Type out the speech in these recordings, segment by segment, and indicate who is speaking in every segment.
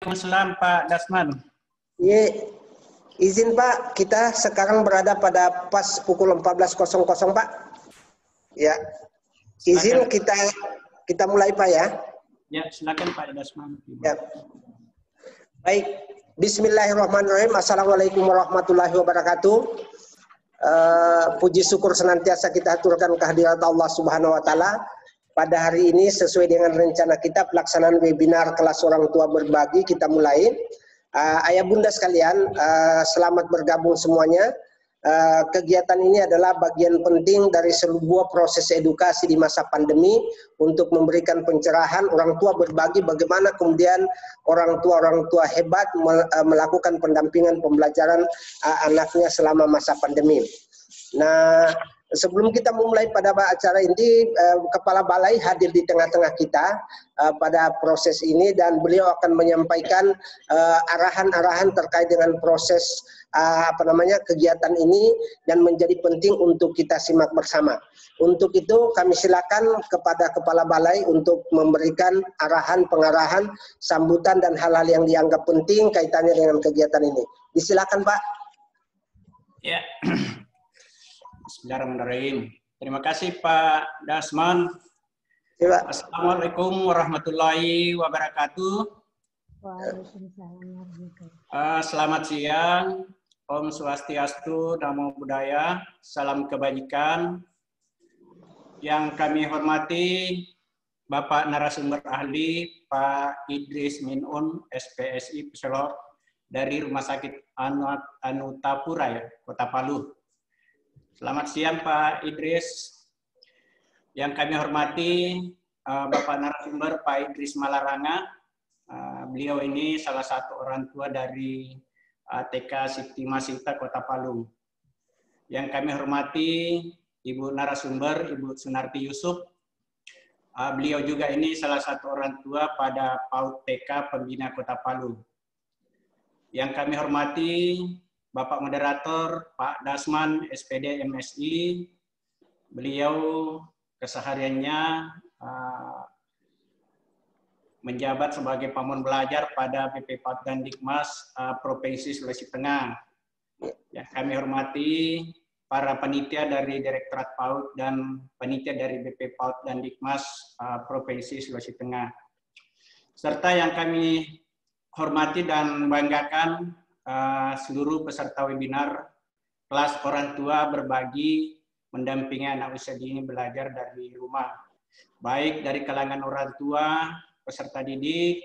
Speaker 1: Waalaikumsalam Pak Dasman.
Speaker 2: Iya, izin Pak, kita sekarang berada pada pas pukul 14.00 Pak. Ya, izin kita mulai Pak ya.
Speaker 1: Ya, silakan Pak Dasman.
Speaker 2: Ya. Baik, Bismillahirrahmanirrahim. Assalamualaikum warahmatullahi wabarakatuh. Puji syukur senantiasa kita aturkan kehadirat Allah Subhanahu wa Ta'ala. Pada hari ini sesuai dengan rencana kita pelaksanaan webinar kelas orang tua berbagi kita mulai. Ayah bunda sekalian, selamat bergabung semuanya. Kegiatan ini adalah bagian penting dari sebuah proses edukasi di masa pandemi untuk memberikan pencerahan orang tua berbagi bagaimana kemudian orang tua hebat melakukan pendampingan pembelajaran anaknya selama masa pandemi. Nah, sebelum kita memulai pada acara ini, Kepala Balai hadir di tengah-tengah kita pada proses ini dan beliau akan menyampaikan arahan-arahan terkait dengan proses kegiatan ini dan menjadi penting untuk kita simak bersama. Untuk itu kami silakan kepada Kepala Balai untuk memberikan pengarahan, sambutan dan hal-hal yang dianggap penting kaitannya dengan kegiatan ini. Disilakan Pak.
Speaker 1: Ya. Bismillahirrahmanirrahim. Terima kasih Pak Dasman.
Speaker 2: Ya,
Speaker 1: Assalamualaikum warahmatullahi wabarakatuh. Selamat siang. Om Swastiastu, Namo Buddhaya, salam kebajikan. Yang kami hormati Bapak narasumber ahli Pak Idris Minun, SPSI Peselor dari Rumah Sakit Anutapura ya, Kota Palu. Selamat siang Pak Idris. Yang kami hormati Bapak narasumber Pak Idris Malaranga. Beliau ini salah satu orang tua dari TK Siti Masita Kota Palu. Yang kami hormati Ibu narasumber Ibu Sunarti Yusuf. Beliau juga ini salah satu orang tua pada PAUD TK Pembina Kota Palu. Yang kami hormati Bapak Moderator Pak Dasman SPD MSI. Beliau kesehariannya menjabat sebagai Pamong Belajar pada BP PAUD dan Dikmas Provinsi Sulawesi Tengah. Yang kami hormati para panitia dari Direktorat PAUD dan panitia dari BP PAUD dan Dikmas Provinsi Sulawesi Tengah. Serta yang kami hormati dan banggakan seluruh peserta webinar kelas orang tua berbagi mendampingi anak usia dini belajar dari rumah. Baik dari kalangan orang tua, peserta didik,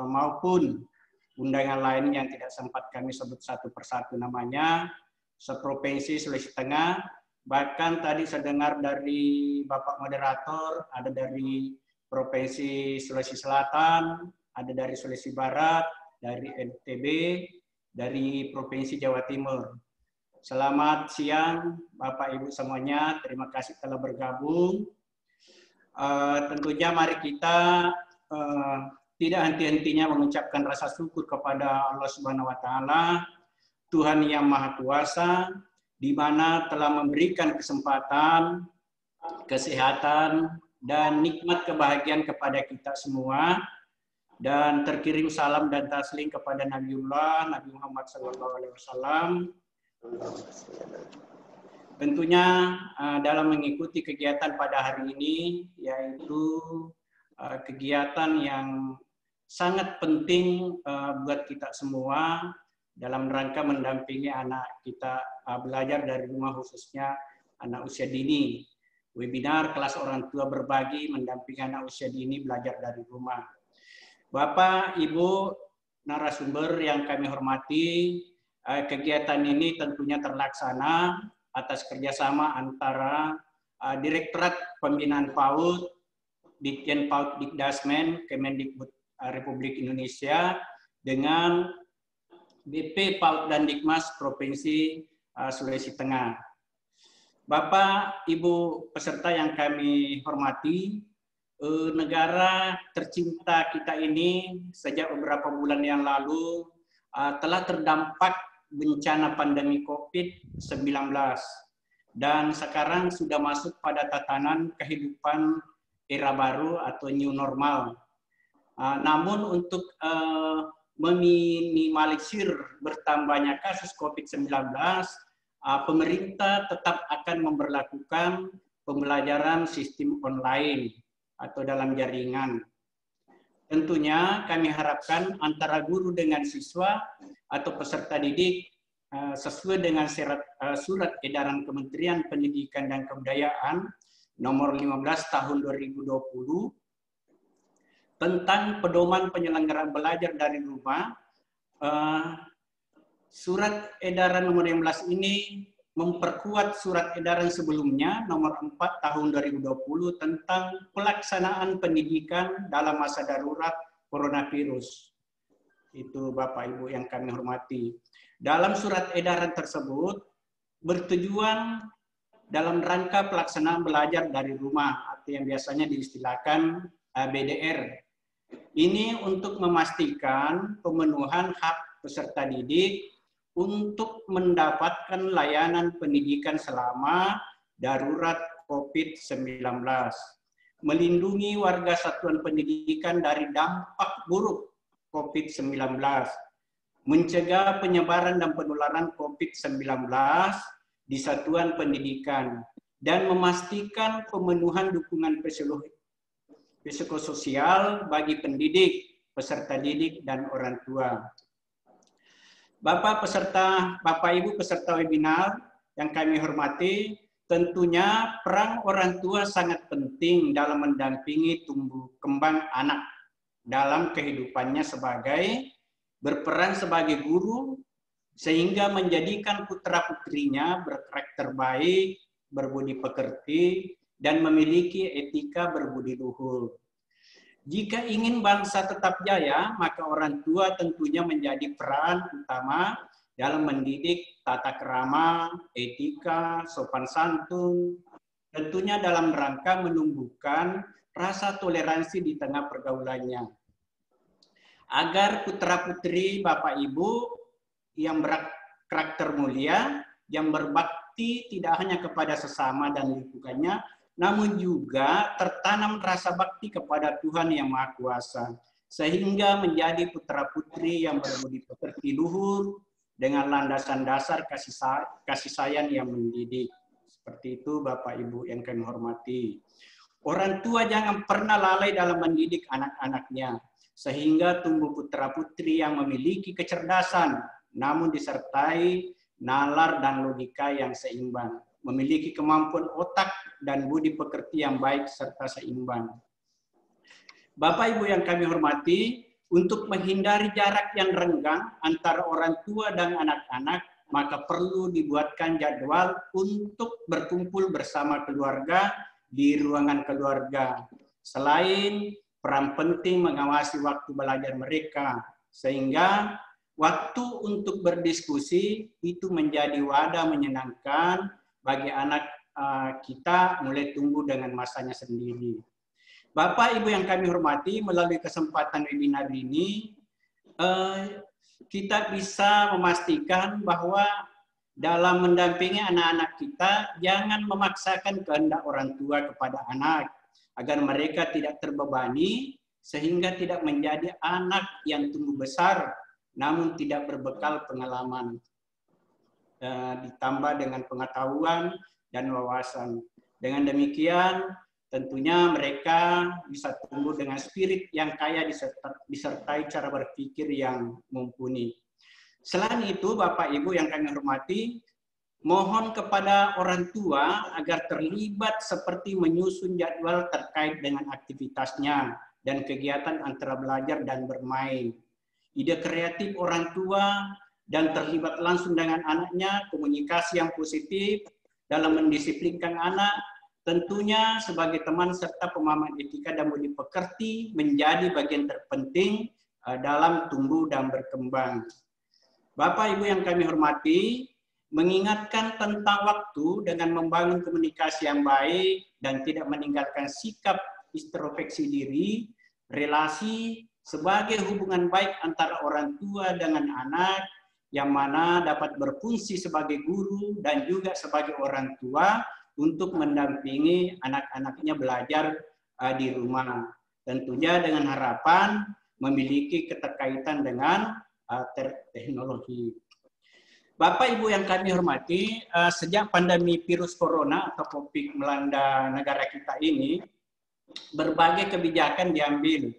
Speaker 1: maupun undangan lain yang tidak sempat kami sebut satu persatu namanya, seprovinsi Sulawesi Tengah, bahkan tadi saya dengar dari Bapak Moderator, ada dari Provinsi Sulawesi Selatan, ada dari Sulawesi Barat, dari NTB, dari Provinsi Jawa Timur. Selamat siang Bapak Ibu semuanya, terima kasih telah bergabung. Tentunya mari kita tidak henti-hentinya mengucapkan rasa syukur kepada Allah Subhanahu wa Ta'ala, Tuhan yang Maha Kuasa, di mana telah memberikan kesempatan, kesehatan, dan nikmat kebahagiaan kepada kita semua, dan terkirim salam dan taslim kepada Nabiullah Nabi Muhammad SAW. Tentunya dalam mengikuti kegiatan pada hari ini, yaitu kegiatan yang sangat penting buat kita semua dalam rangka mendampingi anak kita belajar dari rumah, khususnya anak usia dini. Webinar kelas orang tua berbagi mendampingi anak usia dini belajar dari rumah. Bapak, Ibu, narasumber yang kami hormati, kegiatan ini tentunya terlaksana atas kerjasama antara Direktorat Pembinaan PAUD, Ditjen PAUD Dikdasmen, Kemendikbud Republik Indonesia, dengan BP PAUD dan Dikmas Provinsi Sulawesi Tengah. Bapak, Ibu peserta yang kami hormati, negara tercinta kita ini sejak beberapa bulan yang lalu telah terdampak bencana pandemi COVID-19 dan sekarang sudah masuk pada tatanan kehidupan era baru atau new normal. Namun untuk meminimalisir bertambahnya kasus COVID-19, pemerintah tetap akan memberlakukan pembelajaran sistem online atau dalam jaringan. Tentunya kami harapkan antara guru dengan siswa atau peserta didik sesuai dengan surat edaran Kementerian Pendidikan dan Kebudayaan nomor 15 tahun 2020 tentang pedoman penyelenggaraan belajar dari rumah. Surat edaran nomor 15 ini memperkuat surat edaran sebelumnya nomor 4 tahun 2020 tentang pelaksanaan pendidikan dalam masa darurat coronavirus. Itu Bapak Ibu yang kami hormati. Dalam surat edaran tersebut bertujuan dalam rangka pelaksanaan belajar dari rumah atau yang biasanya diistilahkan BDR. Ini untuk memastikan pemenuhan hak peserta didik untuk mendapatkan layanan pendidikan selama darurat COVID-19, melindungi warga satuan pendidikan dari dampak buruk COVID-19, mencegah penyebaran dan penularan COVID-19 di satuan pendidikan, dan memastikan pemenuhan dukungan psikososial bagi pendidik, peserta didik, dan orang tua. Bapak Ibu peserta webinar yang kami hormati, tentunya peran orang tua sangat penting dalam mendampingi tumbuh kembang anak dalam kehidupannya berperan sebagai guru, sehingga menjadikan putra-putrinya berkarakter baik, berbudi pekerti, dan memiliki etika berbudi luhur. Jika ingin bangsa tetap jaya, maka orang tua tentunya menjadi peran utama dalam mendidik tata krama, etika, sopan santun, tentunya dalam rangka menumbuhkan rasa toleransi di tengah pergaulannya. Agar putra-putri Bapak Ibu yang berkarakter mulia, yang berbakti tidak hanya kepada sesama dan lingkungannya, namun juga tertanam rasa bakti kepada Tuhan Yang Maha Kuasa, sehingga menjadi putra-putri yang berbudi pekerti luhur dengan landasan dasar kasih sayang yang mendidik. Seperti itu Bapak Ibu yang kami hormati. Orang tua jangan pernah lalai dalam mendidik anak-anaknya, sehingga tumbuh putra-putri yang memiliki kecerdasan, namun disertai nalar dan logika yang seimbang, memiliki kemampuan otak dan budi pekerti yang baik serta seimbang. Bapak Ibu yang kami hormati, untuk menghindari jarak yang renggang antara orang tua dan anak-anak, maka perlu dibuatkan jadwal untuk berkumpul bersama keluarga di ruangan keluarga. Selain peran penting mengawasi waktu belajar mereka, sehingga waktu untuk berdiskusi itu menjadi wadah menyenangkan bagi anak kita mulai tumbuh dengan masanya sendiri. Bapak Ibu yang kami hormati, melalui kesempatan webinar ini, kita bisa memastikan bahwa dalam mendampingi anak-anak kita, jangan memaksakan kehendak orang tua kepada anak, agar mereka tidak terbebani, sehingga tidak menjadi anak yang tumbuh besar, namun tidak berbekal pengalaman, ditambah dengan pengetahuan dan wawasan. Dengan demikian, tentunya mereka bisa tumbuh dengan spirit yang kaya disertai cara berpikir yang mumpuni. Selain itu, Bapak Ibu yang kami hormati, mohon kepada orang tua agar terlibat seperti menyusun jadwal terkait dengan aktivitasnya dan kegiatan antara belajar dan bermain. Ide kreatif orang tua dan terlibat langsung dengan anaknya, komunikasi yang positif dalam mendisiplinkan anak, tentunya sebagai teman serta pemahaman etika dan budi pekerti menjadi bagian terpenting dalam tumbuh dan berkembang. Bapak Ibu yang kami hormati, mengingatkan tentang waktu dengan membangun komunikasi yang baik dan tidak meninggalkan sikap introspeksi diri, relasi sebagai hubungan baik antara orang tua dengan anak, yang mana dapat berfungsi sebagai guru dan juga sebagai orang tua untuk mendampingi anak-anaknya belajar di rumah. Tentunya dengan harapan memiliki keterkaitan dengan teknologi. Bapak Ibu yang kami hormati, sejak pandemi virus corona atau COVID melanda negara kita ini, berbagai kebijakan diambil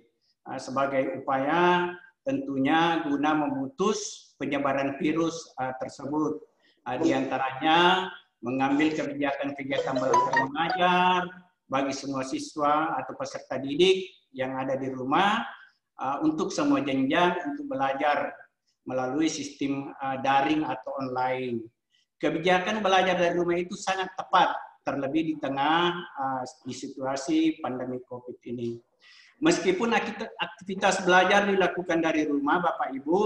Speaker 1: sebagai upaya tentunya guna memutus penyebaran virus tersebut. Di antaranya mengambil kebijakan kegiatan belajar mengajar bagi semua siswa atau peserta didik yang ada di rumah untuk semua jenjang untuk belajar melalui sistem daring atau online. Kebijakan belajar dari rumah itu sangat tepat, terlebih di tengah di situasi pandemi COVID ini. Meskipun aktivitas belajar dilakukan dari rumah, Bapak Ibu,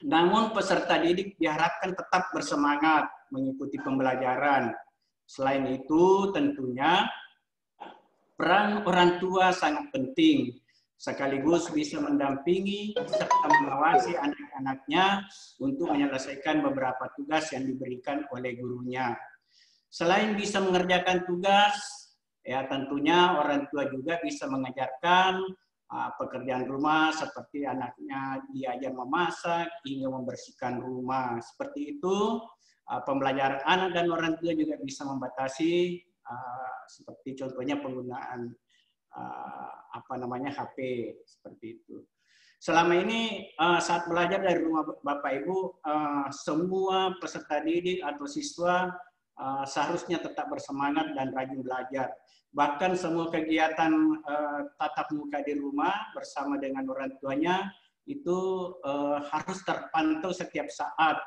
Speaker 1: namun peserta didik diharapkan tetap bersemangat mengikuti pembelajaran. Selain itu, tentunya peran orang tua sangat penting, sekaligus bisa mendampingi serta mengawasi anak-anaknya untuk menyelesaikan beberapa tugas yang diberikan oleh gurunya. Selain bisa mengerjakan tugas, ya tentunya orang tua juga bisa mengajarkan pekerjaan rumah seperti anaknya diajar memasak hingga membersihkan rumah. Seperti itu, pembelajaran anak dan orang tua juga bisa membatasi seperti contohnya penggunaan HP seperti itu. Selama ini saat belajar dari rumah Bapak Ibu, semua peserta didik atau siswa seharusnya tetap bersemangat dan rajin belajar. Bahkan semua kegiatan tatap muka di rumah bersama dengan orang tuanya itu harus terpantau setiap saat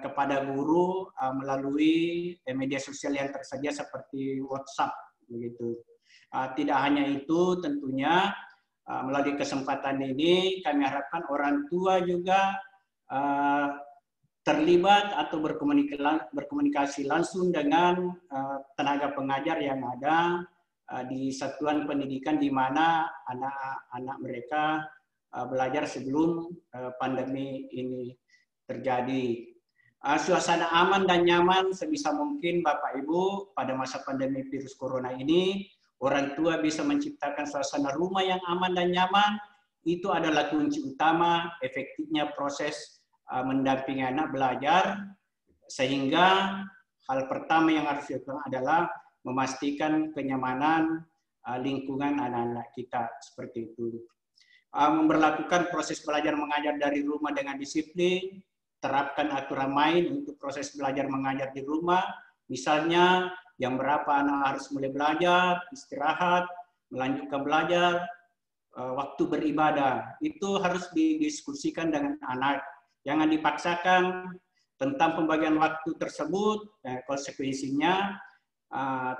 Speaker 1: kepada guru melalui media sosial yang tersedia seperti WhatsApp begitu. Tidak hanya itu, tentunya melalui kesempatan ini kami harapkan orang tua juga terlibat atau berkomunikasi langsung dengan tenaga pengajar yang ada di satuan pendidikan di mana anak-anak mereka belajar sebelum pandemi ini terjadi. Suasana aman dan nyaman sebisa mungkin Bapak Ibu pada masa pandemi virus corona ini. Orang tua bisa menciptakan suasana rumah yang aman dan nyaman, itu adalah kunci utama efektifnya proses mendampingi anak belajar, sehingga hal pertama yang harus dilakukan adalah memastikan kenyamanan lingkungan anak-anak kita, seperti itu. Memberlakukan proses belajar mengajar dari rumah dengan disiplin, terapkan aturan main untuk proses belajar mengajar di rumah, misalnya jam berapa anak harus mulai belajar, istirahat, melanjutkan belajar, waktu beribadah. Itu harus didiskusikan dengan anak. Jangan dipaksakan tentang pembagian waktu tersebut, konsekuensinya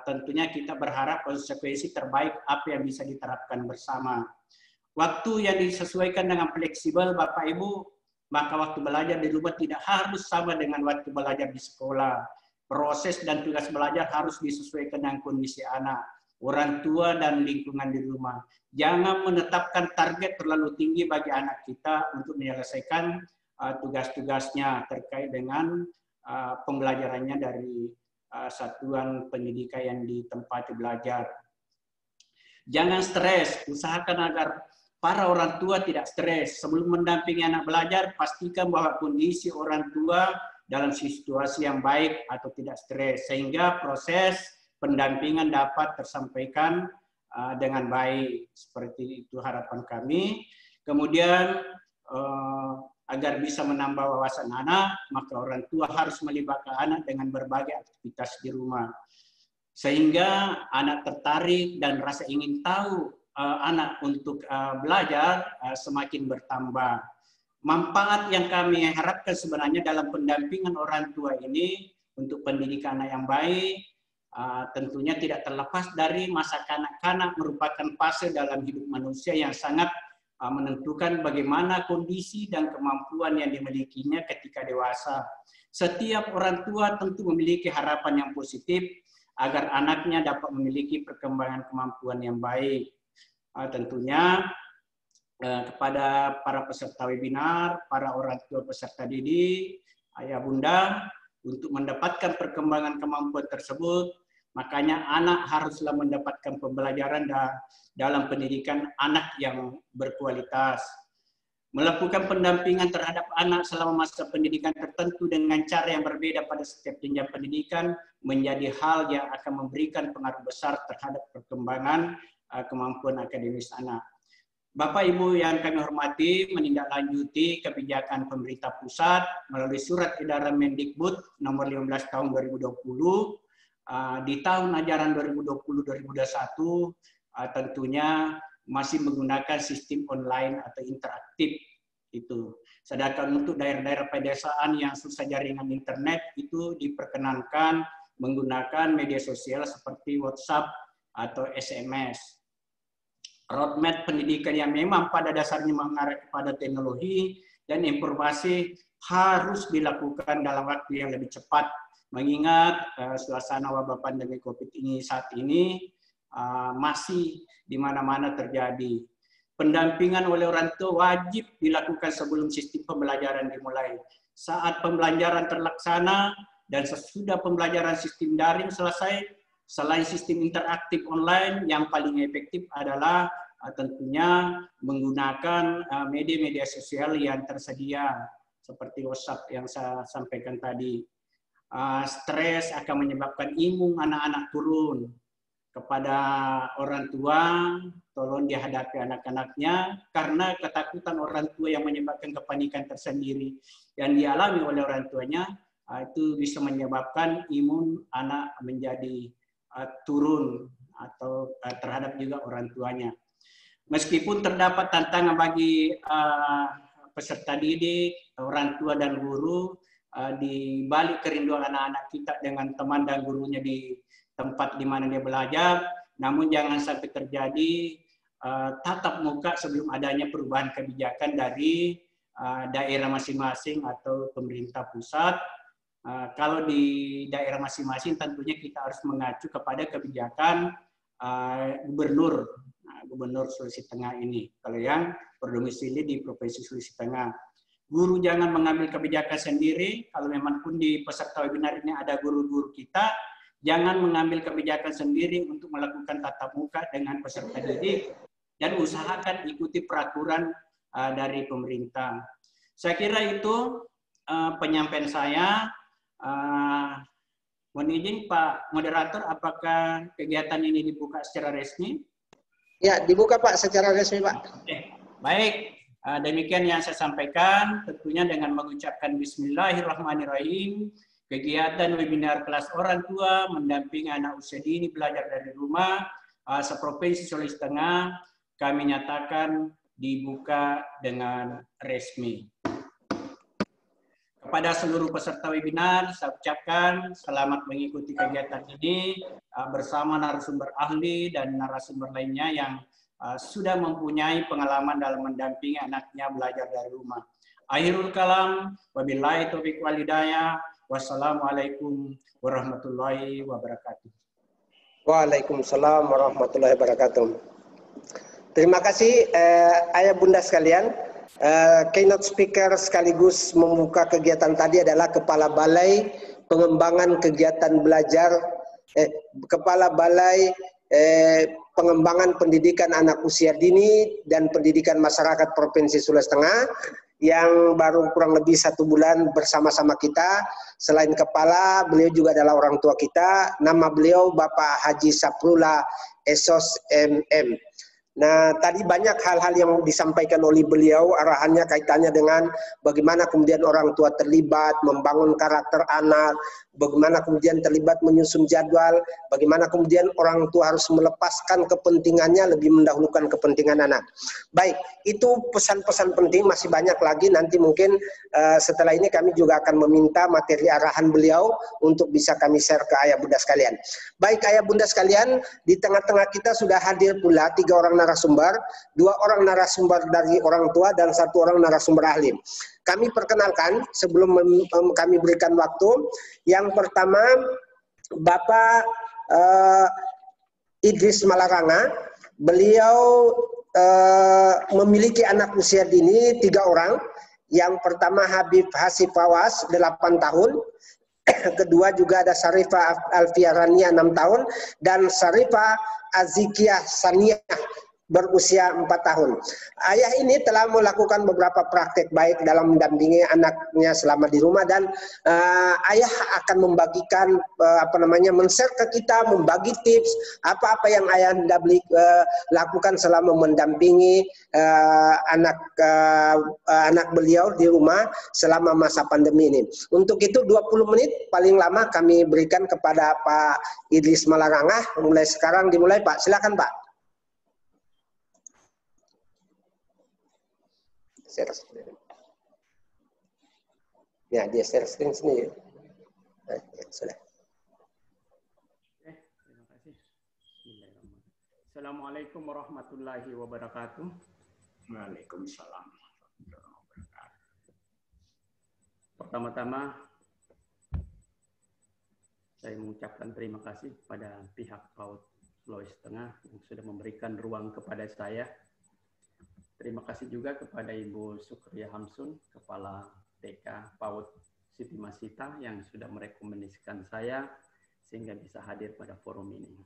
Speaker 1: tentunya kita berharap konsekuensi terbaik apa yang bisa diterapkan bersama. Waktu yang disesuaikan dengan fleksibel, Bapak Ibu, maka waktu belajar di rumah tidak harus sama dengan waktu belajar di sekolah. Proses dan tugas belajar harus disesuaikan dengan kondisi anak, orang tua, dan lingkungan di rumah. Jangan menetapkan target terlalu tinggi bagi anak kita untuk menyelesaikan tugas-tugasnya terkait dengan pembelajarannya dari satuan pendidikan yang ditempati belajar. Jangan stres, usahakan agar para orang tua tidak stres. Sebelum mendampingi anak belajar, pastikan bahwa kondisi orang tua dalam situasi yang baik atau tidak stres, sehingga proses pendampingan dapat tersampaikan dengan baik. Seperti itu harapan kami. Kemudian agar bisa menambah wawasan anak, maka orang tua harus melibatkan anak dengan berbagai aktivitas di rumah. Sehingga anak tertarik dan rasa ingin tahu anak untuk belajar semakin bertambah. Manfaat yang kami harapkan sebenarnya dalam pendampingan orang tua ini untuk pendidikan anak yang baik, tentunya tidak terlepas dari masa kanak-kanak merupakan fase dalam hidup manusia yang sangat menentukan bagaimana kondisi dan kemampuan yang dimilikinya ketika dewasa. Setiap orang tua tentu memiliki harapan yang positif agar anaknya dapat memiliki perkembangan kemampuan yang baik. Tentunya kepada para peserta webinar, para orang tua peserta didik, ayah bunda, untuk mendapatkan perkembangan kemampuan tersebut, Makanya anak haruslah mendapatkan pembelajaran dalam pendidikan anak yang berkualitas. Melakukan pendampingan terhadap anak selama masa pendidikan tertentu dengan cara yang berbeda pada setiap jenjang pendidikan menjadi hal yang akan memberikan pengaruh besar terhadap perkembangan kemampuan akademis anak. Bapak Ibu yang kami hormati, menindaklanjuti kebijakan pemerintah pusat melalui surat edaran Mendikbud nomor 15 tahun 2020 di tahun ajaran 2020-2021 tentunya masih menggunakan sistem online atau interaktif itu. Sedangkan untuk daerah-daerah pedesaan yang susah jaringan internet itu diperkenankan menggunakan media sosial seperti WhatsApp atau SMS. Roadmap pendidikan yang memang pada dasarnya mengarah kepada teknologi dan informasi harus dilakukan dalam waktu yang lebih cepat, mengingat suasana wabah pandemi COVID ini saat ini masih di mana-mana terjadi. Pendampingan oleh orang tua wajib dilakukan sebelum sistem pembelajaran dimulai. Saat pembelajaran terlaksana dan sesudah pembelajaran sistem daring selesai, selain sistem interaktif online, yang paling efektif adalah tentunya menggunakan media-media sosial yang tersedia, seperti WhatsApp yang saya sampaikan tadi. Stres akan menyebabkan imun anak-anak turun. Kepada orang tua, tolong dihadapi anak-anaknya, karena ketakutan orang tua yang menyebabkan kepanikan tersendiri yang dialami oleh orang tuanya, itu bisa menyebabkan imun anak menjadi turun atau terhadap juga orang tuanya. Meskipun terdapat tantangan bagi peserta didik, orang tua dan guru, di balik kerinduan anak-anak kita dengan teman dan gurunya di tempat di mana dia belajar, namun jangan sampai terjadi tatap muka sebelum adanya perubahan kebijakan dari daerah masing-masing atau pemerintah pusat. Kalau di daerah masing-masing tentunya kita harus mengacu kepada kebijakan gubernur Sulawesi Tengah ini, kalau yang berdomisili di Provinsi Sulawesi Tengah. Guru jangan mengambil kebijakan sendiri, kalau memang pun di peserta webinar ini ada guru-guru kita, jangan mengambil kebijakan sendiri untuk melakukan tatap muka dengan peserta didik, dan usahakan ikuti peraturan dari pemerintah. Saya kira itu penyampaian saya. Mohon izin Pak Moderator, apakah kegiatan ini dibuka secara resmi?
Speaker 2: Ya, dibuka Pak secara resmi Pak.
Speaker 1: Oke. Baik, demikian yang saya sampaikan, tentunya dengan mengucapkan Bismillahirrahmanirrahim. Kegiatan webinar kelas orang tua mendampingi anak usia dini belajar dari rumah seprovinsi Sulawesi Tengah kami nyatakan dibuka dengan resmi. Kepada seluruh peserta webinar, saya ucapkan selamat mengikuti kegiatan ini bersama narasumber ahli dan narasumber lainnya yang sudah mempunyai pengalaman dalam mendampingi anaknya belajar dari rumah. Akhirul kalam, wabillahi taufiq wal hidayah. Wassalamualaikum warahmatullahi wabarakatuh.
Speaker 2: Waalaikumsalam warahmatullahi wabarakatuh. Terima kasih ayah bunda sekalian. Keynote speaker sekaligus membuka kegiatan tadi adalah Kepala Balai Pengembangan Kegiatan Belajar, Kepala Balai Pengembangan Pendidikan Anak Usia Dini dan Pendidikan Masyarakat Provinsi Sulawesi Tengah, yang baru kurang lebih 1 bulan bersama-sama kita. Selain kepala, beliau juga adalah orang tua kita. Nama beliau Bapak Haji Saprullah Esos MM. Nah, tadi banyak hal-hal yang disampaikan oleh beliau, arahannya kaitannya dengan bagaimana kemudian orang tua terlibat membangun karakter anak, bagaimana kemudian terlibat menyusun jadwal, bagaimana kemudian orang tua harus melepaskan kepentingannya lebih mendahulukan kepentingan anak. Baik, itu pesan-pesan penting, masih banyak lagi. Nanti mungkin setelah ini kami juga akan meminta materi arahan beliau untuk bisa kami share ke ayah bunda sekalian. Baik ayah bunda sekalian, di tengah-tengah kita sudah hadir pula 3 orang narasumber, 2 orang narasumber dari orang tua dan 1 orang narasumber ahli. Kami perkenalkan sebelum kami berikan waktu. Yang pertama Bapak Idris Malaranga. Beliau memiliki anak usia dini 3 orang. Yang pertama Habib Hasif Fawas 8 tahun. Kedua juga ada Syarifah Alfiarania 6 tahun dan Syarifah Azikiah Saniyah berusia 4 tahun. Ayah ini telah melakukan beberapa praktek baik dalam mendampingi anaknya selama di rumah, dan ayah akan membagikan men-share ke kita, membagi tips apa-apa yang ayah lakukan selama mendampingi anak beliau di rumah selama masa pandemi ini. Untuk itu 20 menit paling lama kami berikan kepada Pak Idris Malarangah. Mulai sekarang dimulai, Pak. Silakan, Pak. Share screen. Ya, dia share screen sendiri. Nah, ya, sudah.
Speaker 1: Terima kasih. Assalamualaikum warahmatullahi wabarakatuh. Waalaikumsalam. Pertama-tama, saya mengucapkan terima kasih pada pihak PAUD Sulawesi Tengah yang sudah memberikan ruang kepada saya. Terima kasih juga kepada Ibu Sukriya Hamsun, Kepala TK PAUD Siti Masita, yang sudah merekomendasikan saya sehingga bisa hadir pada forum ini.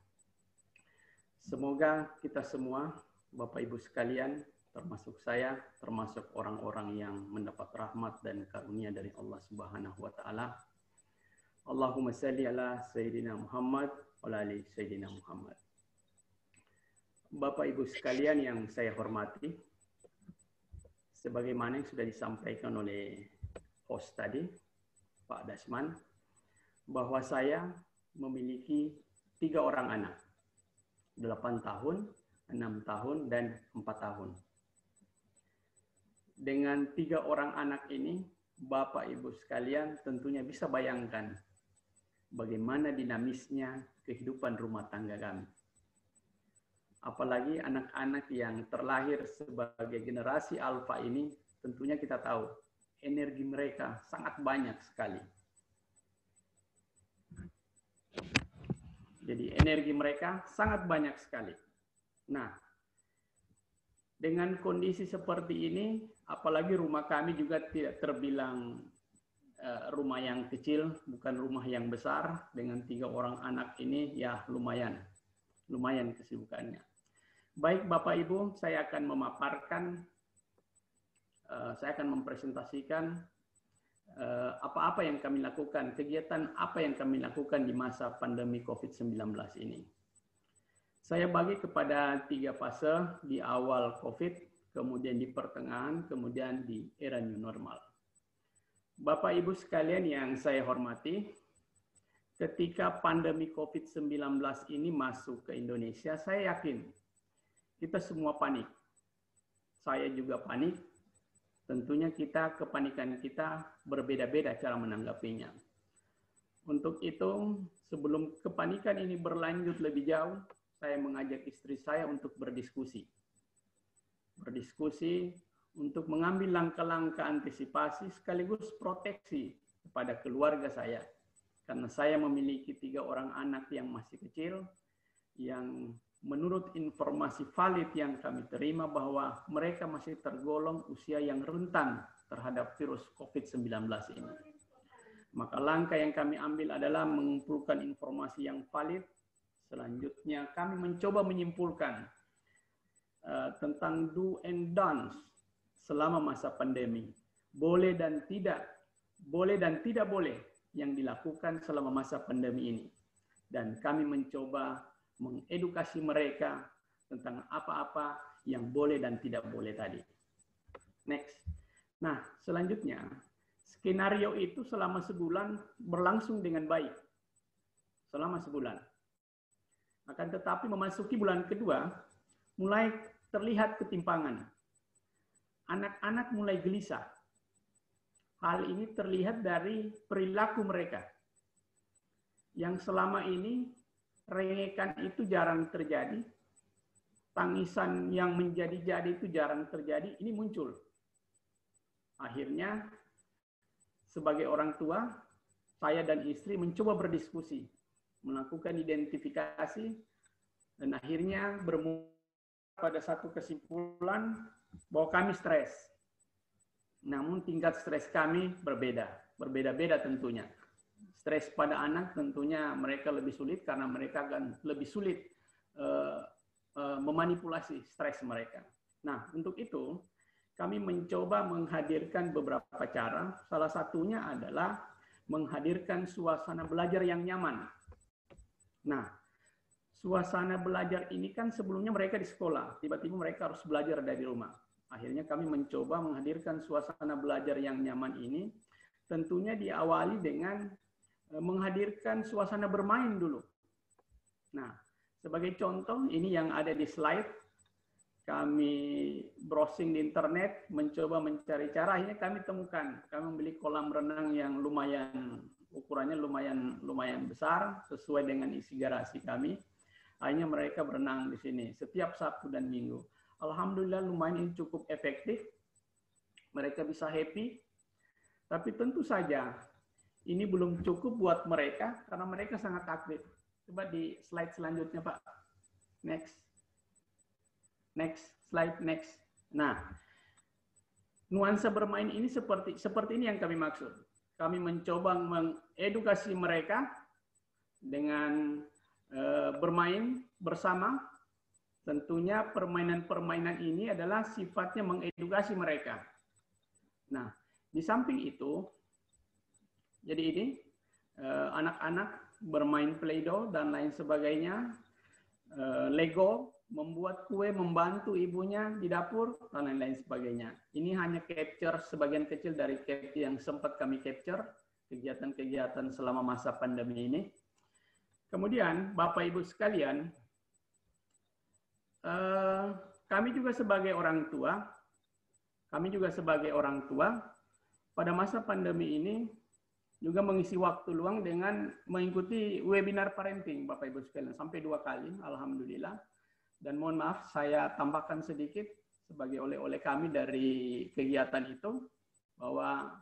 Speaker 1: Semoga kita semua, Bapak Ibu sekalian, termasuk saya, termasuk orang-orang yang mendapat rahmat dan karunia dari Allah Subhanahu wa Ta'ala. Allahumma salli ala Sayyidina Muhammad wa ali Sayyidina Muhammad. Bapak Ibu sekalian yang saya hormati, sebagaimana yang sudah disampaikan oleh host tadi, Pak Dasman, bahwa saya memiliki 3 orang anak, 8 tahun, 6 tahun, dan 4 tahun. Dengan 3 orang anak ini, Bapak Ibu sekalian tentunya bisa bayangkan bagaimana dinamisnya kehidupan rumah tangga kami. Apalagi anak-anak yang terlahir sebagai generasi alfa ini, tentunya kita tahu energi mereka sangat banyak sekali. Jadi energi mereka sangat banyak sekali. Nah, dengan kondisi seperti ini, apalagi rumah kami juga tidak terbilang rumah yang kecil, bukan rumah yang besar. Dengan 3 orang anak ini, ya lumayan kesibukannya. Baik Bapak Ibu, saya akan memaparkan, saya akan mempresentasikan apa-apa yang kami lakukan, kegiatan apa yang kami lakukan di masa pandemi COVID-19 ini. Saya bagi kepada 3 fase, di awal COVID, kemudian di pertengahan, kemudian di era new normal. Bapak Ibu sekalian yang saya hormati, ketika pandemi COVID-19 ini masuk ke Indonesia, saya yakin kita semua panik. Saya juga panik. Tentunya kepanikan kita berbeda-beda cara menanggapinya. Untuk itu, sebelum kepanikan ini berlanjut lebih jauh, saya mengajak istri saya untuk berdiskusi. Berdiskusi untuk mengambil langkah-langkah antisipasi sekaligus proteksi kepada keluarga saya. Karena saya memiliki 3 orang anak yang masih kecil, yang menurut informasi valid yang kami terima bahwa mereka masih tergolong usia yang rentan terhadap virus COVID-19 ini. Maka langkah yang kami ambil adalah mengumpulkan informasi yang valid. Selanjutnya kami mencoba menyimpulkan tentang do and don'ts selama masa pandemi. Boleh dan tidak boleh yang dilakukan selama masa pandemi ini. Dan kami mencoba mengedukasi mereka tentang apa-apa yang boleh dan tidak boleh tadi. Next. Nah, selanjutnya, skenario itu selama sebulan berlangsung dengan baik. Selama sebulan. Akan tetapi memasuki bulan kedua, mulai terlihat ketimpangan. Anak-anak mulai gelisah. Hal ini terlihat dari perilaku mereka. Yang selama ini rengekan itu jarang terjadi, tangisan yang menjadi-jadi itu jarang terjadi, ini muncul. Akhirnya, sebagai orang tua, saya dan istri mencoba berdiskusi, melakukan identifikasi, dan akhirnya bermula pada satu kesimpulan bahwa kami stres. Namun tingkat stres kami berbeda-beda tentunya.
Speaker 3: stres pada anak tentunya mereka lebih sulit karena mereka akan lebih sulit memanipulasi stres mereka. Nah, untuk itu kami mencoba menghadirkan beberapa cara. Salah satunya adalah menghadirkan suasana belajar yang nyaman. Nah, suasana belajar ini kan sebelumnya mereka di sekolah, tiba-tiba mereka harus belajar dari rumah. Akhirnya kami mencoba menghadirkan suasana belajar yang nyaman ini, tentunya diawali dengan menghadirkan suasana bermain dulu. Nah, sebagai contoh, ini yang ada di slide, kami browsing di internet, mencoba mencari cara, akhirnya kami temukan, kami membeli kolam renang yang lumayan, ukurannya lumayan besar, sesuai dengan isi garasi kami. Akhirnya mereka berenang di sini, setiap Sabtu dan Minggu. Alhamdulillah lumayan cukup efektif, mereka bisa happy, tapi tentu saja ini belum cukup buat mereka, karena mereka sangat aktif. Coba di slide selanjutnya, Pak. Next. Next, slide next. Nah, nuansa bermain ini seperti ini yang kami maksud. Kami mencoba mengedukasi mereka dengan bermain bersama. Tentunya permainan-permainan ini adalah sifatnya mengedukasi mereka. Nah, di samping itu, jadi ini anak-anak bermain Play-Doh dan lain sebagainya, Lego, membuat kue, membantu ibunya di dapur, dan lain-lain sebagainya. Ini hanya capture sebagian kecil dari yang sempat kami capture, kegiatan-kegiatan selama masa pandemi ini. Kemudian, Bapak Ibu sekalian, kami juga sebagai orang tua, pada masa pandemi ini, juga mengisi waktu luang dengan mengikuti webinar parenting, Bapak Ibu sekalian, sampai 2 kali, alhamdulillah. Dan mohon maaf, saya tambahkan sedikit sebagai oleh-oleh kami dari kegiatan itu, bahwa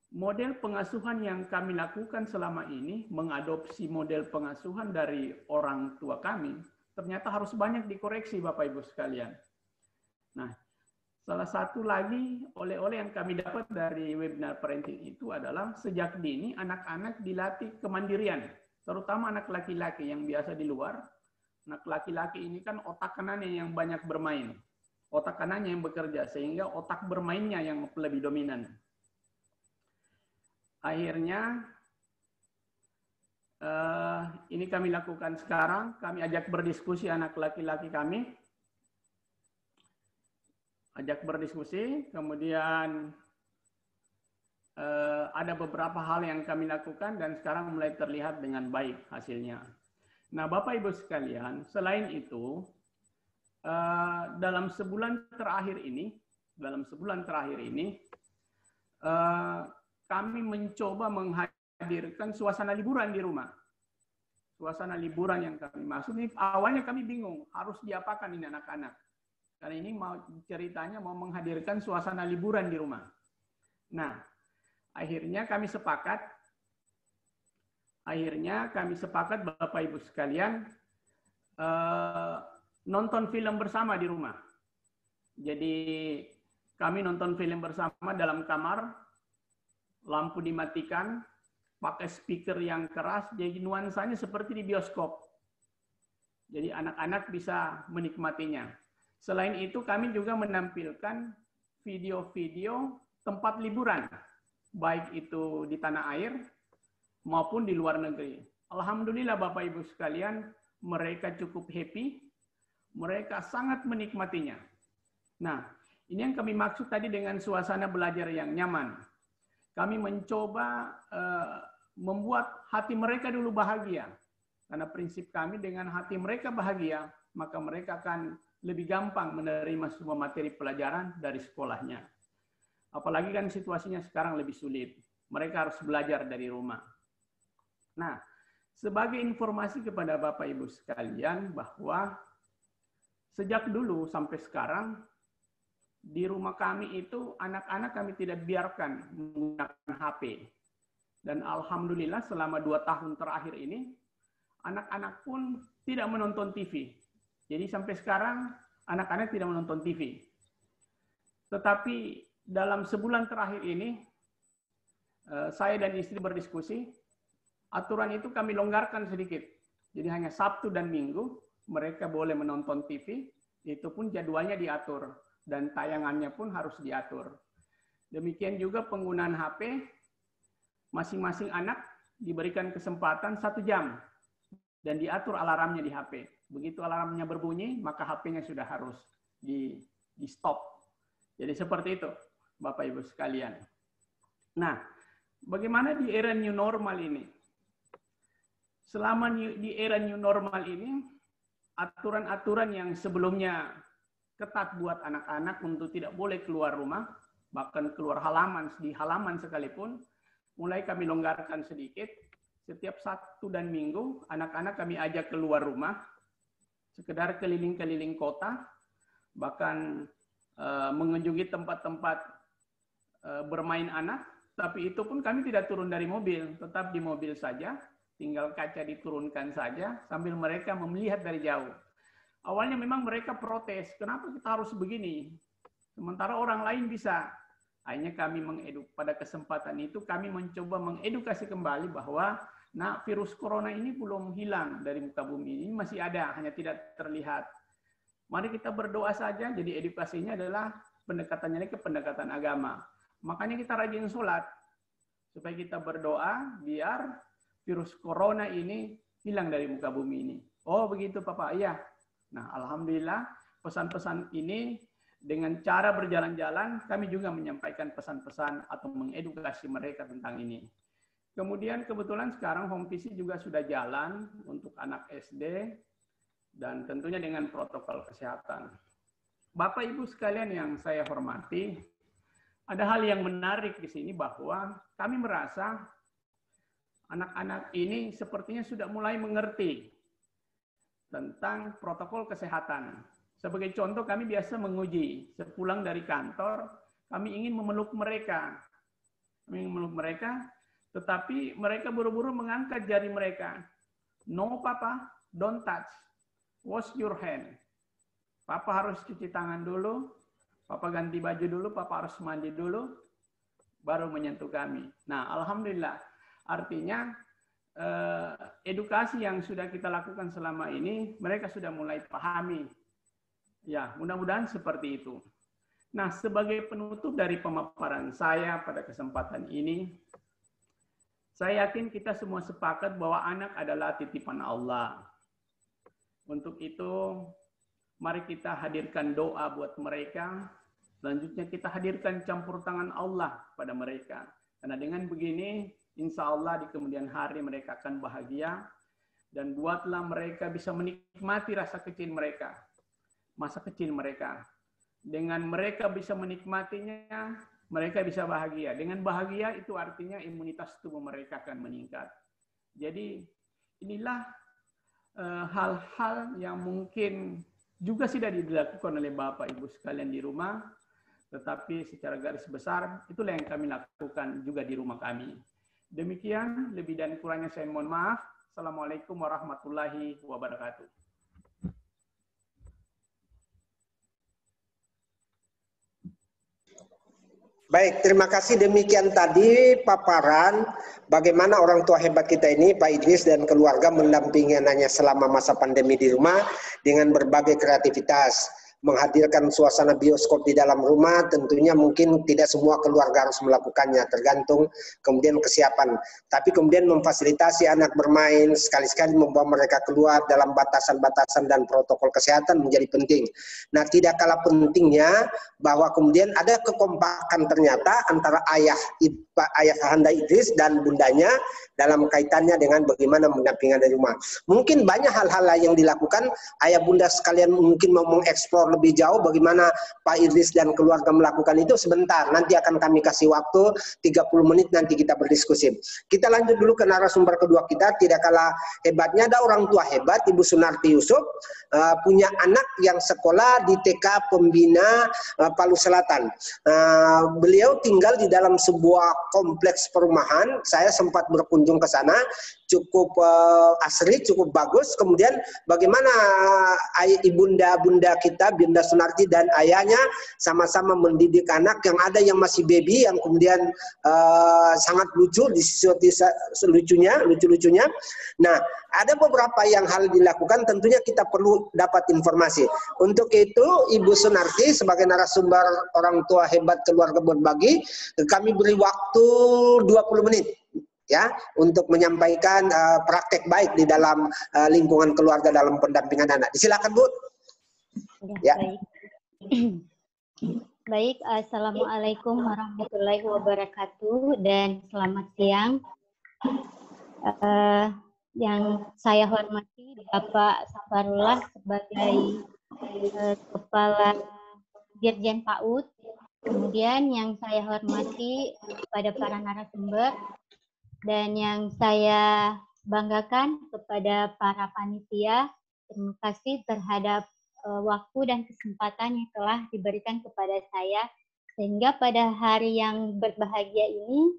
Speaker 3: model pengasuhan yang kami lakukan selama ini, mengadopsi model pengasuhan dari orang tua kami, ternyata harus banyak dikoreksi, Bapak Ibu sekalian. Nah, salah satu lagi oleh-oleh yang kami dapat dari webinar parenting itu adalah sejak dini anak-anak dilatih kemandirian, terutama anak laki-laki yang biasa di luar. Anak laki-laki ini kan otak kanannya yang banyak bermain, otak kanannya yang bekerja, sehingga otak bermainnya yang lebih dominan. Akhirnya, ini kami lakukan sekarang, kami ajak berdiskusi anak laki-laki kami, kemudian ada beberapa hal yang kami lakukan dan sekarang mulai terlihat dengan baik hasilnya. Nah, Bapak Ibu sekalian, selain itu, dalam sebulan terakhir ini, kami mencoba menghadirkan suasana liburan di rumah. Suasana liburan yang kami maksud ini, awalnya kami bingung, harus diapakan ini anak-anak. Karena ini ceritanya mau menghadirkan suasana liburan di rumah. Nah, akhirnya kami sepakat Bapak Ibu sekalian, nonton film bersama di rumah. Jadi kami nonton film bersama dalam kamar, lampu dimatikan, pakai speaker yang keras, jadi nuansanya seperti di bioskop. Jadi anak-anak bisa menikmatinya. Selain itu, kami juga menampilkan video-video tempat liburan, baik itu di tanah air maupun di luar negeri. Alhamdulillah Bapak Ibu sekalian, mereka cukup happy, mereka sangat menikmatinya. Nah, ini yang kami maksud tadi dengan suasana belajar yang nyaman. Kami mencoba membuat hati mereka dulu bahagia. Karena prinsip kami dengan hati mereka bahagia, maka mereka akan lebih gampang menerima semua materi pelajaran dari sekolahnya. Apalagi kan situasinya sekarang lebih sulit. Mereka harus belajar dari rumah. Nah, sebagai informasi kepada Bapak Ibu sekalian bahwa sejak dulu sampai sekarang, di rumah kami itu anak-anak kami tidak biarkan menggunakan HP. Dan alhamdulillah selama 2 tahun terakhir ini, anak-anak pun tidak menonton TV. Jadi sampai sekarang anak-anak tidak menonton TV. Tetapi dalam sebulan terakhir ini, saya dan istri berdiskusi, aturan itu kami longgarkan sedikit. Jadi hanya Sabtu dan Minggu mereka boleh menonton TV, itu pun jadwalnya diatur dan tayangannya pun harus diatur. Demikian juga penggunaan HP, masing-masing anak diberikan kesempatan 1 jam dan diatur alarmnya di HP. Begitu alarmnya berbunyi, maka HP-nya sudah harus di stop. Jadi seperti itu, Bapak Ibu sekalian. Nah, bagaimana di era new normal ini? Selama di era new normal ini, aturan-aturan yang sebelumnya ketat buat anak-anak untuk tidak boleh keluar rumah, bahkan keluar halaman, di halaman sekalipun, mulai kami longgarkan sedikit. Setiap Sabtu dan Minggu, anak-anak kami ajak keluar rumah, sekedar keliling-keliling kota, bahkan mengunjungi tempat-tempat bermain anak, tapi itu pun kami tidak turun dari mobil, tetap di mobil saja, tinggal kaca diturunkan saja, sambil mereka melihat dari jauh. Awalnya memang mereka protes, kenapa kita harus begini? Sementara orang lain bisa. Akhirnya kami pada kesempatan itu kami mencoba mengedukasi kembali bahwa virus corona ini belum hilang dari muka bumi, ini masih ada, hanya tidak terlihat. Mari kita berdoa saja, jadi edukasinya adalah pendekatannya ke pendekatan agama. Makanya kita rajin sholat, supaya kita berdoa biar virus corona ini hilang dari muka bumi ini. Oh begitu Papa, iya. Nah Alhamdulillah pesan-pesan ini dengan cara berjalan-jalan kami juga menyampaikan pesan-pesan atau mengedukasi mereka tentang ini. Kemudian kebetulan sekarang home PC juga sudah jalan untuk anak SD dan tentunya dengan protokol kesehatan. Bapak Ibu sekalian yang saya hormati, ada hal yang menarik di sini bahwa kami merasa anak-anak ini sepertinya sudah mulai mengerti tentang protokol kesehatan. Sebagai contoh, kami biasa menguji. Sepulang dari kantor, kami ingin memeluk mereka. Tetapi mereka buru-buru mengangkat jari mereka. No, Papa, don't touch. Wash your hand. Papa harus cuci tangan dulu, Papa ganti baju dulu, Papa harus mandi dulu, baru menyentuh kami. Nah, Alhamdulillah. Artinya, edukasi yang sudah kita lakukan selama ini, mereka sudah mulai pahami. Ya, mudah-mudahan seperti itu. Nah, sebagai penutup dari pemaparan saya pada kesempatan ini, saya yakin kita semua sepakat bahwa anak adalah titipan Allah. Untuk itu, mari kita hadirkan doa buat mereka. Selanjutnya kita hadirkan campur tangan Allah pada mereka. Karena dengan begini, insya Allah di kemudian hari mereka akan bahagia. Dan buatlah mereka bisa menikmati rasa kecil mereka. Masa kecil mereka. Dengan mereka bisa menikmatinya, mereka bisa bahagia. Dengan bahagia itu artinya imunitas tubuh mereka akan meningkat. Jadi inilah hal-hal yang mungkin juga sudah dilakukan oleh Bapak Ibu sekalian di rumah, tetapi secara garis besar itulah yang kami lakukan juga di rumah kami. Demikian, lebih dan kurangnya saya mohon maaf. Assalamualaikum warahmatullahi wabarakatuh.
Speaker 2: Baik, terima kasih. Demikian tadi paparan bagaimana orang tua hebat kita ini, Pak Idris dan keluarga mendampingi anaknya selama masa pandemi di rumah dengan berbagai kreativitas. Menghadirkan suasana bioskop di dalam rumah, tentunya mungkin tidak semua keluarga harus melakukannya, tergantung kemudian kesiapan. Tapi kemudian memfasilitasi anak bermain, sekali-sekali membawa mereka keluar dalam batasan-batasan dan protokol kesehatan menjadi penting. Nah, tidak kalah pentingnya bahwa kemudian ada kekompakan ternyata antara ayah Anda Idris dan bundanya dalam kaitannya dengan bagaimana mendampingi dari rumah. Mungkin banyak hal-hal yang dilakukan, ayah bunda sekalian mungkin mau mengeksplor lebih jauh bagaimana Pak Idris dan keluarga melakukan itu sebentar. Nanti akan kami kasih waktu 30 menit nanti kita berdiskusi. Kita lanjut dulu ke narasumber kedua kita. Tidak kalah hebatnya ada orang tua hebat, Ibu Sunarti Yusuf, punya anak yang sekolah di TK Pembina Palu Selatan. Beliau tinggal di dalam sebuah kompleks perumahan. Saya sempat berkunjung ke sana. cukup asri, cukup bagus. Kemudian bagaimana bunda kita, Bunda Sunarti dan ayahnya sama-sama mendidik anak, yang ada yang masih baby, yang kemudian sangat lucu di sisi lucu-lucunya. Nah, ada beberapa yang hal dilakukan, tentunya kita perlu dapat informasi. Untuk itu, Ibu Sunarti sebagai narasumber orang tua hebat keluarga berbagi, kami beri waktu 20 menit ya untuk menyampaikan praktek baik di dalam lingkungan keluarga dalam pendampingan anak. Silakan, Bu.
Speaker 4: Ya. Baik. Baik, Assalamualaikum warahmatullahi wabarakatuh dan selamat siang. Yang saya hormati Bapak Safarullah sebagai Kepala Dirjen PAUD. Kemudian yang saya hormati kepada para narasumber, dan yang saya banggakan kepada para panitia. Terima kasih terhadap waktu dan kesempatan yang telah diberikan kepada saya, sehingga pada hari yang berbahagia ini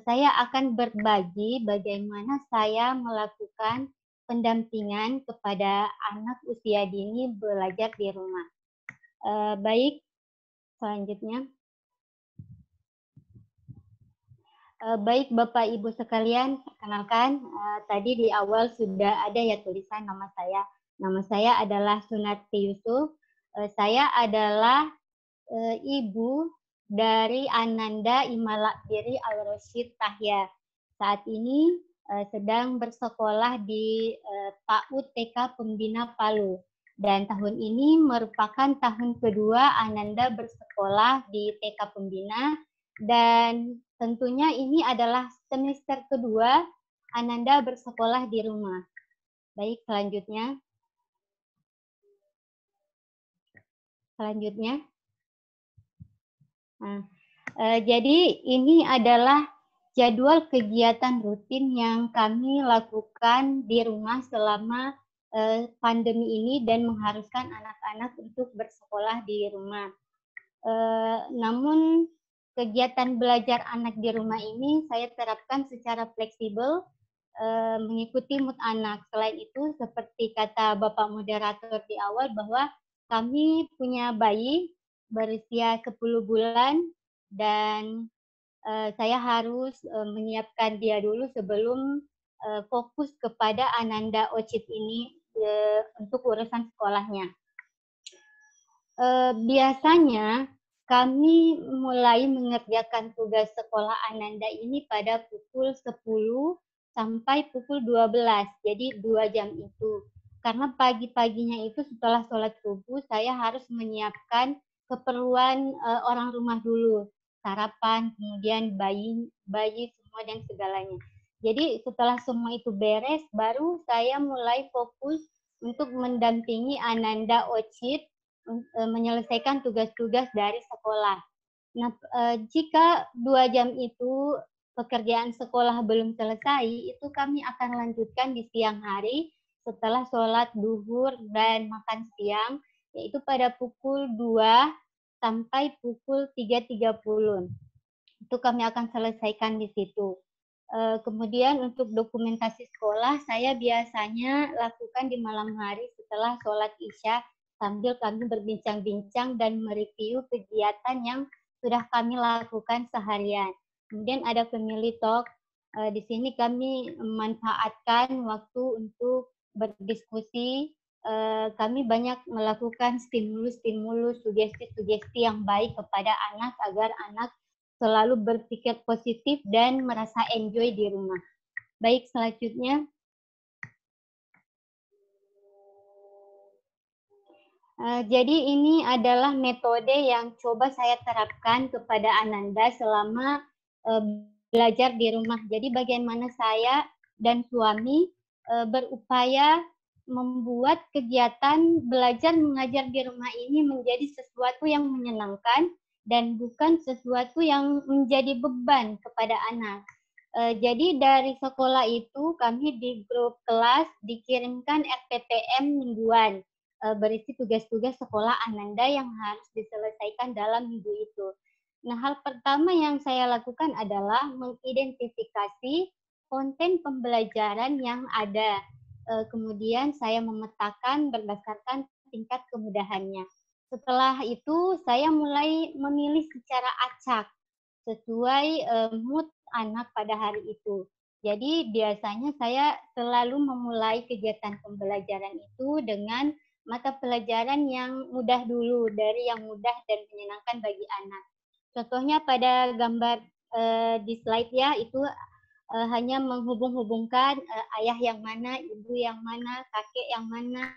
Speaker 4: saya akan berbagi bagaimana saya melakukan pendampingan kepada anak usia dini belajar di rumah. Baik, selanjutnya. Baik Bapak Ibu sekalian, perkenalkan tadi di awal sudah ada ya tulisan nama saya. Nama saya adalah Sunarti Yusuf. Saya adalah ibu dari Ananda Imalakbiri Al-Rosyid Tahya. Saat ini sedang bersekolah di PAUD TK Pembina Palu. Dan tahun ini merupakan tahun kedua Ananda bersekolah di TK Pembina. Dan tentunya ini adalah semester kedua Ananda bersekolah di rumah. Baik, selanjutnya. Nah, jadi ini adalah jadwal kegiatan rutin yang kami lakukan di rumah selama pandemi ini dan mengharuskan anak-anak untuk bersekolah di rumah. Namun kegiatan belajar anak di rumah ini saya terapkan secara fleksibel mengikuti mood anak. Selain itu, seperti kata Bapak moderator di awal bahwa kami punya bayi berusia 10 bulan dan saya harus menyiapkan dia dulu sebelum fokus kepada Ananda Ocit ini untuk urusan sekolahnya. Biasanya kami mulai mengerjakan tugas sekolah Ananda ini pada pukul 10 sampai pukul 12, jadi 2 jam itu. Karena pagi-paginya itu setelah sholat subuh saya harus menyiapkan keperluan orang rumah dulu, sarapan, kemudian bayi semua dan segalanya. Jadi setelah semua itu beres, baru saya mulai fokus untuk mendampingi Ananda Ocit menyelesaikan tugas-tugas dari sekolah. Nah, jika 2 jam itu pekerjaan sekolah belum selesai, itu kami akan lanjutkan di siang hari setelah sholat duhur dan makan siang, yaitu pada pukul 2 sampai pukul 3.30. Itu kami akan selesaikan di situ. Kemudian untuk dokumentasi sekolah, saya biasanya lakukan di malam hari setelah sholat Isya, sambil kami berbincang-bincang dan mereview kegiatan yang sudah kami lakukan seharian. Kemudian ada family talk. Di sini kami memanfaatkan waktu untuk berdiskusi. Kami banyak melakukan stimulus-stimulus, sugesti-sugesti yang baik kepada anak agar anak selalu berpikir positif dan merasa enjoy di rumah. Baik, selanjutnya. Jadi ini adalah metode yang coba saya terapkan kepada Ananda selama belajar di rumah. Jadi bagaimana saya dan suami berupaya membuat kegiatan belajar mengajar di rumah ini menjadi sesuatu yang menyenangkan dan bukan sesuatu yang menjadi beban kepada anak. Jadi dari sekolah itu kami di grup kelas dikirimkan RPPM mingguan berisi tugas-tugas sekolah Ananda yang harus diselesaikan dalam minggu itu. Nah, hal pertama yang saya lakukan adalah mengidentifikasi konten pembelajaran yang ada. Kemudian saya memetakan berdasarkan tingkat kemudahannya. Setelah itu saya mulai memilih secara acak sesuai mood anak pada hari itu. Jadi biasanya saya selalu memulai kegiatan pembelajaran itu dengan mata pelajaran yang mudah dulu, dari yang mudah dan menyenangkan bagi anak. Contohnya pada gambar di slide ya, itu hanya menghubung-hubungkan ayah yang mana, ibu yang mana, kakek yang mana.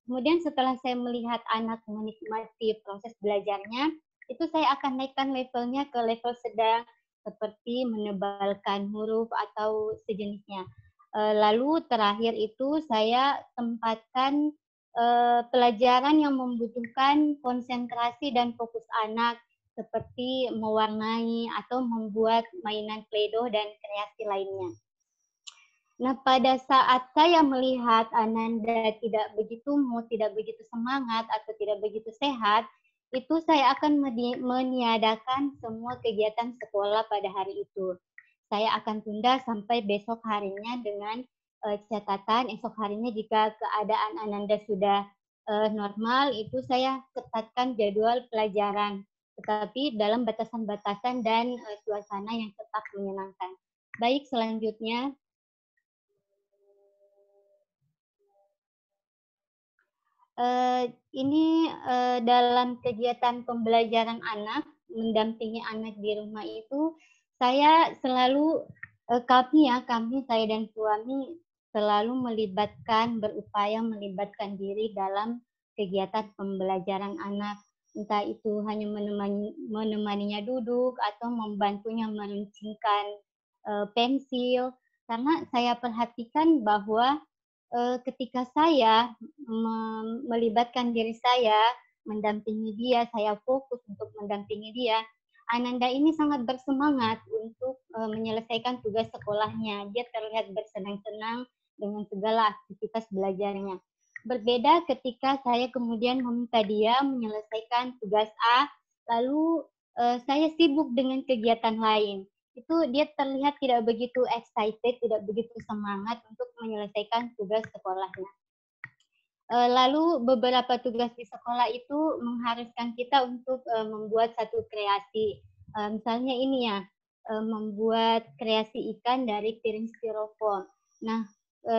Speaker 4: Kemudian setelah saya melihat anak menikmati proses belajarnya, itu saya akan naikkan levelnya ke level sedang, seperti menebalkan huruf atau sejenisnya. Lalu terakhir itu saya tempatkan pelajaran yang membutuhkan konsentrasi dan fokus anak, seperti mewarnai atau membuat mainan Play-Doh dan kreasi lainnya. Nah, pada saat saya melihat Ananda tidak begitu mood, tidak begitu semangat, atau tidak begitu sehat, itu saya akan meniadakan semua kegiatan sekolah pada hari itu. Saya akan tunda sampai besok harinya dengan catatan esok harinya jika keadaan Ananda sudah normal, itu saya ketatkan jadwal pelajaran, tetapi dalam batasan-batasan dan suasana yang tetap menyenangkan. Baik, selanjutnya. Ini dalam kegiatan pembelajaran anak, mendampingi anak di rumah itu, saya selalu, kami, saya dan suami selalu berupaya melibatkan diri dalam kegiatan pembelajaran anak. Entah itu hanya menemaninya duduk atau membantunya meruncingkan pensil. Karena saya perhatikan bahwa ketika saya melibatkan diri saya, mendampingi dia, saya fokus untuk mendampingi dia, Ananda ini sangat bersemangat untuk menyelesaikan tugas sekolahnya. Dia terlihat bersenang-senang dengan segala aktivitas belajarnya. Berbeda ketika saya kemudian meminta dia menyelesaikan tugas A, lalu saya sibuk dengan kegiatan lain. Itu dia terlihat tidak begitu excited, tidak begitu semangat untuk menyelesaikan tugas sekolahnya. Lalu beberapa tugas di sekolah itu mengharuskan kita untuk membuat satu kreasi. Misalnya ini ya, membuat kreasi ikan dari piring styrofoam. Nah,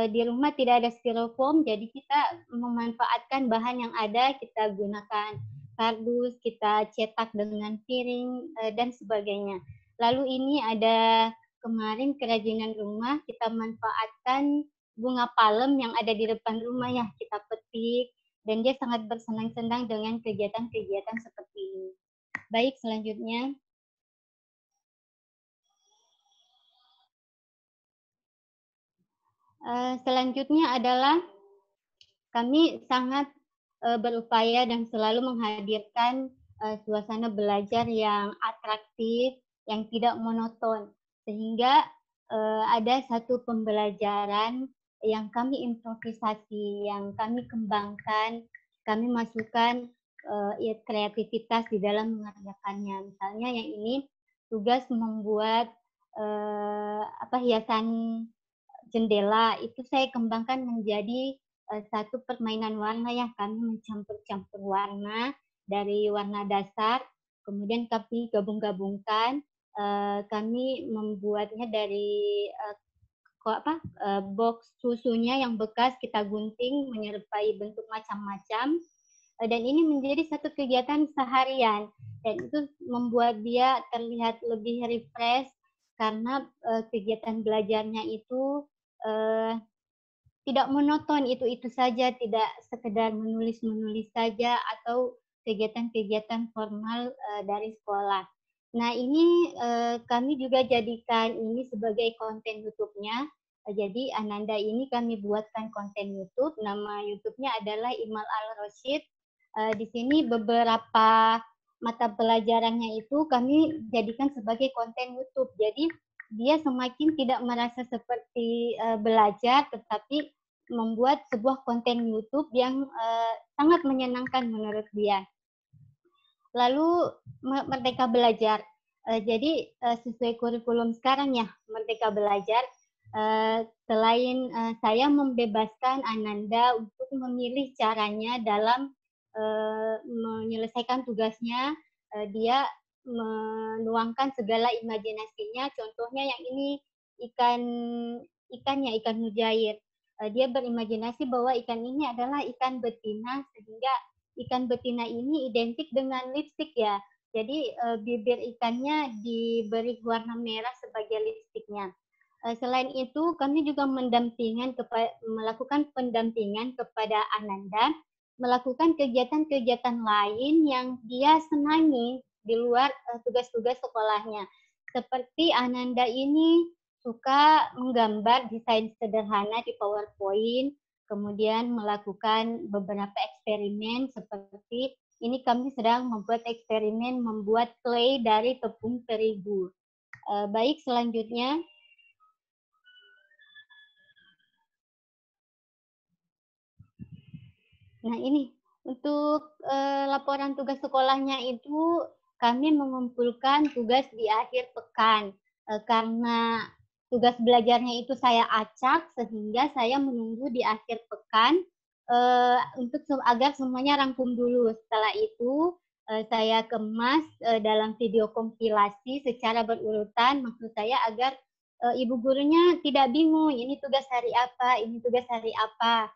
Speaker 4: di rumah tidak ada styrofoam, jadi kita memanfaatkan bahan yang ada, kita gunakan kardus, kita cetak dengan piring, dan sebagainya. Lalu ini ada kemarin kerajinan rumah, kita manfaatkan bunga palem yang ada di depan rumah ya, kita petik, dan dia sangat bersenang-senang dengan kegiatan-kegiatan seperti ini. Baik, selanjutnya. Selanjutnya adalah kami sangat berupaya dan selalu menghadirkan suasana belajar yang atraktif, yang tidak monoton, sehingga ada satu pembelajaran yang kami improvisasi, yang kami kembangkan, kami masukkan kreativitas di dalam mengerjakannya. Misalnya yang ini tugas membuat hiasan jendela, itu saya kembangkan menjadi satu permainan warna ya. Kami mencampur-campur warna dari warna dasar, kemudian kami gabung-gabungkan, kami membuatnya dari box susunya yang bekas kita gunting menyerupai bentuk macam-macam, dan ini menjadi satu kegiatan seharian, dan itu membuat dia terlihat lebih refresh karena kegiatan belajarnya itu tidak monoton, itu saja, tidak sekedar menulis saja atau kegiatan-kegiatan formal dari sekolah. Nah, ini kami juga jadikan ini sebagai konten YouTube-nya. Jadi Ananda ini kami buatkan konten YouTube, nama YouTube-nya adalah Imal Al-Rosyid. Di sini beberapa mata pelajarannya itu kami jadikan sebagai konten YouTube. Jadi dia semakin tidak merasa seperti belajar, tetapi membuat sebuah konten YouTube yang sangat menyenangkan menurut dia. Lalu Merdeka Belajar. Jadi sesuai kurikulum sekarang ya, Merdeka Belajar, Selain saya membebaskan Ananda untuk memilih caranya dalam menyelesaikan tugasnya, dia menuangkan segala imajinasinya. Contohnya yang ini ikan mujair. Dia berimajinasi bahwa ikan ini adalah ikan betina, sehingga ikan betina ini identik dengan lipstik ya. Jadi bibir ikannya diberi warna merah sebagai lipstiknya. Selain itu, kami juga melakukan pendampingan kepada Ananda, melakukan kegiatan-kegiatan lain yang dia senangi di luar tugas-tugas sekolahnya. Seperti Ananda ini suka menggambar desain sederhana di PowerPoint, kemudian melakukan beberapa eksperimen seperti ini kami sedang membuat eksperimen membuat clay dari tepung terigu. Baik, selanjutnya. Nah ini, untuk laporan tugas sekolahnya itu kami mengumpulkan tugas di akhir pekan. Karena tugas belajarnya itu saya acak, sehingga saya menunggu di akhir pekan untuk agar semuanya rangkum dulu. Setelah itu saya kemas dalam video kompilasi secara berurutan, maksud saya agar ibu gurunya tidak bingung, ini tugas hari apa, ini tugas hari apa.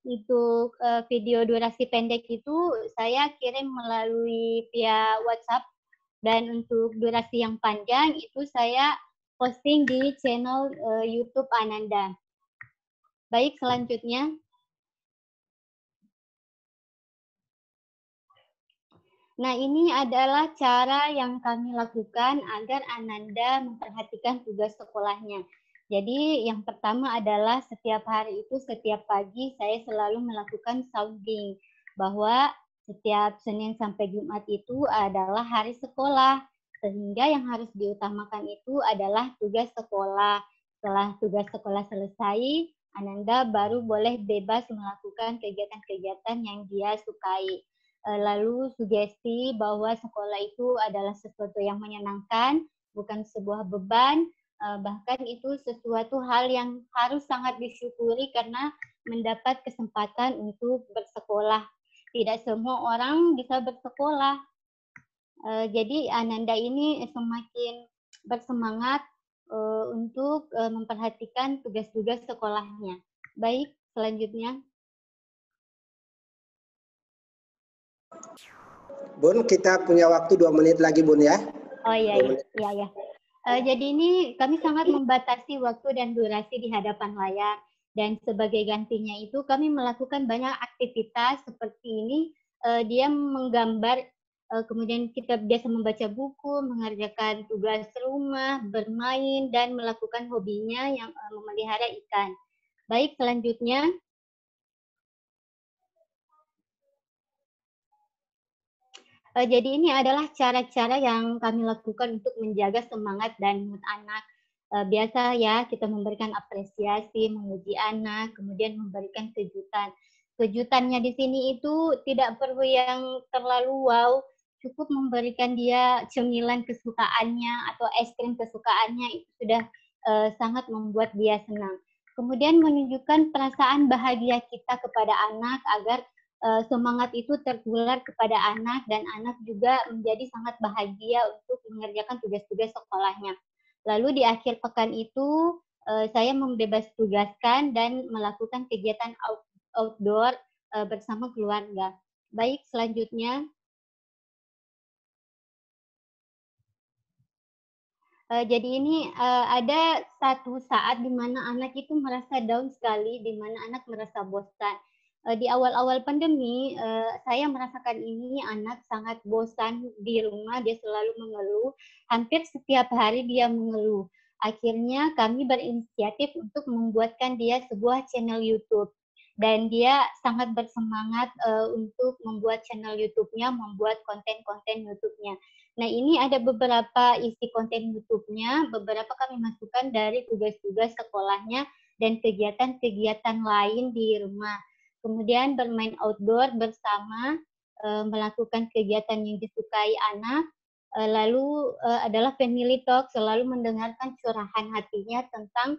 Speaker 4: Untuk video durasi pendek itu saya kirim melalui via WhatsApp, dan untuk durasi yang panjang itu saya posting di channel YouTube Ananda. Baik, selanjutnya. Nah, ini adalah cara yang kami lakukan agar Ananda memperhatikan tugas sekolahnya. Jadi yang pertama adalah setiap hari itu, setiap pagi saya selalu melakukan sounding bahwa setiap Senin sampai Jumat itu adalah hari sekolah, sehingga yang harus diutamakan itu adalah tugas sekolah. Setelah tugas sekolah selesai, Ananda baru boleh bebas melakukan kegiatan-kegiatan yang dia sukai. Lalu sugesti bahwa sekolah itu adalah sesuatu yang menyenangkan, bukan sebuah beban. Bahkan itu sesuatu hal yang harus sangat disyukuri karena mendapat kesempatan untuk bersekolah. Tidak semua orang bisa bersekolah. Jadi Ananda ini semakin bersemangat untuk memperhatikan tugas-tugas sekolahnya. Baik, selanjutnya.
Speaker 2: Bun, kita punya waktu 2 menit lagi, Bun ya.
Speaker 4: Oh iya, iya. Jadi ini kami sangat membatasi waktu dan durasi di hadapan layar. Dan sebagai gantinya itu kami melakukan banyak aktivitas seperti ini. Dia menggambar, kemudian kita biasa membaca buku, mengerjakan tugas rumah, bermain, dan melakukan hobinya yang memelihara ikan. Baik, selanjutnya. Jadi ini adalah cara-cara yang kami lakukan untuk menjaga semangat dan mood anak. Biasa ya, kita memberikan apresiasi, memuji anak, kemudian memberikan kejutan. Kejutannya di sini itu tidak perlu yang terlalu wow, cukup memberikan dia cemilan kesukaannya atau es krim kesukaannya, itu sudah sangat membuat dia senang. Kemudian menunjukkan perasaan bahagia kita kepada anak agar semangat itu tertular kepada anak, dan anak juga menjadi sangat bahagia untuk mengerjakan tugas-tugas sekolahnya. Lalu di akhir pekan itu saya membebas tugaskan dan melakukan kegiatan outdoor bersama keluarga. Baik, selanjutnya. Jadi ini ada satu saat di mana anak itu merasa down sekali, di mana anak merasa bosan. Di awal-awal pandemi, saya merasakan ini anak sangat bosan di rumah, dia selalu mengeluh, hampir setiap hari dia mengeluh. Akhirnya kami berinisiatif untuk membuatkan dia sebuah channel YouTube. Dan dia sangat bersemangat untuk membuat channel YouTube-nya, membuat konten-konten YouTube-nya. Nah, ini ada beberapa isi konten YouTube-nya, beberapa kami masukkan dari tugas-tugas sekolahnya dan kegiatan-kegiatan lain di rumah. Kemudian bermain outdoor bersama, melakukan kegiatan yang disukai anak, Lalu adalah family talk, selalu mendengarkan curahan hatinya tentang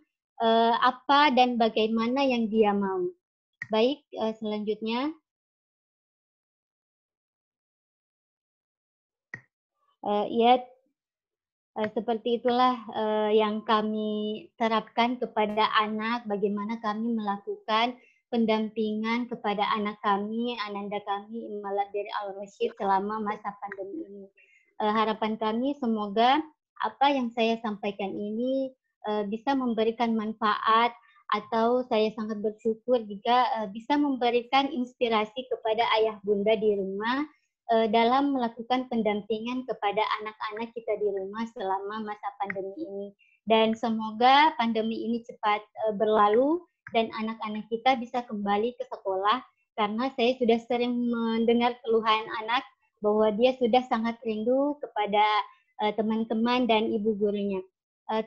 Speaker 4: apa dan bagaimana yang dia mau. Baik, selanjutnya. Ya, seperti itulah yang kami terapkan kepada anak, bagaimana kami melakukan pendampingan kepada anak kami, ananda kami, Imalat dari Al-Rashid selama masa pandemi ini. Harapan kami semoga apa yang saya sampaikan ini bisa memberikan manfaat, atau saya sangat bersyukur jika bisa memberikan inspirasi kepada ayah bunda di rumah dalam melakukan pendampingan kepada anak-anak kita di rumah selama masa pandemi ini. Dan semoga pandemi ini cepat berlalu dan anak-anak kita bisa kembali ke sekolah, karena saya sudah sering mendengar keluhan anak bahwa dia sudah sangat rindu kepada teman-teman dan ibu gurunya.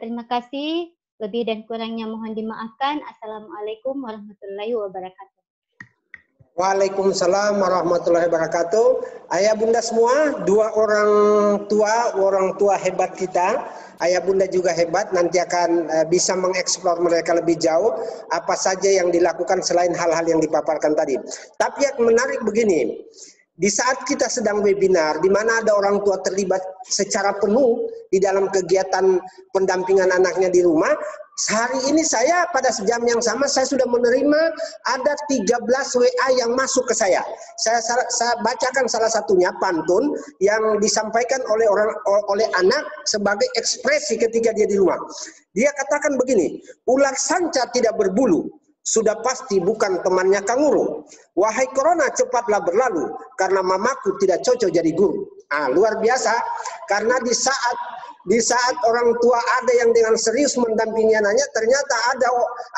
Speaker 4: Terima kasih, lebih dan kurangnya mohon dimaafkan. Assalamualaikum warahmatullahi wabarakatuh.
Speaker 2: Waalaikumsalam warahmatullahi wabarakatuh. Ayah bunda semua, dua orang tua hebat kita. Ayah bunda juga hebat, nanti akan bisa mengeksplor mereka lebih jauh apa saja yang dilakukan selain hal-hal yang dipaparkan tadi. Tapi yang menarik begini, di saat kita sedang webinar, di mana ada orang tua terlibat secara penuh di dalam kegiatan pendampingan anaknya di rumah, hari ini saya pada jam yang sama saya sudah menerima ada 13 WA yang masuk ke saya. Saya bacakan salah satunya pantun yang disampaikan oleh anak sebagai ekspresi ketika dia di rumah. Dia katakan begini, ular sanca tidak berbulu, sudah pasti bukan temannya kanguru. Wahai corona, cepatlah berlalu, karena mamaku tidak cocok jadi guru. Luar biasa, karena di saat orang tua ada yang dengan serius mendampingi anaknya, ternyata ada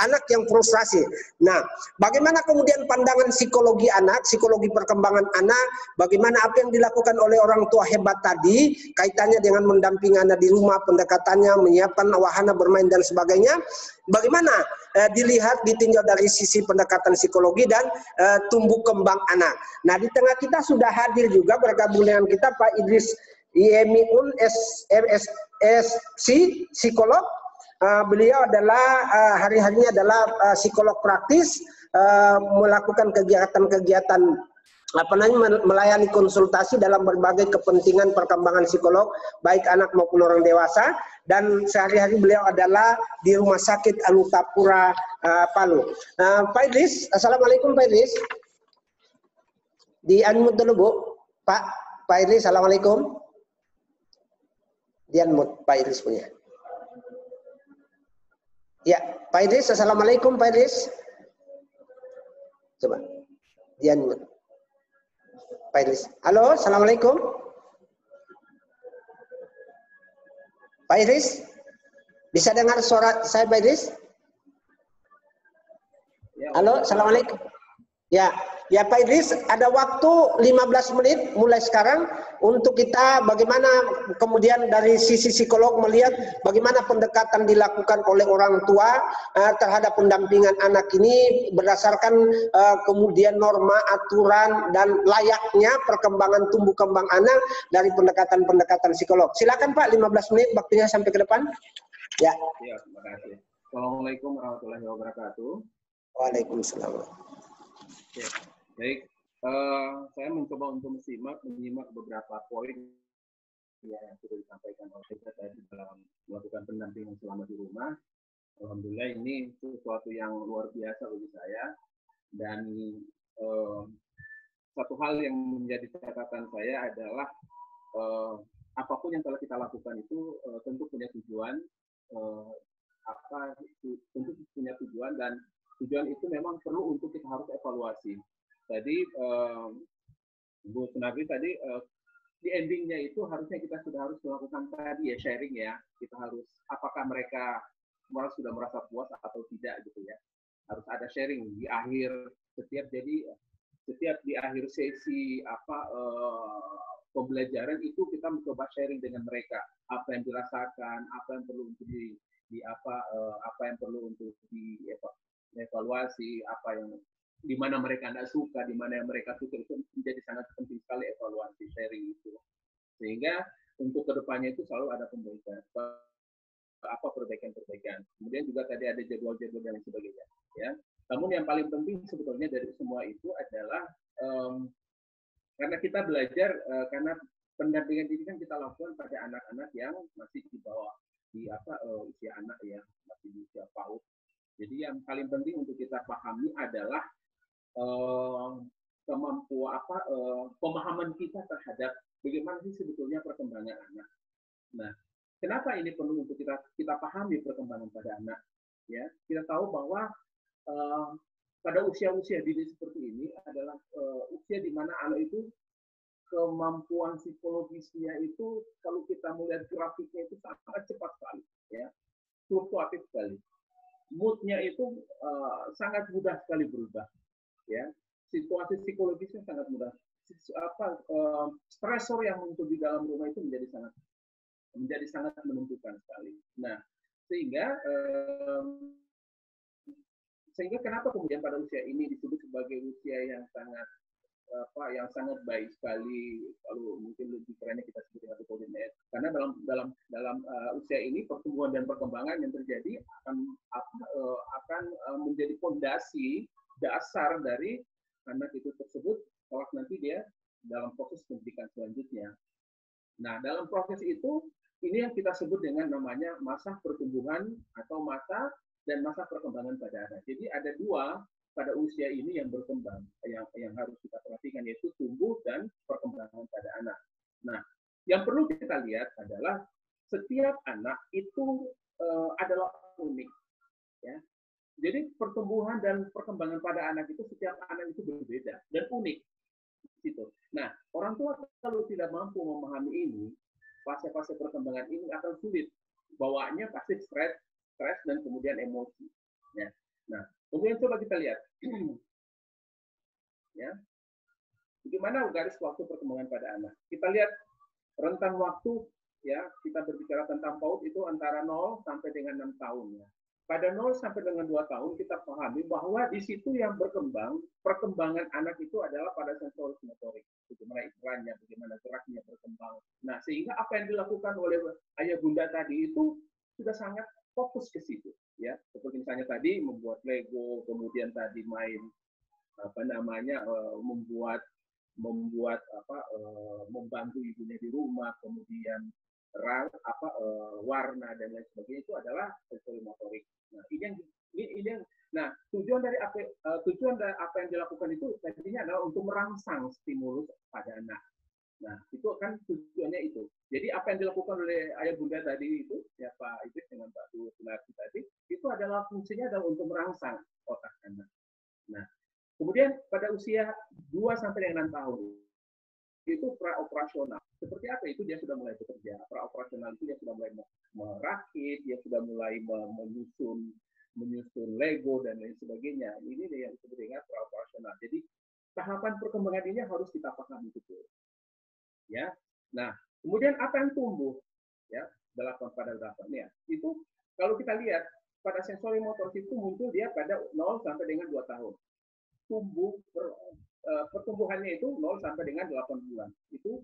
Speaker 2: anak yang frustrasi. Nah, bagaimana kemudian pandangan psikologi anak, psikologi perkembangan anak, bagaimana apa yang dilakukan oleh orang tua hebat tadi, kaitannya dengan mendampingi anak di rumah, pendekatannya, menyiapkan wahana bermain dan sebagainya, bagaimana dilihat, ditinjau dari sisi pendekatan psikologi dan tumbuh kembang anak. Nah, di tengah kita sudah hadir juga bergabung dengan kita Pak Idris Yemiun MSc, psikolog. Beliau adalah hari-harinya adalah psikolog praktis, melakukan kegiatan-kegiatan melayani konsultasi dalam berbagai kepentingan perkembangan psikolog baik anak maupun orang dewasa, dan sehari-hari beliau adalah di Rumah Sakit Anutapura Palu. Pak Idris, assalamualaikum Pak Idris. Di unmute dulu Bu. Pak Idris, assalamualaikum. Di unmute Pak Idris punya. Ya, Pak Idris, assalamualaikum Pak Idris. Coba. Di unmute. Pak Idris. Halo, assalamualaikum. Pak Idris, bisa dengar suara saya Pak Idris? Halo, assalamualaikum. Ya Pak Idris, ada waktu 15 menit mulai sekarang untuk kita bagaimana kemudian dari sisi psikolog melihat bagaimana pendekatan dilakukan oleh orang tua terhadap pendampingan anak ini berdasarkan kemudian norma, aturan, dan layaknya perkembangan tumbuh kembang anak dari pendekatan-pendekatan psikolog. Silakan Pak, 15 menit waktunya sampai ke depan. Ya.
Speaker 5: Ya, terima kasih. Assalamualaikum warahmatullahi wabarakatuh.
Speaker 2: Waalaikumsalam.
Speaker 5: Ya, baik. Saya mencoba untuk menyimak beberapa poin yang sudah disampaikan oleh kita tadi dalam melakukan pendampingan selama di rumah. Alhamdulillah ini sesuatu yang luar biasa bagi saya, dan satu hal yang menjadi catatan saya adalah apapun yang telah kita lakukan itu tentu punya tujuan, tentu punya tujuan, dan tujuan itu memang perlu untuk kita harus evaluasi. Tadi Bu Sunagri tadi di endingnya itu harusnya kita sudah harus melakukan tadi ya sharing ya. Kita harus apakah mereka sudah merasa puas atau tidak gitu ya. Harus ada sharing di akhir setiap di akhir sesi pembelajaran itu kita mencoba sharing dengan mereka apa yang dirasakan, apa yang perlu untuk apa yang perlu untuk dievaluasi, apa yang di mana mereka tidak suka, di mana yang mereka suka, itu menjadi sangat penting sekali evaluasi sharing itu. Sehingga untuk kedepannya itu selalu ada perbaikan, apa perbaikan-perbaikan. Kemudian juga tadi ada jadwal-jadwal dan sebagainya. Ya. Namun yang paling penting sebetulnya dari semua itu adalah karena kita belajar, karena pendampingan ini kan kita lakukan pada anak-anak yang masih di bawah usia anak ya, masih di usia PAUD. Jadi yang paling penting untuk kita pahami adalah pemahaman kita terhadap bagaimana sih sebetulnya perkembangan anak. Nah, kenapa ini perlu untuk kita pahami perkembangan pada anak? Ya, kita tahu bahwa pada usia-usia dini seperti ini adalah usia di mana anak itu kemampuan psikologisnya itu kalau kita melihat grafiknya itu sangat cepat sekali, ya, fluktuatif sekali. Moodnya itu sangat mudah sekali berubah, ya. Situasi psikologisnya sangat mudah. Stresor yang muncul di dalam rumah itu menjadi sangat menentukan sekali. Nah, sehingga kenapa kemudian pada usia ini disebut sebagai usia yang sangat baik sekali, kalau mungkin lebih kerennya kita sebut dengan koordinat, karena dalam usia ini pertumbuhan dan perkembangan yang terjadi akan menjadi fondasi dasar dari anak itu tersebut kalau nanti dia dalam proses pendidikan selanjutnya. Nah, dalam proses itu ini yang kita sebut dengan namanya masa pertumbuhan atau masa perkembangan pada anak. Jadi ada dua pada usia ini yang berkembang, yang harus kita perhatikan, yaitu tumbuh dan perkembangan pada anak. Nah, yang perlu kita lihat adalah setiap anak itu adalah unik, ya. Jadi pertumbuhan dan perkembangan pada anak itu setiap anak itu berbeda dan unik. Gitu. Nah, orang tua kalau tidak mampu memahami ini, fase-fase perkembangan ini akan sulit. Bawaannya pasti stres dan kemudian emosi. Ya. Nah, kemudian coba kita lihat, ya, bagaimana garis waktu perkembangan pada anak. Kita lihat rentang waktu, ya, kita berbicara tentang PAUD itu antara 0 sampai dengan 6 tahun. Ya. Pada 0 sampai dengan 2 tahun kita pahami bahwa di situ yang perkembangan anak itu adalah pada sensoris motorik. Bagaimana iklannya, bagaimana geraknya berkembang. Nah, sehingga apa yang dilakukan oleh ayah bunda tadi itu sudah sangat fokus ke situ, ya. Seperti misalnya tadi membuat Lego, kemudian tadi main membantu ibunya di rumah, kemudian warna dan lain sebagainya, itu adalah sensori motorik. Nah, nah, tujuan dari apa yang dilakukan itu tadinya adalah untuk merangsang stimulus pada anak. Nah, itu kan tujuannya itu. Jadi apa yang dilakukan oleh ayah bunda tadi itu, ya Pak Idris dengan Pak Sulaki tadi, itu adalah fungsinya adalah untuk merangsang otak anak. Nah, kemudian pada usia 2 sampai dengan 6 tahun itu praoperasional. Seperti apa itu? Dia sudah mulai bekerja. Praoperasional itu dia sudah mulai merakit, dia sudah mulai menyusun Lego dan lain sebagainya. Ini yang disebut dengan praoperasional. Jadi tahapan perkembangan ini harus kita pahami betul. Ya. Nah, kemudian apa yang tumbuh? Ya, 8 pada 8 ya. Itu kalau kita lihat pada sensori motor itu muncul dia pada 0 sampai dengan 2 tahun. Pertumbuhannya itu 0 sampai dengan 8 bulan. Itu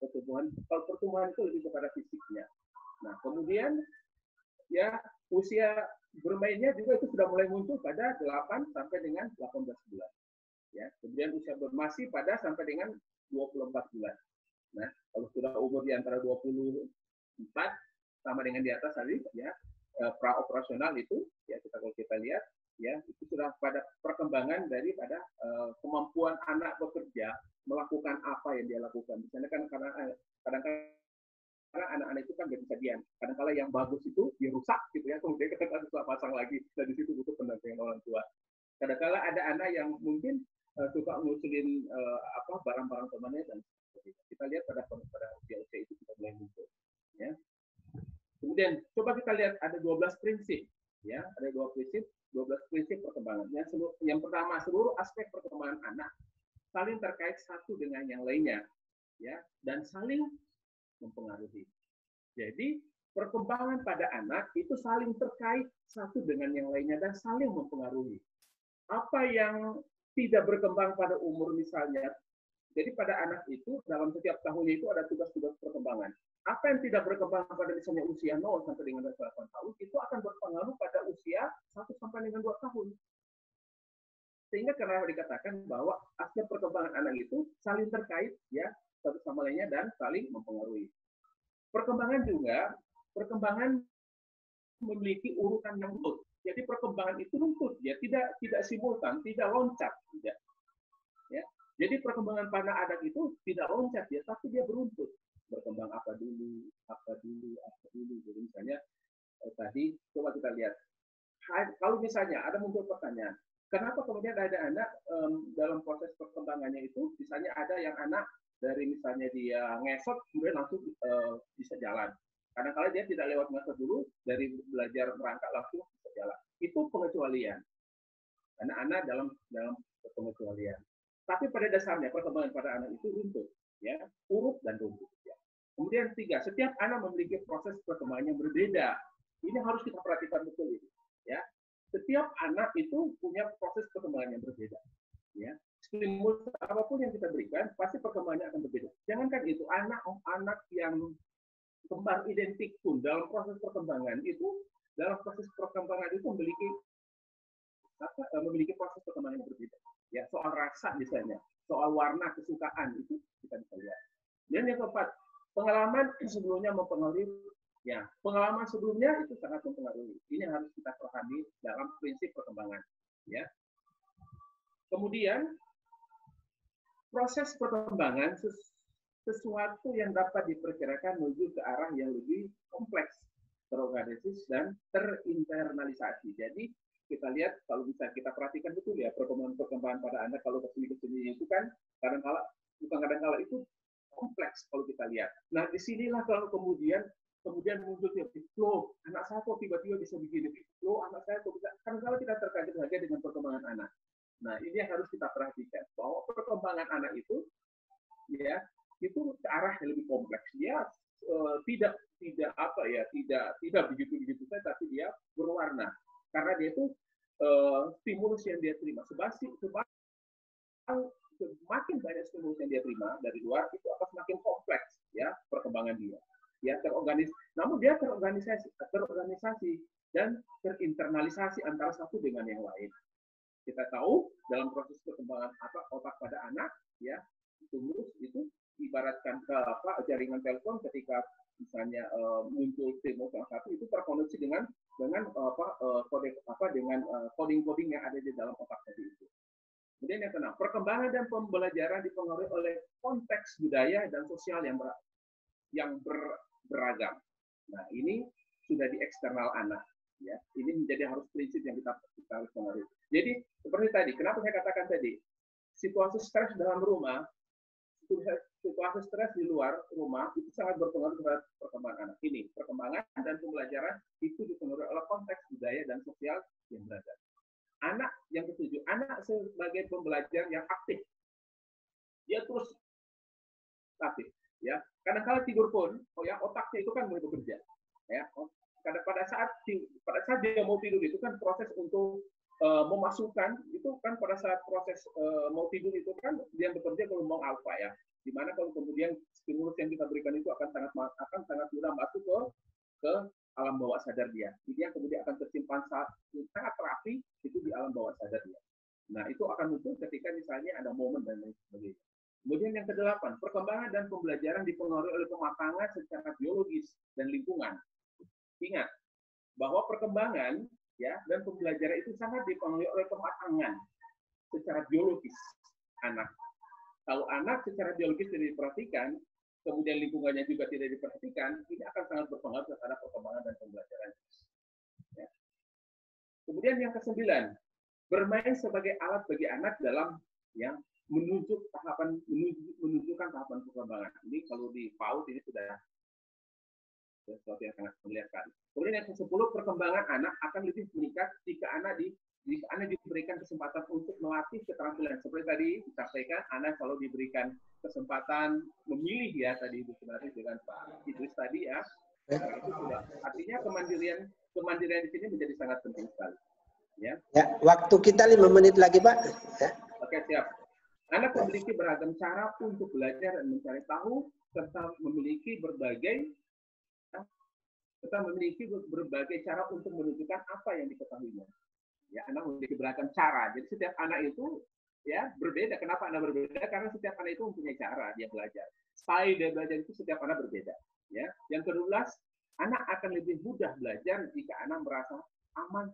Speaker 5: pertumbuhan. Kalau pertumbuhan itu lebih kepada fisiknya. Nah, kemudian ya usia bermainnya juga itu sudah mulai muncul pada 8 sampai dengan 18 bulan. Ya, kemudian usia bermasih pada sampai dengan 24 bulan. Nah, kalau sudah umur di antara 24 sama dengan di atas tadi, ya, praoperasional itu, ya kalau kita lihat, ya itu sudah pada perkembangan daripada kemampuan anak bekerja melakukan apa yang dia lakukan. Misalnya kan kadang-kadang anak-anak itu kan nggak bisa diam. Kadang-kadang yang bagus itu dirusak gitu ya, kemudian kita pasang lagi. Dan di situ butuh pendampingan orang tua. Kadang-kadang ada anak yang mungkin suka ngusulin barang-barang temannya dan kita lihat pada usia-usia itu sudah mulai muncul. Ya. Kemudian coba kita lihat ada 12 prinsip, ya ada 12 prinsip perkembangan. Yang pertama, seluruh aspek perkembangan anak saling terkait satu dengan yang lainnya, ya dan saling mempengaruhi. Jadi perkembangan pada anak itu saling terkait satu dengan yang lainnya dan saling mempengaruhi. Apa yang tidak berkembang pada umur misalnya Jadi pada anak itu dalam setiap tahunnya itu ada tugas-tugas perkembangan. Apa yang tidak berkembang pada misalnya usia 0 sampai dengan 8 tahun itu akan berpengaruh pada usia 1 sampai dengan 2 tahun. Sehingga kenapa dikatakan bahwa aspek perkembangan anak itu saling terkait ya satu sama lainnya dan saling mempengaruhi. Perkembangan juga, perkembangan memiliki urutan yang runtut. Jadi perkembangan itu runtut, ya tidak simultan, tidak loncat, tidak. Ya. Jadi perkembangan pada anak itu tidak loncat ya, tapi dia beruntut. Berkembang apa dulu. Jadi misalnya tadi coba kita lihat. Kalau misalnya ada muncul pertanyaan, kenapa kemudian ada anak dalam proses perkembangannya itu, misalnya ada yang anak dari misalnya dia ngesot, kemudian langsung bisa jalan. Kadang-kadang dia tidak lewat ngesot dulu, dari belajar merangkak langsung bisa jalan. Itu pengecualian. Anak-anak dalam pengecualian. Tapi pada dasarnya perkembangan pada anak itu runtut, ya, urut dan runtut. Ya. Kemudian 3, setiap anak memiliki proses perkembangan yang berbeda. Ini harus kita perhatikan betul ini. Ya, setiap anak itu punya proses perkembangan yang berbeda. Ya, stimulus apapun yang kita berikan pasti perkembangannya akan berbeda. Jangankan itu, anak yang kembar identik pun dalam proses perkembangan itu memiliki proses perkembangan yang berbeda. Ya, soal rasa misalnya, soal warna kesukaan itu kita bisa lihat. Dan yang keempat, pengalaman sebelumnya mempengaruhi. Ya, pengalaman sebelumnya itu sangat mempengaruhi. Ini harus kita pahami dalam prinsip perkembangan. Ya. Kemudian proses perkembangan sesuatu yang dapat diperkirakan menuju ke arah yang lebih kompleks, terorganisasi dan terinternalisasi. Jadi kita lihat kalau bisa kita perhatikan betul ya perkembangan pada anak kalau kesini itu kan kadang-kala itu kompleks kalau kita lihat. Nah disinilah kalau kemudian muncul flow, anak saya kok tiba-tiba bisa begini, flow anak saya kok bisa, kadang-kala kita terkaget saja dengan perkembangan anak. Nah ini yang harus kita perhatikan bahwa perkembangan anak itu ya itu ke arah yang lebih kompleks. Dia tidak begitu saja, tapi dia berwarna karena dia itu stimulus yang dia terima semakin banyak stimulus yang dia terima dari luar itu akan semakin kompleks ya perkembangan dia. Ya namun dia terorganisasi dan terinternalisasi antara satu dengan yang lain. Kita tahu dalam proses perkembangan otak pada anak ya stimulus itu ibaratkan ke jaringan telepon ketika misalnya muncul stimulus yang satu itu terkoneksi dengan coding yang ada di dalam otak tadi itu. Kemudian yang keenam, perkembangan dan pembelajaran dipengaruhi oleh konteks budaya dan sosial yang beragam. Nah, ini sudah di eksternal anak. Ya, ini menjadi harus prinsip yang kita harus pengaruhi. Jadi seperti tadi, kenapa saya katakan tadi, situasi stres dalam rumah, situasi stres di luar rumah itu sangat berpengaruh terhadap perkembangan anak. Ini perkembangan dan pembelajaran itu dipengaruhi oleh konteks budaya dan sosial yang beragam. Anak yang ketujuh, anak sebagai pembelajar yang aktif, dia terus aktif. Ya, kadang-kala tidur pun, otaknya itu kan mulai bekerja. Ya, pada saat dia mau tidur itu kan proses untuk memasukkan itu kan pada saat proses mau tidur itu kan dia bekerja gelombang alfa ya. Dimana kalau kemudian stimulus yang kita berikan itu akan sangat mudah masuk ke alam bawah sadar dia. Jadi yang kemudian akan tersimpan sangat rapi itu di alam bawah sadar dia. Nah itu akan muncul ketika misalnya ada momen dan lain sebagainya. Kemudian yang kedelapan, perkembangan dan pembelajaran dipengaruhi oleh pematangan secara biologis dan lingkungan. Ingat bahwa perkembangan ya dan pembelajaran itu sangat dipengaruhi oleh pematangan secara biologis anak. Kalau anak secara biologis tidak diperhatikan, kemudian lingkungannya juga tidak diperhatikan, ini akan sangat berpengaruh terhadap perkembangan dan pembelajaran. Ya. Kemudian yang ke-9, bermain sebagai alat bagi anak dalam yang menunjukkan tahapan perkembangan. Ini kalau di PAUD ini sudah sesuatu yang sangat kelihatan. Kemudian yang ke-10, perkembangan anak akan lebih meningkat jika anak diberikan kesempatan untuk melatih keterampilan. Seperti tadi disampaikan, anak kalau diberikan kesempatan memilih ya tadi Ibu Sunarti dengan Pak Idris tadi ya, itu sudah artinya kemandirian di sini menjadi sangat penting sekali. Ya.
Speaker 2: Ya, waktu kita 5 menit lagi Pak. Ya.
Speaker 5: Oke siap. Anak memiliki beragam cara untuk belajar dan mencari tahu, serta memiliki berbagai cara untuk menunjukkan apa yang diketahuinya. Ya, anak memiliki beragam cara. Jadi setiap anak itu ya berbeda. Kenapa anak berbeda? Karena setiap anak itu mempunyai cara dia belajar. Style dia belajar itu setiap anak berbeda. Ya. Yang ke-12, anak akan lebih mudah belajar jika anak merasa aman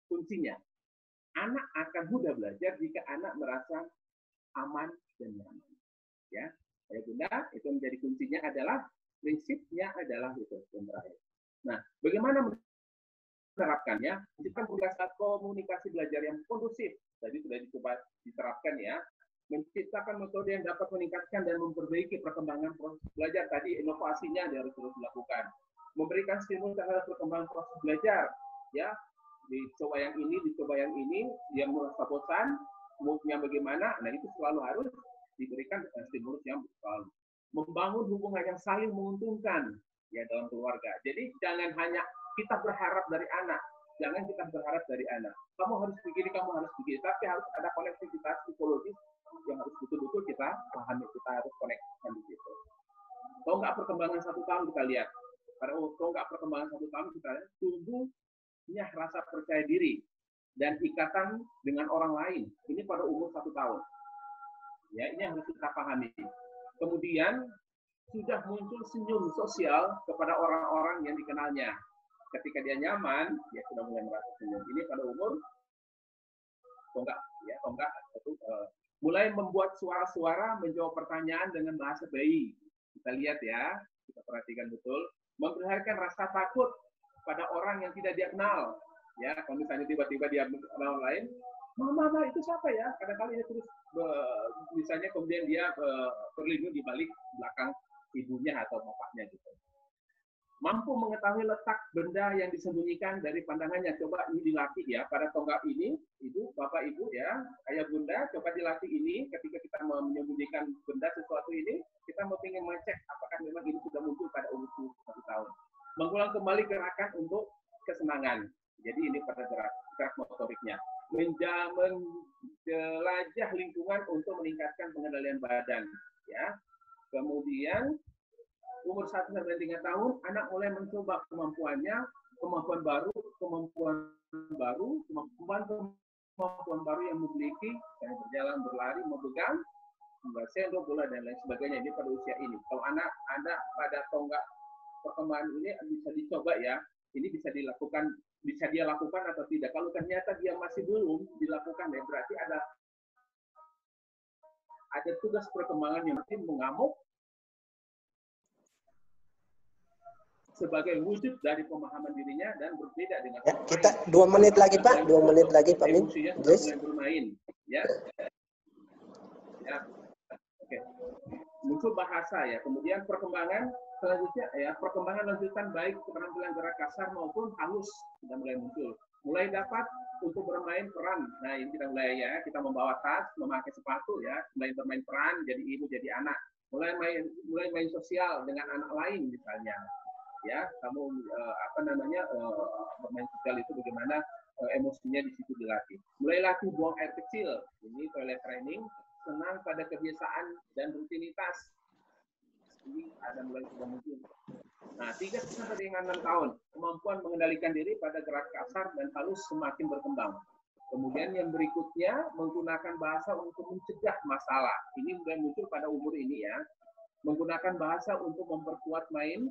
Speaker 5: kuncinya. Anak akan mudah belajar jika anak merasa aman dan nyaman. Ya, Ayah Bunda, itu menjadi kuncinya adalah prinsipnya adalah itu yang terakhir. Nah, bagaimana menerapkannya? Menciptakan komunikasi belajar yang kondusif. Tadi sudah dicoba diterapkan ya. Menciptakan metode yang dapat meningkatkan dan memperbaiki perkembangan proses belajar. Tadi inovasinya harus terus dilakukan. Memberikan stimulus terhadap perkembangan proses belajar. Ya, dicoba yang ini, yang merasa bosan, moodnya bagaimana, nah itu selalu harus diberikan stimulus yang selalu. Membangun hubungan yang saling menguntungkan ya dalam keluarga. Jadi jangan hanya kita berharap dari anak, kamu harus begini, tapi harus ada konektivitas psikologis yang harus betul-betul kita pahami, kita harus konekkan di situ. Kalau nggak perkembangan 1 tahun kita lihat, kalau nggak perkembangan 1 tahun kita lihat, tumbuhnya rasa percaya diri dan ikatan dengan orang lain. Ini pada umur 1 tahun. Ya, ini yang harus kita pahami. Kemudian sudah muncul senyum sosial kepada orang-orang yang dikenalnya. Ketika dia nyaman, dia sudah mulai merasa senyum. Ini pada umur mulai membuat suara-suara, menjawab pertanyaan dengan bahasa bayi. Kita lihat ya, kita perhatikan betul. Memperlihatkan rasa takut pada orang yang tidak dia kenal. Ya, kalau misalnya tiba-tiba dia kenal lain, mama itu siapa ya? Kadang-kadang dia terus misalnya kemudian dia berlindung di balik belakang ibunya atau bapaknya gitu. Mampu mengetahui letak benda yang disembunyikan dari pandangannya. Coba ini dilatih ya pada tonggak ini, ibu, bapak, ibu ya, ayah, bunda, coba dilatih ini. Ketika kita menyembunyikan benda sesuatu ini, kita mau ingin mengecek apakah memang ini sudah muncul pada umur 1 tahun. Mengulang kembali gerakan untuk kesenangan. Jadi ini pada gerak motoriknya. Menjelajah lingkungan untuk meningkatkan pengendalian badan. Ya. Kemudian umur 1 sampai 3 tahun, anak mulai mencoba kemampuan baru yang memiliki, yang berjalan, berlari, memegang, sendok, bola dan lain sebagainya. Ini pada usia ini. Kalau anak ada pada tonggak perkembangan ini bisa dicoba ya. Ini bisa dia lakukan atau tidak. Kalau ternyata dia masih belum dilakukan ya, berarti ada tugas perkembangan yang mungkin mengamuk sebagai wujud dari pemahaman dirinya dan berbeda dengan
Speaker 2: ya, kita 2 menit lagi Pak, 2 menit lagi Pak Min.
Speaker 5: Mulai bermain, ya. Ya. Oke. Muncul bahasa ya. Kemudian perkembangan selanjutnya ya, perkembangan lanjutan baik keterampilan gerak kasar maupun halus sudah mulai muncul. Mulai dapat untuk bermain peran. Nah, ini kita mulai ya, kita membawa tas, memakai sepatu ya, mulai bermain peran, jadi ibu, jadi anak. Mulai main sosial dengan anak lain misalnya. Ya, kamu bermain sosial itu bagaimana emosinya di situ dilatih. Mulai latih buang air kecil. Ini toilet training, senang pada kebiasaan dan rutinitas. Ini ada mulai sudah muncul. Nah, 3 sampai dengan 6 tahun, kemampuan mengendalikan diri pada gerak kasar dan halus semakin berkembang. Kemudian yang berikutnya, menggunakan bahasa untuk mencegah masalah. Ini mulai muncul pada umur ini ya. Menggunakan bahasa untuk memperkuat main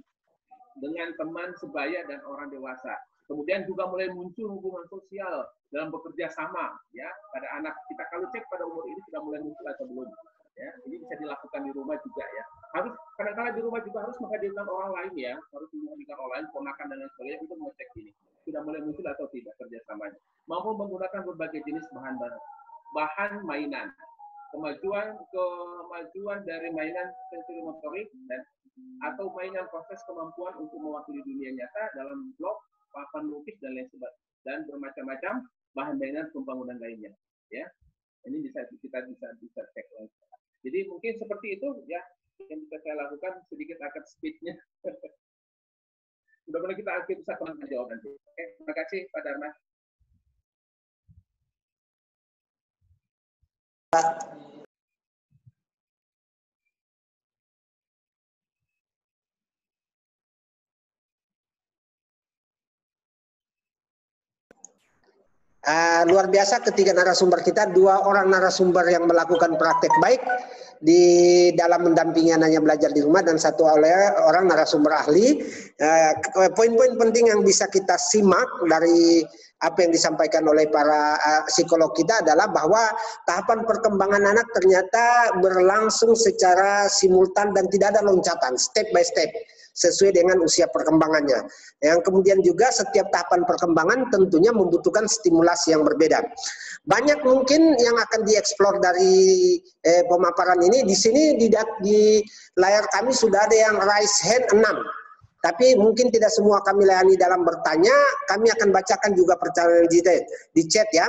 Speaker 5: dengan teman sebaya dan orang dewasa. Kemudian juga mulai muncul hubungan sosial dalam bekerja sama ya pada anak. Kita kalau cek pada umur ini sudah mulai muncul atau belum. Ya, ini bisa dilakukan di rumah juga ya. Harus kadang-kadang di rumah juga harus menghadirkan orang lain ya, harus menghadirkan orang lain, ponakan dan lain sebagainya untuk mengecek ini sudah mulai muncul atau tidak kerjasamanya. Mampu menggunakan berbagai jenis bahan mainan. Kemajuan dari mainan sensori motorik dan atau mainan proses kemampuan untuk mewakili dunia nyata dalam blok, papan lukis dan lain sebagainya, dan bermacam-macam bahan mainan pembangunan lainnya. Ya, ini kita bisa cek. Jadi mungkin seperti itu ya yang bisa saya lakukan, sedikit akan speednya. Mudah-mudahan kita bisa menjawab nanti. Oke, terima kasih Pak Dharma.
Speaker 2: Luar biasa ketiga narasumber kita, 2 orang narasumber yang melakukan praktek baik di dalam mendampingi anaknya belajar di rumah, dan 1 orang narasumber ahli. Poin-poin penting yang bisa kita simak dari apa yang disampaikan oleh para psikolog kita adalah bahwa tahapan perkembangan anak ternyata berlangsung secara simultan dan tidak ada loncatan, step by step, sesuai dengan usia perkembangannya. Yang kemudian juga setiap tahapan perkembangan tentunya membutuhkan stimulasi yang berbeda. Banyak mungkin yang akan dieksplor dari pemaparan ini. Di sini di layar kami sudah ada yang raise hand 6. Tapi mungkin tidak semua kami layani dalam bertanya. Kami akan bacakan juga pertanyaan di chat ya.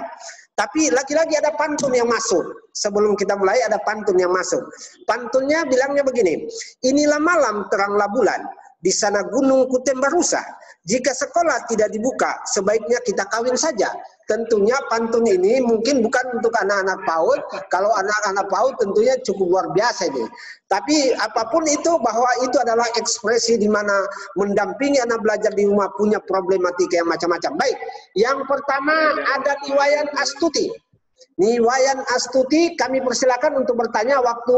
Speaker 2: Tapi lagi-lagi ada pantun yang masuk. Sebelum kita mulai ada pantun yang masuk. Pantunnya bilangnya begini. Inilah malam teranglah bulan. Di sana gunung kutembar rusa. Jika sekolah tidak dibuka, sebaiknya kita kawin saja. Tentunya pantun ini mungkin bukan untuk anak-anak PAUD. Kalau anak-anak PAUD tentunya cukup luar biasa ini. Tapi apapun itu, bahwa itu adalah ekspresi di mana mendampingi anak belajar di rumah punya problematika yang macam-macam. Baik, yang pertama ada Niwayan Astuti. Niwayan Astuti, kami persilakan untuk bertanya. Waktu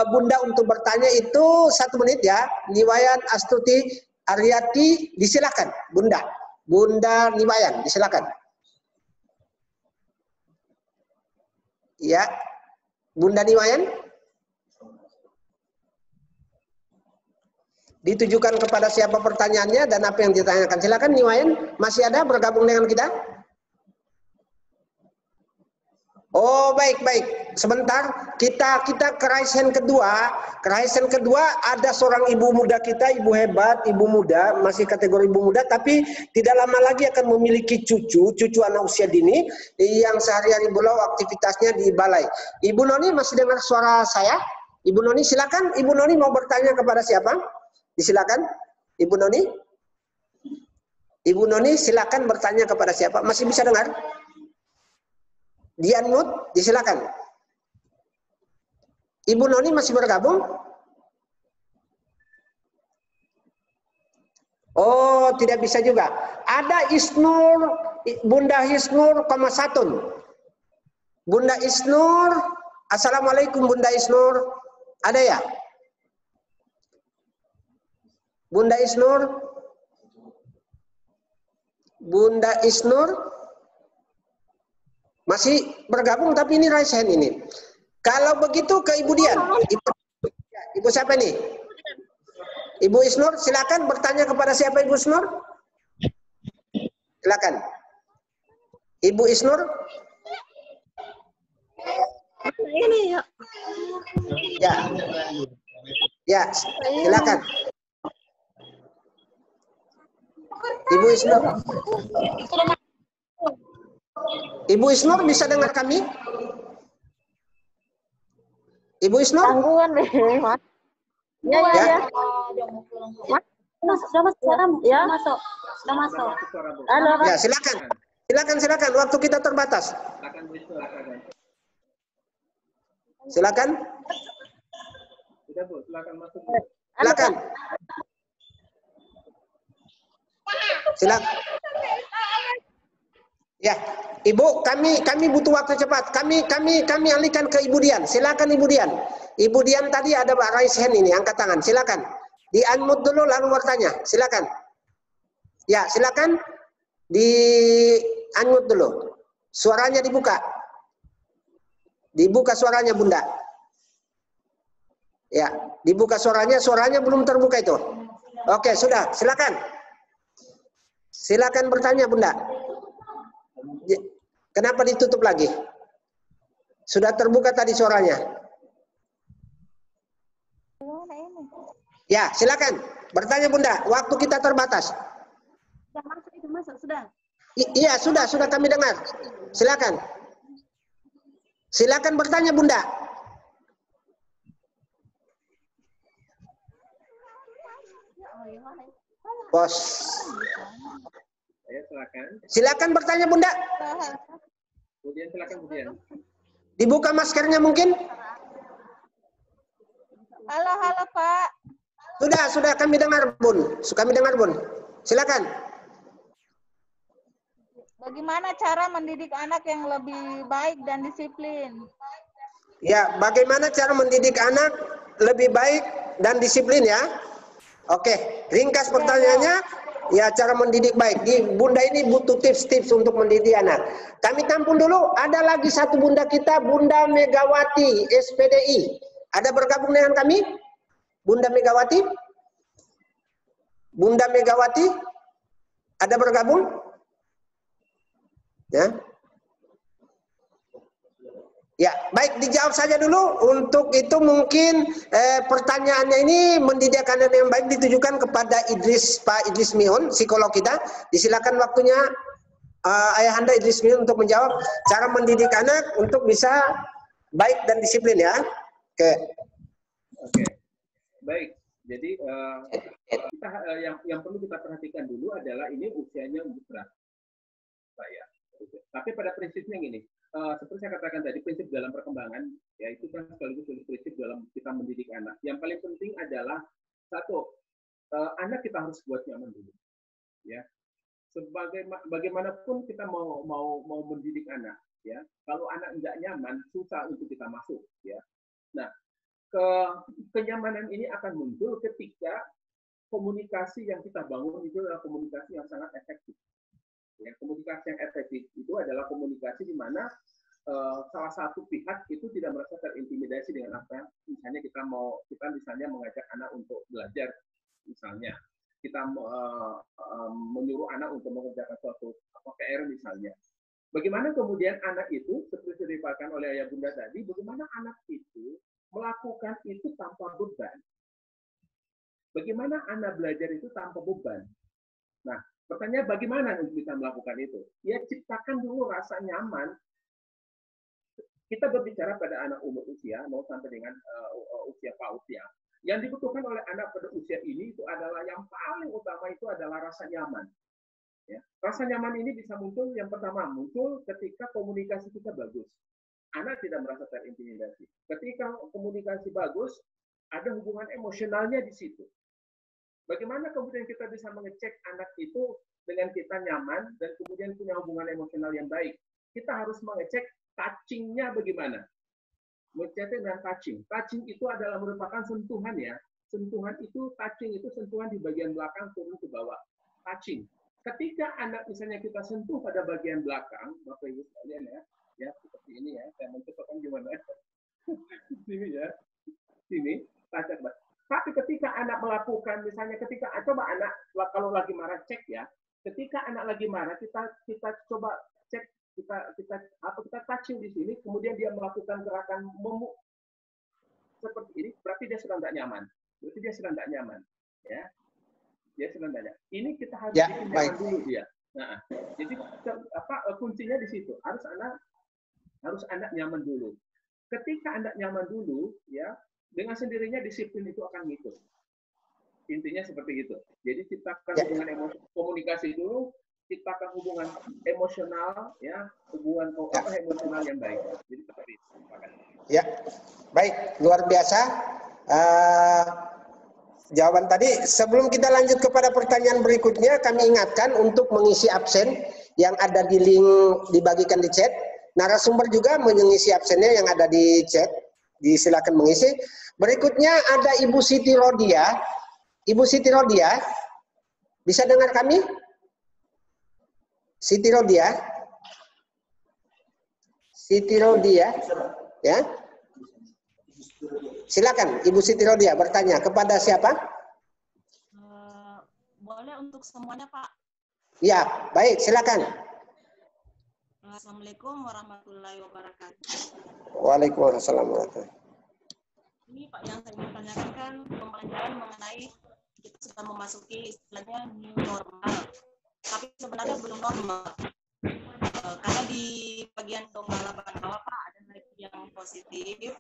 Speaker 2: Bunda untuk bertanya itu 1 menit ya. Niwayan Astuti Aryati, disilakan Bunda. Bunda Niwayan, disilakan. Ya, Bunda Niwayan. Ditujukan kepada siapa pertanyaannya dan apa yang ditanyakan. Silakan Niwayan, masih ada bergabung dengan kita? Oh, baik. Sebentar, kita ke raise hand kedua. Raise hand kedua ada seorang ibu muda kita, ibu hebat, ibu muda, masih kategori ibu muda, tapi tidak lama lagi akan memiliki cucu anak usia dini yang sehari-hari beliau aktivitasnya di balai. Ibu Noni masih dengar suara saya? Ibu Noni silakan. Ibu Noni mau bertanya kepada siapa? Disilakan, Ibu Noni. Ibu Noni silakan bertanya kepada siapa? Masih bisa dengar? Di-unmute, disilakan. Ibu Noni masih bergabung? Oh, tidak bisa juga. Ada Isnur, Bunda Isnur, Komasatun. Bunda Isnur, Assalamualaikum Bunda Isnur. Ada ya? Bunda Isnur? Bunda Isnur? Masih bergabung tapi ini raise hand ini. Kalau begitu ke Ibu Dian. Ibu siapa nih? Ibu Isnur, silakan bertanya kepada siapa Ibu Isnur? Silakan. Ibu Isnur?
Speaker 6: Ini ya.
Speaker 2: Ya. Ya, silakan. Ibu Isnur. Ibu Isnur bisa dengar kami? Ibu Isnur?
Speaker 6: Tanggungan, Mas. Ya. Sudah masuk. Ya. Sudah masuk. Halo.
Speaker 2: Ya, silakan. Silakan. Waktu kita terbatas. Silakan.
Speaker 5: Silakan masuk.
Speaker 2: Silakan. Silakan. Ya, Ibu, kami butuh waktu cepat. Kami alihkan ke Ibu Dian. Silakan Ibu Dian. Ibu Dian tadi ada raise hand ini, angkat tangan. Silakan. Di-unmute dulu lalu bertanya. Silakan. Ya, silakan. Di-unmute dulu. Suaranya dibuka. Dibuka suaranya, Bunda. Ya, dibuka suaranya. Suaranya belum terbuka itu. Oke, sudah. Silakan. Silakan bertanya, Bunda. Kenapa ditutup lagi? Sudah terbuka tadi suaranya. Ya, silakan. Bertanya Bunda, waktu kita terbatas.
Speaker 6: Sudah masuk, sudah.
Speaker 2: Iya, sudah kami dengar. Silakan. Silakan bertanya Bunda. Bos. Silakan bertanya Bunda.
Speaker 5: Kemudian.
Speaker 2: Dibuka maskernya mungkin?
Speaker 6: Halo Pak.
Speaker 2: Sudah kami dengar Bun. Silakan.
Speaker 6: Bagaimana cara mendidik anak yang lebih baik dan disiplin?
Speaker 2: Ya, bagaimana cara mendidik anak lebih baik dan disiplin ya? Oke, ringkas pertanyaannya, ya cara mendidik baik. Bunda ini butuh tips-tips untuk mendidik anak. Kami tampung dulu, ada lagi satu bunda kita, Bunda Megawati, SPDI. Ada bergabung dengan kami? Bunda Megawati? Bunda Megawati? Ada bergabung? Ya. Ya, baik, dijawab saja dulu. Untuk itu mungkin pertanyaannya ini mendidik anak yang baik ditujukan kepada Pak Idris Mihun, psikolog kita. Disilakan waktunya Ayahanda Idris Mihun untuk menjawab cara mendidik anak untuk bisa baik dan disiplin ya.
Speaker 5: Oke. Baik. Jadi kita yang perlu kita perhatikan dulu adalah ini usianya berapa ya. Tapi pada prinsipnya gini. Seperti saya katakan tadi, prinsip dalam perkembangan, yaitu kan sekaligus prinsip dalam kita mendidik anak. Yang paling penting adalah satu, anak kita harus buat nyaman dulu, ya. Bagaimanapun kita mau mendidik anak, ya. Kalau anak nggak nyaman, susah untuk kita masuk, ya. Nah, kenyamanan ini akan muncul ketika komunikasi yang kita bangun itu adalah komunikasi yang sangat efektif. Ya, komunikasi yang efektif itu adalah komunikasi di mana salah satu pihak itu tidak merasa terintimidasi dengan apa misalnya kita misalnya mengajak anak untuk belajar, misalnya kita menyuruh anak untuk mengerjakan suatu PR misalnya. Bagaimana kemudian anak itu seperti dikatakan oleh ayah bunda tadi, bagaimana anak itu melakukan itu tanpa beban? Bagaimana anak belajar itu tanpa beban? Nah, pertanyaan bagaimana untuk bisa melakukan itu? Ya, ciptakan dulu rasa nyaman. Kita berbicara pada anak umur usia, mau sampai dengan usia PAUD ya. Yang dibutuhkan oleh anak pada usia ini itu adalah yang paling utama itu adalah rasa nyaman. Ya. Rasa nyaman ini bisa muncul, yang pertama muncul ketika komunikasi kita bagus. Anak tidak merasa terintimidasi. Ketika komunikasi bagus, ada hubungan emosionalnya di situ. Bagaimana kemudian kita bisa mengecek anak itu dengan kita nyaman dan kemudian punya hubungan emosional yang baik? Kita harus mengecek touching-nya bagaimana. Mengecek dengan touching. Touching itu adalah merupakan sentuhan ya. Sentuhan itu, touching itu sentuhan di bagian belakang turun ke bawah. Touching. Ketika anak misalnya kita sentuh pada bagian belakang, Bapak Ibu sekalian ya seperti ini ya. Saya mencoba gimana? Sini ya. Sini. Touch. Tapi ketika anak melakukan, misalnya ketika coba anak kalau lagi marah cek ya, ketika anak lagi marah kita coba cek, kita touching di sini, kemudian dia melakukan gerakan seperti ini, berarti dia sedang tidak nyaman. Ya, dia sedang tidak nyaman. Ini kita harus bikin nyaman dulu dia. Nah, jadi kuncinya di situ. Harus anak nyaman dulu. Ketika anak nyaman dulu, ya. Dengan sendirinya disiplin itu akan ngikut. Intinya seperti itu. Jadi ciptakan hubungan komunikasi dulu, ciptakan hubungan emosional, ya, hubungan emosional yang baik. Jadi seperti itu.
Speaker 2: Ya, baik, luar biasa. Jawaban tadi. Sebelum kita lanjut kepada pertanyaan berikutnya, kami ingatkan untuk mengisi absen yang ada di link dibagikan di chat. Narasumber juga mengisi absennya yang ada di chat. Disilakan mengisi. Berikutnya ada Ibu Siti Rodia. Ibu Siti Rodia, bisa dengar kami? Siti Rodia? Siti Rodia, ya. Silakan Ibu Siti Rodia bertanya kepada siapa?
Speaker 7: Boleh untuk semuanya, Pak.
Speaker 2: Ya, baik, silakan.
Speaker 7: Assalamualaikum warahmatullahi wabarakatuh.
Speaker 2: Waalaikumsalam warahmatullahi wabarakatuh.
Speaker 7: Ini Pak, yang saya ingin tanyakan kan pembelajaran mengenai kita sudah memasuki istilahnya new normal, tapi sebenarnya belum normal. Karena di bagian Donggala Banawa Pak ada lagi yang positif,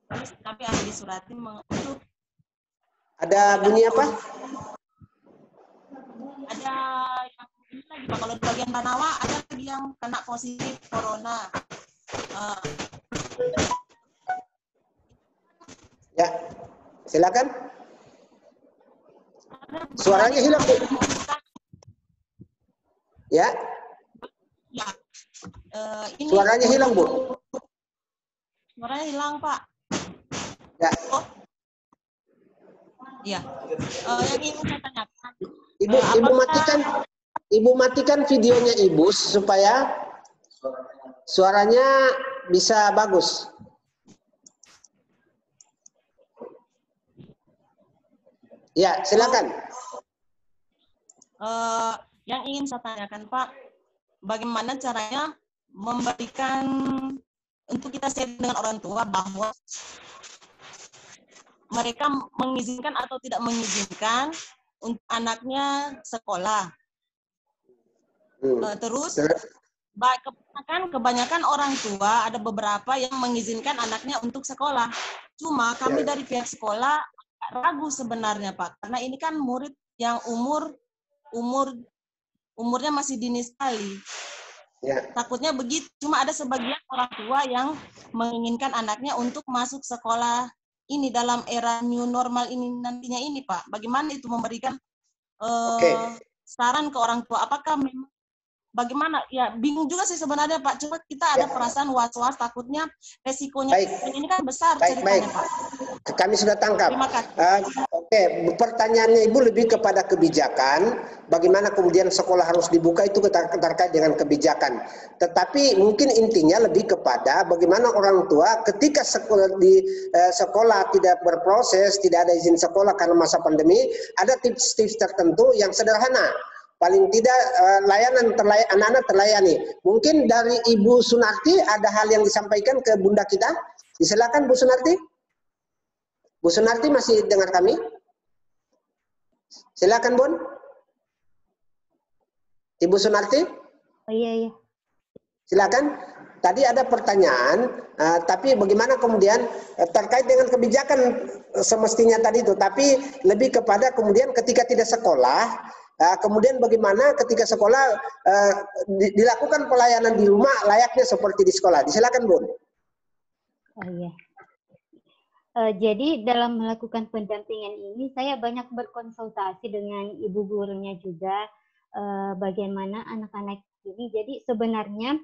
Speaker 7: terus tapi ada disuratin untuk
Speaker 2: ada bunyi apa?
Speaker 7: Ada yang ini lagi Pak, kalau di bagian Banawa ada lagi yang kena positif corona.
Speaker 2: Ya, silakan. Suaranya hilang, Bu. Ya.
Speaker 7: ini
Speaker 2: Suaranya hilang, Bu.
Speaker 7: Suaranya hilang, Pak.
Speaker 2: Ya.
Speaker 7: Oh. Ya. Yang ingin saya tanyakan.
Speaker 2: Ibu matikan videonya Ibu supaya suaranya bisa bagus. Ya, silakan.
Speaker 7: Yang ingin saya tanyakan, Pak, bagaimana caranya memberikan untuk kita share dengan orang tua bahwa mereka mengizinkan atau tidak mengizinkan untuk anaknya sekolah. Terus kebanyakan orang tua ada beberapa yang mengizinkan anaknya untuk sekolah. Cuma kami dari pihak sekolah ragu sebenarnya, Pak, karena ini kan murid yang umurnya masih dini sekali. Takutnya begitu. Cuma ada sebagian orang tua yang menginginkan anaknya untuk masuk sekolah ini dalam era new normal ini nantinya ini, Pak. Bagaimana itu memberikan saran ke orang tua? Apakah memang bagaimana? Ya, bingung juga sih sebenarnya, Pak. Cuma kita ada perasaan was-was, takutnya resikonya ini kan besar ceritanya, Pak.
Speaker 2: Kami sudah tangkap.
Speaker 7: Terima kasih.
Speaker 2: Oke, pertanyaannya Ibu lebih kepada kebijakan. Bagaimana kemudian sekolah harus dibuka itu terkait dengan kebijakan. Tetapi mungkin intinya lebih kepada bagaimana orang tua ketika sekolah tidak berproses, tidak ada izin sekolah karena masa pandemi, ada tips-tips tertentu yang sederhana. Paling tidak anak-anak terlayani. Mungkin dari Ibu Sunarti ada hal yang disampaikan ke Bunda kita. Silakan Bu Sunarti. Bu Sunarti masih dengar kami? Silakan, Bun. Ibu Sunarti?
Speaker 4: Oh iya.
Speaker 2: Silakan. Tadi ada pertanyaan, tapi bagaimana kemudian terkait dengan kebijakan semestinya tadi itu, tapi lebih kepada kemudian ketika tidak sekolah, kemudian bagaimana ketika sekolah dilakukan pelayanan di rumah layaknya seperti di sekolah. Silakan, Bun.
Speaker 4: Oh iya. Jadi dalam melakukan pendampingan ini saya banyak berkonsultasi dengan ibu gurunya juga bagaimana anak-anak ini. Jadi sebenarnya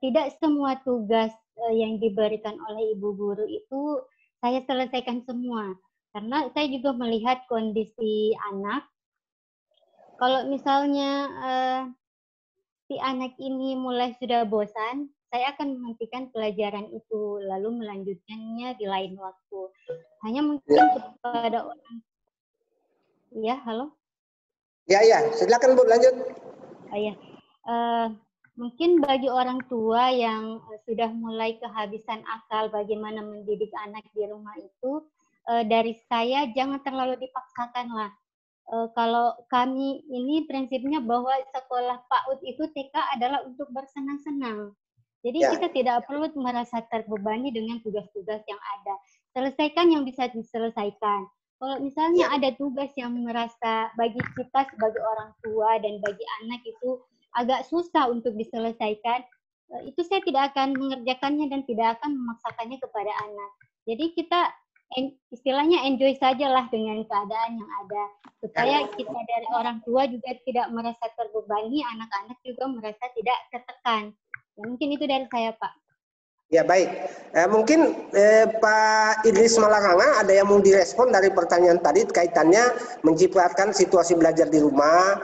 Speaker 4: tidak semua tugas yang diberikan oleh ibu guru itu saya selesaikan semua. Karena saya juga melihat kondisi anak. Kalau misalnya si anak ini mulai sudah bosan, saya akan menghentikan pelajaran itu, lalu melanjutkannya di lain waktu. Hanya mungkin kepada orang... Ya, halo?
Speaker 2: Ya, silakan Bu, lanjut.
Speaker 4: Mungkin bagi orang tua yang sudah mulai kehabisan akal bagaimana mendidik anak di rumah itu, dari saya jangan terlalu dipaksakan lah. Kalau kami ini prinsipnya bahwa sekolah PAUD itu TK adalah untuk bersenang-senang. Jadi kita tidak perlu merasa terbebani dengan tugas-tugas yang ada. Selesaikan yang bisa diselesaikan. Kalau misalnya ada tugas yang merasa bagi kita sebagai orang tua dan bagi anak itu agak susah untuk diselesaikan, itu saya tidak akan mengerjakannya dan tidak akan memaksakannya kepada anak. Jadi kita istilahnya enjoy sajalah dengan keadaan yang ada, supaya kita dari orang tua juga tidak merasa terbebani, anak-anak juga merasa tidak tertekan. Ya, mungkin itu dari saya, Pak.
Speaker 2: Ya, baik. Mungkin Pak Idris Malaranga ada yang mau direspon dari pertanyaan tadi kaitannya menciptakan situasi belajar di rumah.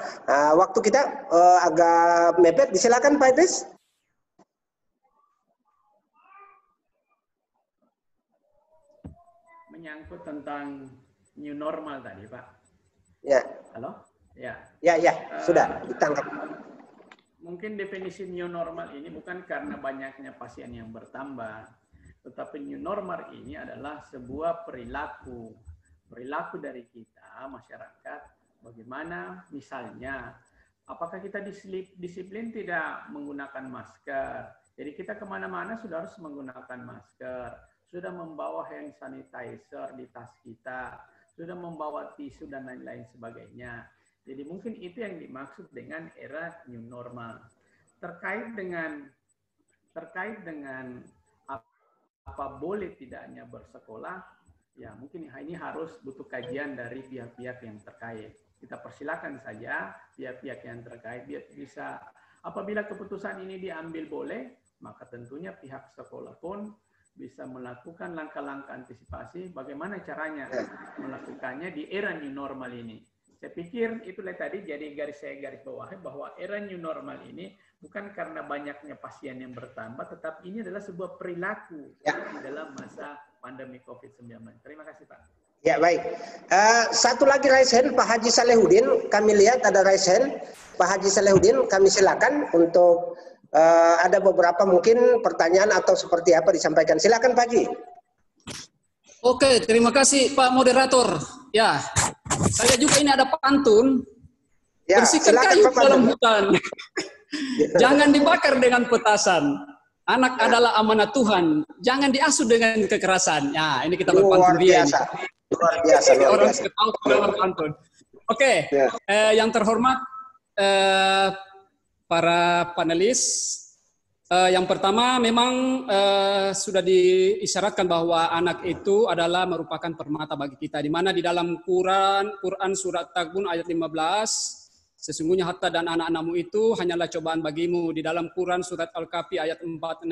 Speaker 2: Waktu kita agak mepet, silakan Pak Idris.
Speaker 3: Menyangkut tentang new normal tadi, Pak.
Speaker 2: Ya.
Speaker 3: Halo? Ya.
Speaker 2: Ya, sudah ditangkap.
Speaker 3: Mungkin definisi new normal ini bukan karena banyaknya pasien yang bertambah, tetapi new normal ini adalah sebuah perilaku dari kita, masyarakat, bagaimana misalnya, apakah kita disiplin tidak menggunakan masker, jadi kita kemana-mana sudah harus menggunakan masker, sudah membawa hand sanitizer di tas kita, sudah membawa tisu dan lain-lain sebagainya. Jadi mungkin itu yang dimaksud dengan era new normal. Terkait dengan apa boleh tidaknya bersekolah, ya mungkin ini harus butuh kajian dari pihak-pihak yang terkait. Kita persilakan saja pihak-pihak yang terkait biar bisa Apabila keputusan ini diambil boleh, maka tentunya pihak sekolah pun bisa melakukan langkah-langkah antisipasi bagaimana caranya melakukannya di era new normal ini. Saya pikir itulah tadi jadi saya garis bawahi bahwa era new normal ini bukan karena banyaknya pasien yang bertambah, tetapi ini adalah sebuah perilaku di dalam masa pandemi COVID-19. Terima kasih Pak.
Speaker 2: Ya baik. Satu lagi raise hand Pak Haji Salehudin. Kami lihat ada raise hand Pak Haji Salehudin. Kami silakan untuk ada beberapa mungkin pertanyaan atau seperti apa disampaikan. Silakan Pak Haji.
Speaker 8: Oke, terima kasih Pak Moderator. Ya, saya juga ini ada pantun. Ya, bersihkan kayu dalam hutan. Jangan dibakar dengan petasan. Anak adalah amanat Tuhan. Jangan diasuh dengan kekerasan. Ya, ini kita berpantun dia.
Speaker 2: Luar biasa.
Speaker 8: Orang ketawa dalam pantun. Oke, yang terhormat para panelis, yang pertama memang sudah diisyaratkan bahwa anak itu adalah merupakan permata bagi kita, di mana di dalam Quran surat Takbun ayat 15, sesungguhnya harta dan anak-anakmu itu hanyalah cobaan bagimu. Di dalam Quran surat Al-Kahfi ayat 46,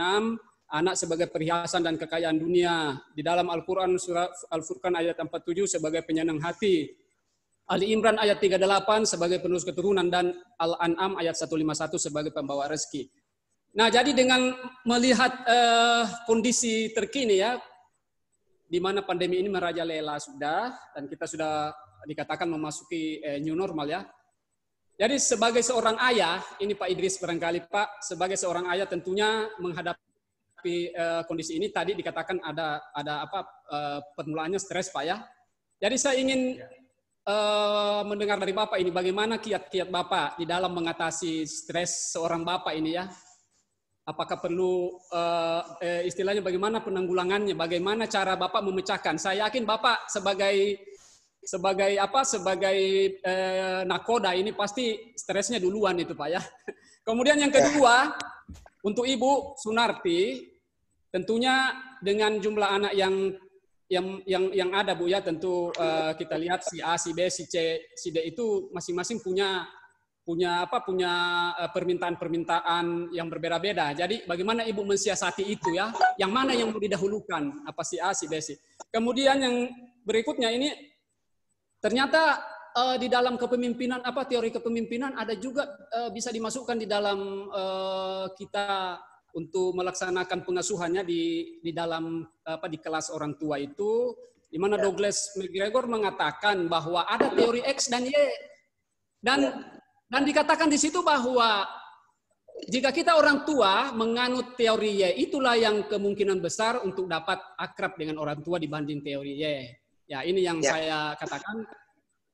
Speaker 8: anak sebagai perhiasan dan kekayaan dunia. Di dalam Al-Quran surat Al-Furqan ayat 47 sebagai penyenang hati. Ali Imran ayat 38 sebagai penerus keturunan, dan Al-An'am ayat 151 sebagai pembawa rezeki. Nah, jadi dengan melihat kondisi terkini ya, di mana pandemi ini merajalela sudah, dan kita sudah dikatakan memasuki new normal ya. Jadi sebagai seorang ayah, ini Pak Idris barangkali Pak, sebagai seorang ayah tentunya menghadapi kondisi ini tadi dikatakan ada permulaannya stres Pak ya. Jadi saya ingin mendengar dari Bapak ini bagaimana kiat-kiat Bapak di dalam mengatasi stres seorang Bapak ini ya. Apakah perlu istilahnya bagaimana penanggulangannya, bagaimana cara Bapak memecahkan? Saya yakin Bapak sebagai nakoda ini pasti stresnya duluan itu Pak ya. Kemudian yang kedua, untuk Ibu Sunarti, tentunya dengan jumlah anak yang ada Bu ya, tentu kita lihat si A, si B, si C, si D itu masing-masing punya permintaan-permintaan yang berbeda-beda. Jadi bagaimana Ibu mensiasati itu ya? Yang mana yang mau didahulukan? Apa si A, si B, si. Kemudian yang berikutnya ini ternyata di dalam kepemimpinan teori kepemimpinan ada juga bisa dimasukkan di dalam kita untuk melaksanakan pengasuhannya di dalam di kelas orang tua itu, di mana Douglas McGregor mengatakan bahwa ada teori X dan Y, dan dikatakan di situ bahwa jika kita orang tua menganut teori Y, itulah yang kemungkinan besar untuk dapat akrab dengan orang tua dibanding teori Y. Ya, ini yang saya katakan.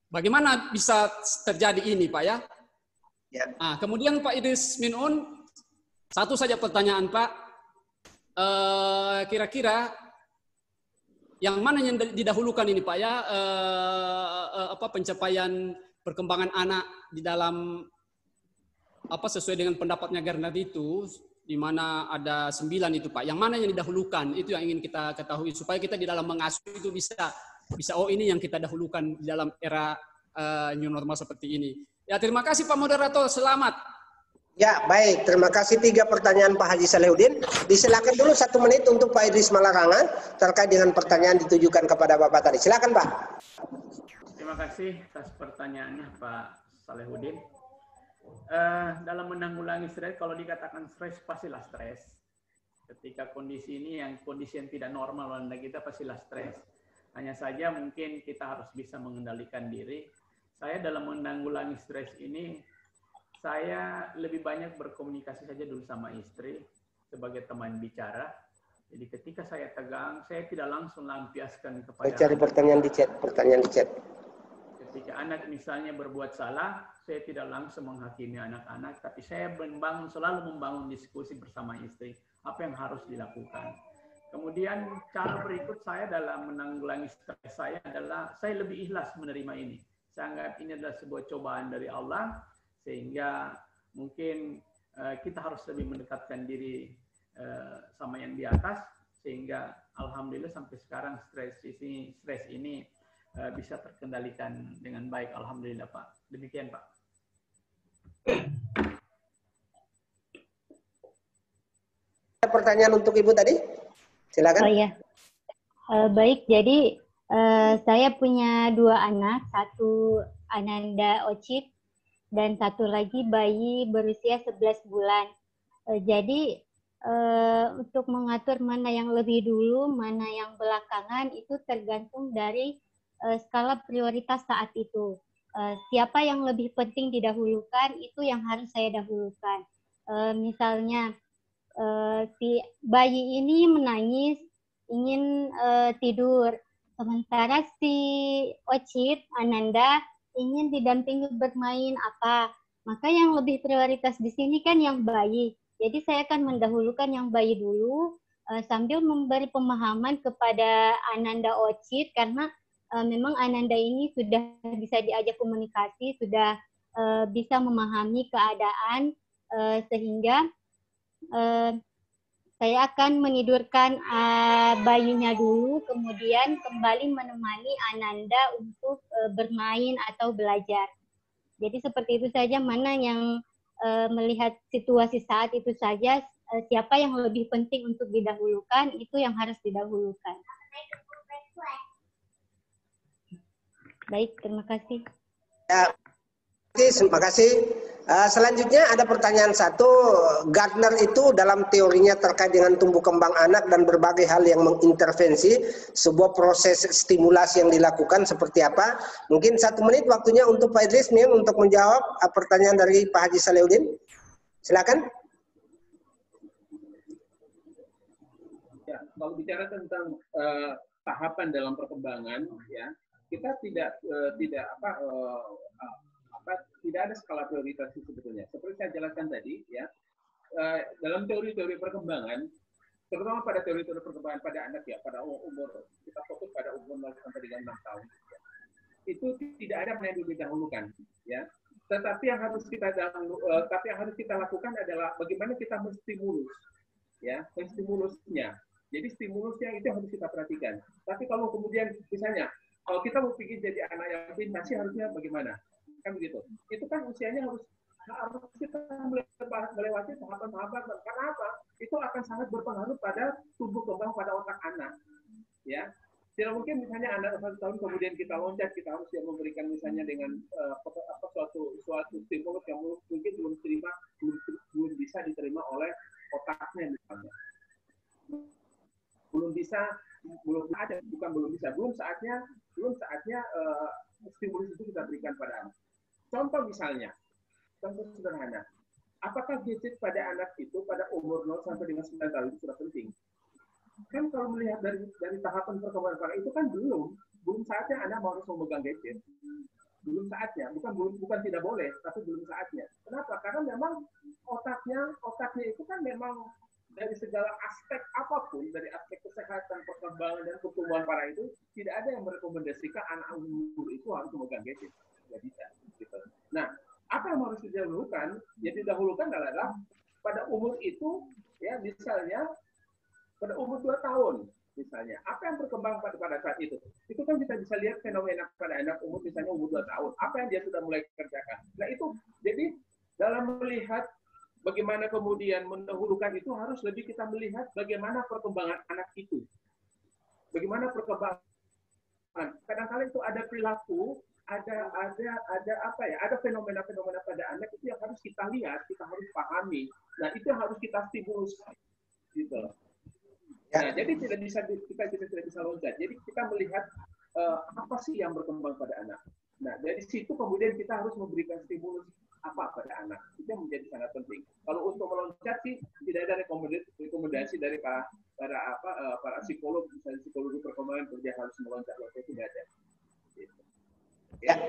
Speaker 8: Bagaimana bisa terjadi ini, Pak ya? Nah, kemudian Pak Idris Minun, satu saja pertanyaan Pak. Kira-kira yang mana yang didahulukan ini Pak ya? Pencapaian perkembangan anak di dalam sesuai dengan pendapatnya Garnard itu, di mana ada 9 itu Pak. Yang mana yang didahulukan? Itu yang ingin kita ketahui supaya kita di dalam mengasuh itu bisa ini yang kita dahulukan di dalam era new normal seperti ini. Ya, terima kasih Pak Moderator. Selamat.
Speaker 2: Ya, baik. Terima kasih 3 pertanyaan Pak Haji Salehudin. Disilakan dulu 1 menit untuk Pak Idris Malarangan terkait dengan pertanyaan ditujukan kepada Bapak tadi. Silakan Pak.
Speaker 3: Terima kasih atas pertanyaannya Pak Salehudin. Dalam menanggulangi stres, kalau dikatakan stres pastilah stres. Ketika kondisi yang tidak normal pada kita pastilah stres. Hanya saja mungkin kita harus bisa mengendalikan diri. Saya dalam menanggulangi stres ini, saya lebih banyak berkomunikasi saja dulu sama istri sebagai teman bicara. Jadi ketika saya tegang, saya tidak langsung lampiaskan kepada
Speaker 2: saya cari pertanyaan di chat.
Speaker 3: Ketika anak misalnya berbuat salah, saya tidak langsung menghakimi anak-anak, tapi saya selalu membangun diskusi bersama istri, apa yang harus dilakukan. Kemudian cara berikut saya dalam menanggulangi stres saya adalah saya lebih ikhlas menerima ini. Saya anggap ini adalah sebuah cobaan dari Allah, sehingga mungkin kita harus lebih mendekatkan diri sama yang di atas, sehingga alhamdulillah sampai sekarang stres ini bisa terkendalikan dengan baik. Alhamdulillah Pak. Demikian Pak.
Speaker 2: pertanyaan untuk Ibu tadi? Silakan.
Speaker 4: Oh iya. Baik, jadi saya punya 2 anak, satu Ananda Ocit dan satu lagi bayi berusia 11 bulan. Jadi untuk mengatur mana yang lebih dulu, mana yang belakangan itu tergantung dari skala prioritas saat itu. Siapa yang lebih penting didahulukan itu yang harus saya dahulukan. Misalnya si bayi ini menangis ingin tidur, sementara si Ocit Ananda ingin didampingi bermain apa, maka yang lebih prioritas di sini kan yang bayi. Jadi saya akan mendahulukan yang bayi dulu sambil memberi pemahaman kepada Ananda Ocit karena memang Ananda ini sudah bisa diajak komunikasi, sudah bisa memahami keadaan sehingga saya akan menidurkan bayinya dulu, kemudian kembali menemani Ananda untuk bermain atau belajar. Jadi seperti itu saja, mana yang melihat situasi saat itu saja, siapa yang lebih penting untuk didahulukan, itu yang harus didahulukan. Baik, terima kasih.
Speaker 2: Ya, terima kasih. Selanjutnya ada pertanyaan satu, Gardner itu dalam teorinya terkait dengan tumbuh kembang anak dan berbagai hal yang mengintervensi sebuah proses stimulasi yang dilakukan seperti apa? Mungkin 1 menit waktunya untuk Pak Idris nih untuk menjawab pertanyaan dari Pak Haji Salehuddin. Silakan.
Speaker 5: Ya, kalau bicara tentang tahapan dalam perkembangan, ya kita tidak ada skala prioritas sebetulnya. Seperti saya jelaskan tadi, ya dalam teori-teori perkembangan, terutama pada teori-teori perkembangan pada anak ya, pada umur kita fokus pada umur 0 sampai dengan 6 tahun, ya, itu tidak ada yang didahulukan, ya. Tetapi yang harus kita lakukan adalah bagaimana kita menstimulus, ya, menstimulusnya. Jadi stimulusnya itu harus kita perhatikan. Tapi kalau kemudian misalnya kalau kita mau pikir jadi anak yang pintar, harusnya bagaimana? Kan begitu. Itu kan usianya harus kita melewati tahapan-tahapan. Karena apa? Itu akan sangat berpengaruh pada tumbuh kembang pada otak anak. Ya, tidak mungkin misalnya anak 1 tahun kemudian kita loncat, kita harus memberikan misalnya dengan suatu stimulus yang mungkin belum bisa diterima oleh otaknya misalnya. Belum saatnya stimulus itu kita berikan pada anak. Contoh misalnya, contoh sederhana, apakah gadget pada anak itu pada umur 0 sampai dengan 9 tahun itu sudah penting? Kan kalau melihat dari tahapan perkembangan anak itu kan belum saatnya Anda harus memegang gadget. Belum saatnya, bukan tidak boleh, tapi belum saatnya. Kenapa? Karena memang otaknya itu kan memang dari segala aspek apapun, dari aspek kesehatan, perkembangan, dan pertumbuhan para itu, tidak ada yang merekomendasikan anak umur itu harus memegang gadget. Tidak bisa. Gitu. Nah, apa yang harus didahulukan? Yang didahulukan adalah pada umur itu, ya misalnya pada umur 2 tahun, misalnya apa yang berkembang pada saat itu? Itu kan kita bisa lihat fenomena pada anak umur misalnya umur 2 tahun, apa yang dia sudah mulai kerjakan. Nah itu, jadi dalam melihat bagaimana kemudian mendahulukan itu harus lebih kita melihat bagaimana perkembangan anak itu, bagaimana perkembangan. Kadang-kadang itu ada perilaku. Ada fenomena-fenomena pada anak itu yang harus kita lihat, kita harus pahami. Nah, itu yang harus kita stimulus, gitu. Nah, jadi kita tidak bisa loncat. Jadi kita melihat apa sih yang berkembang pada anak. Nah, dari situ kemudian kita harus memberikan stimulus apa pada anak. Itu yang menjadi sangat penting. Kalau untuk meloncat sih tidak ada rekomendasi dari para psikolog, misalnya psikologi perkembangan kerja harus meloncat, tidak ada.
Speaker 2: Ya.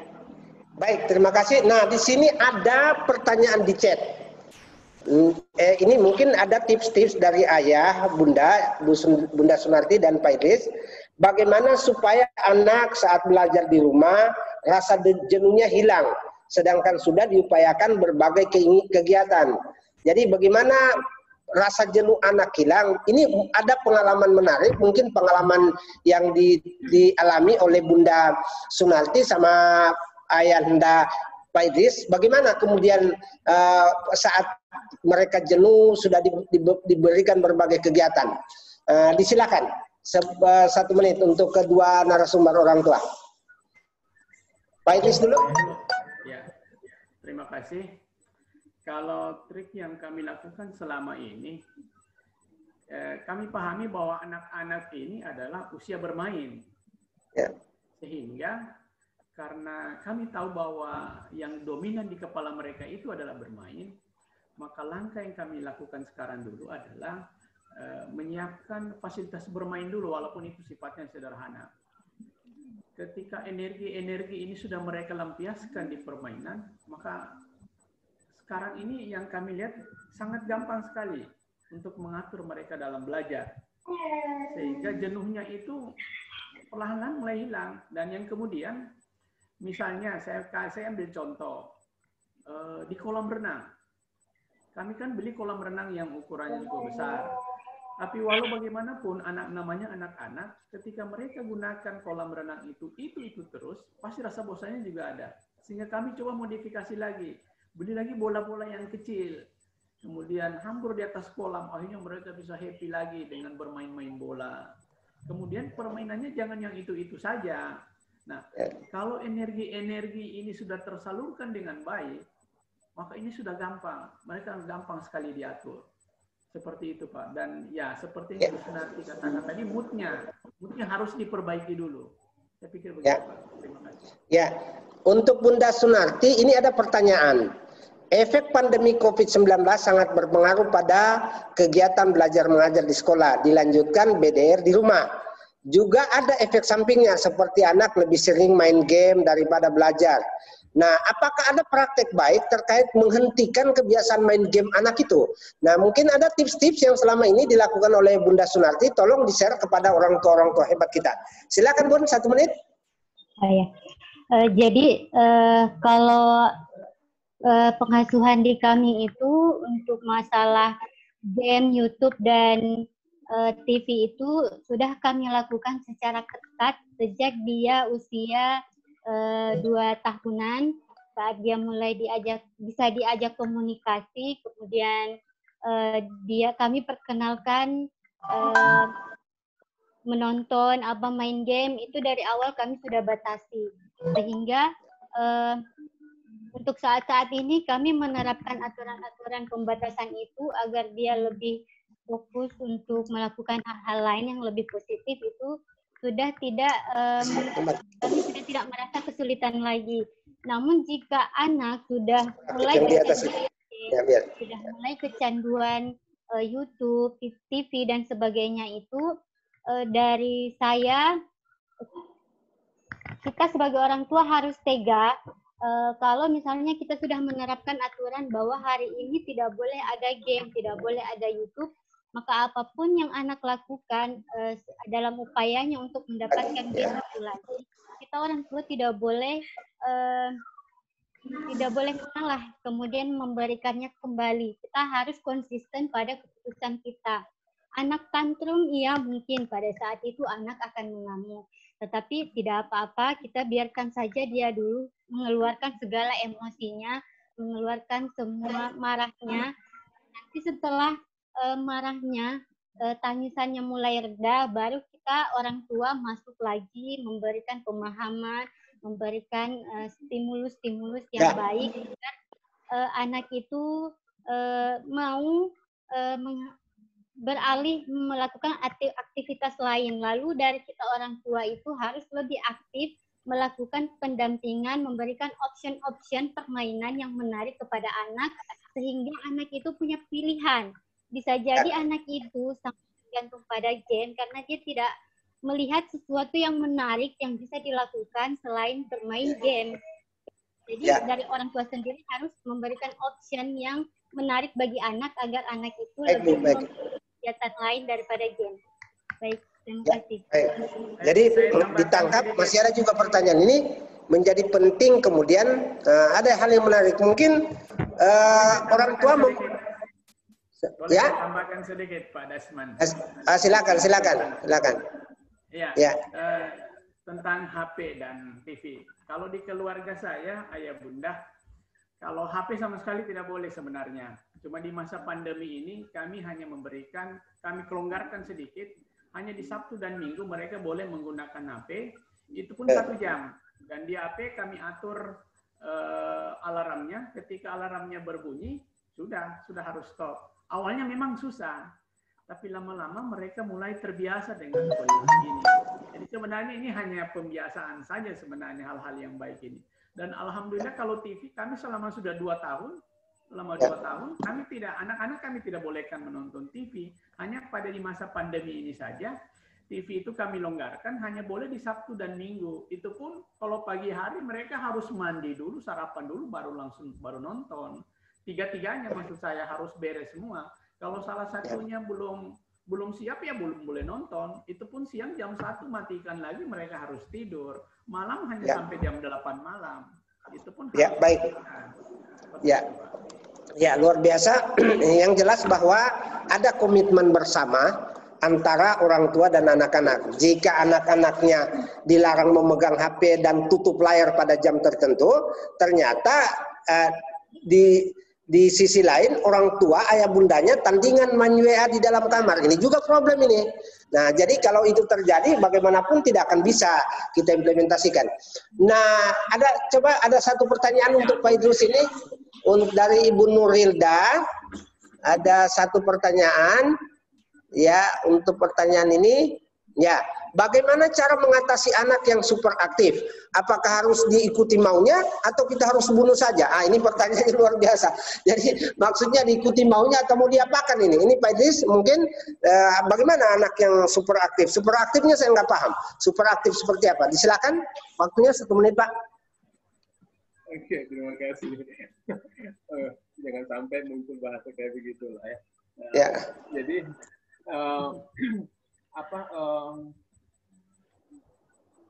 Speaker 2: Baik, terima kasih. Nah, di sini ada pertanyaan di chat. Ini mungkin ada tips-tips dari ayah, Bunda Sunarti dan Pak Idris. Bagaimana supaya anak saat belajar di rumah rasa jenuhnya hilang, sedangkan sudah diupayakan berbagai kegiatan. Jadi bagaimana rasa jenuh anak hilang? Ini ada pengalaman menarik, mungkin pengalaman yang dialami oleh Bunda Sunarti sama Ayahanda Pak Idris, bagaimana kemudian saat mereka jenuh sudah diberikan berbagai kegiatan? Disilakan 1 menit untuk kedua narasumber orang tua. Pak Idris dulu.
Speaker 3: Ya, terima kasih. Kalau trik yang kami lakukan selama ini, kami pahami bahwa anak-anak ini adalah usia bermain. Ya. Sehingga karena kami tahu bahwa yang dominan di kepala mereka itu adalah bermain, maka langkah yang kami lakukan sekarang dulu adalah menyiapkan fasilitas bermain dulu, walaupun itu sifatnya sederhana. Ketika energi-energi ini sudah mereka lampiaskan di permainan, maka sekarang ini yang kami lihat sangat gampang sekali untuk mengatur mereka dalam belajar. Sehingga jenuhnya itu perlahan-lahan mulai hilang. Dan yang kemudian, misalnya saya ambil contoh, di kolam renang. Kami kan beli kolam renang yang ukurannya cukup besar. Tapi walau bagaimanapun, namanya anak-anak, ketika mereka gunakan kolam renang itu terus, pasti rasa bosannya juga ada. Sehingga kami coba modifikasi lagi. Beli lagi bola-bola yang kecil. Kemudian hampir di atas kolam, akhirnya mereka bisa happy lagi dengan bermain-main bola. Kemudian permainannya jangan yang itu-itu saja. Nah, kalau energi-energi ini sudah tersalurkan dengan baik, maka ini sudah gampang. Mereka gampang sekali diatur. Seperti itu, Pak. Dan ya, seperti yang Bu Sunarti katakan tadi, moodnya harus diperbaiki dulu. Saya pikir begitu, Pak. Terima kasih.
Speaker 2: Ya, untuk Bunda Sunarti, ini ada pertanyaan. Efek pandemi COVID-19 sangat berpengaruh pada kegiatan belajar mengajar di sekolah, dilanjutkan BDR di rumah. Juga ada efek sampingnya seperti anak lebih sering main game daripada belajar. Nah, apakah ada praktek baik terkait menghentikan kebiasaan main game anak itu? Nah, mungkin ada tips-tips yang selama ini dilakukan oleh Bunda Sunarti, tolong di-share kepada orang tua hebat kita. Silakan Bun, 1 menit.
Speaker 4: Jadi kalau pengasuhan di kami itu untuk masalah game, YouTube, dan TV itu sudah kami lakukan secara ketat sejak dia usia 2 tahunan, saat dia mulai bisa diajak komunikasi, kemudian kami perkenalkan menonton main game, itu dari awal kami sudah batasi, sehingga untuk saat-saat ini kami menerapkan aturan-aturan pembatasan itu agar dia lebih fokus untuk melakukan hal-hal lain yang lebih positif. Itu sudah kami sudah tidak merasa kesulitan lagi. Namun jika anak sudah mulai kecanduan YouTube, TV dan sebagainya itu, dari saya, kita sebagai orang tua harus tega. Kalau misalnya kita sudah menerapkan aturan bahwa hari ini tidak boleh ada game, tidak boleh ada YouTube, maka apapun yang anak lakukan dalam upayanya untuk mendapatkan game itu lagi, kita orang tua tidak boleh mengalah kemudian memberikannya kembali. Kita harus konsisten pada keputusan kita. Anak tantrum, iya mungkin pada saat itu anak akan mengamuk. Tetapi tidak apa-apa, kita biarkan saja dia dulu mengeluarkan segala emosinya, mengeluarkan semua marahnya. Nanti setelah marahnya, tangisannya mulai reda, baru kita orang tua masuk lagi, memberikan pemahaman, memberikan stimulus-stimulus yang baik, agar anak itu mau beralih melakukan aktivitas lain. Lalu dari kita orang tua itu harus lebih aktif melakukan pendampingan, memberikan option-option permainan yang menarik kepada anak, sehingga anak itu punya pilihan. Bisa jadi anak itu sangat tergantung pada game karena dia tidak melihat sesuatu yang menarik yang bisa dilakukan selain bermain game. Jadi dari orang tua sendiri harus memberikan option yang menarik bagi anak agar anak itu lebih kegiatan lain daripada game. Baik, terima kasih.
Speaker 2: Jadi ditangkap, masih ada juga pertanyaan ini menjadi penting. Kemudian ada hal yang menarik, mungkin orang tua
Speaker 3: boleh tambahkan sedikit, Pak Dasman.
Speaker 2: Silakan.
Speaker 3: Ya. Tentang HP dan TV. Kalau di keluarga saya, ayah bunda, Kalau HP sama sekali tidak boleh sebenarnya. Cuma di masa pandemi ini kami hanya memberikan, kami kelonggarkan sedikit, hanya di Sabtu dan Minggu mereka boleh menggunakan HP, itu pun 1 jam. Dan di HP kami atur alarmnya, ketika alarmnya berbunyi, sudah harus stop. Awalnya memang susah, tapi lama-lama mereka mulai terbiasa dengan kondisi ini. Jadi sebenarnya ini hanya pembiasaan saja sebenarnya hal-hal yang baik ini. Dan alhamdulillah kalau TV kami selama sudah 2 tahun, kami tidak, anak-anak kami tidak bolehkan menonton TV. Hanya pada di masa pandemi ini saja, TV itu kami longgarkan hanya boleh di Sabtu dan Minggu. Itu pun kalau pagi hari mereka harus mandi dulu, sarapan dulu, baru nonton. Tiga-tiganya maksud saya harus beres semua. Kalau salah satunya belum siap ya belum boleh nonton. Itu pun siang jam 1 matikan lagi, mereka harus tidur. Malam hanya sampai jam 8 malam. Itu pun
Speaker 2: baik. Ya, luar biasa. Yang jelas bahwa ada komitmen bersama antara orang tua dan anak-anak. Jika anak-anaknya dilarang memegang HP dan tutup layar pada jam tertentu, ternyata di sisi lain orang tua ayah bundanya tandingan main WA di dalam kamar. Ini juga problem ini. Nah, jadi kalau itu terjadi bagaimanapun tidak akan bisa kita implementasikan. Nah, ada satu pertanyaan untuk Pak Idrus ini dari Ibu Nurilda. Ada satu pertanyaan ya, untuk pertanyaan ini ya, bagaimana cara mengatasi anak yang super aktif? Apakah harus diikuti maunya atau kita harus bunuh saja? Ini pertanyaannya luar biasa. Jadi maksudnya diikuti maunya atau mau diapakan ini? Ini Pak Idris mungkin bagaimana anak yang super aktif? Super aktifnya saya nggak paham. Super aktif seperti apa? Disilakan, waktunya 1 menit Pak.
Speaker 5: Oke, terima kasih. Jangan sampai muncul bahasa kayak begitu lah ya.
Speaker 2: Ya.
Speaker 5: Jadi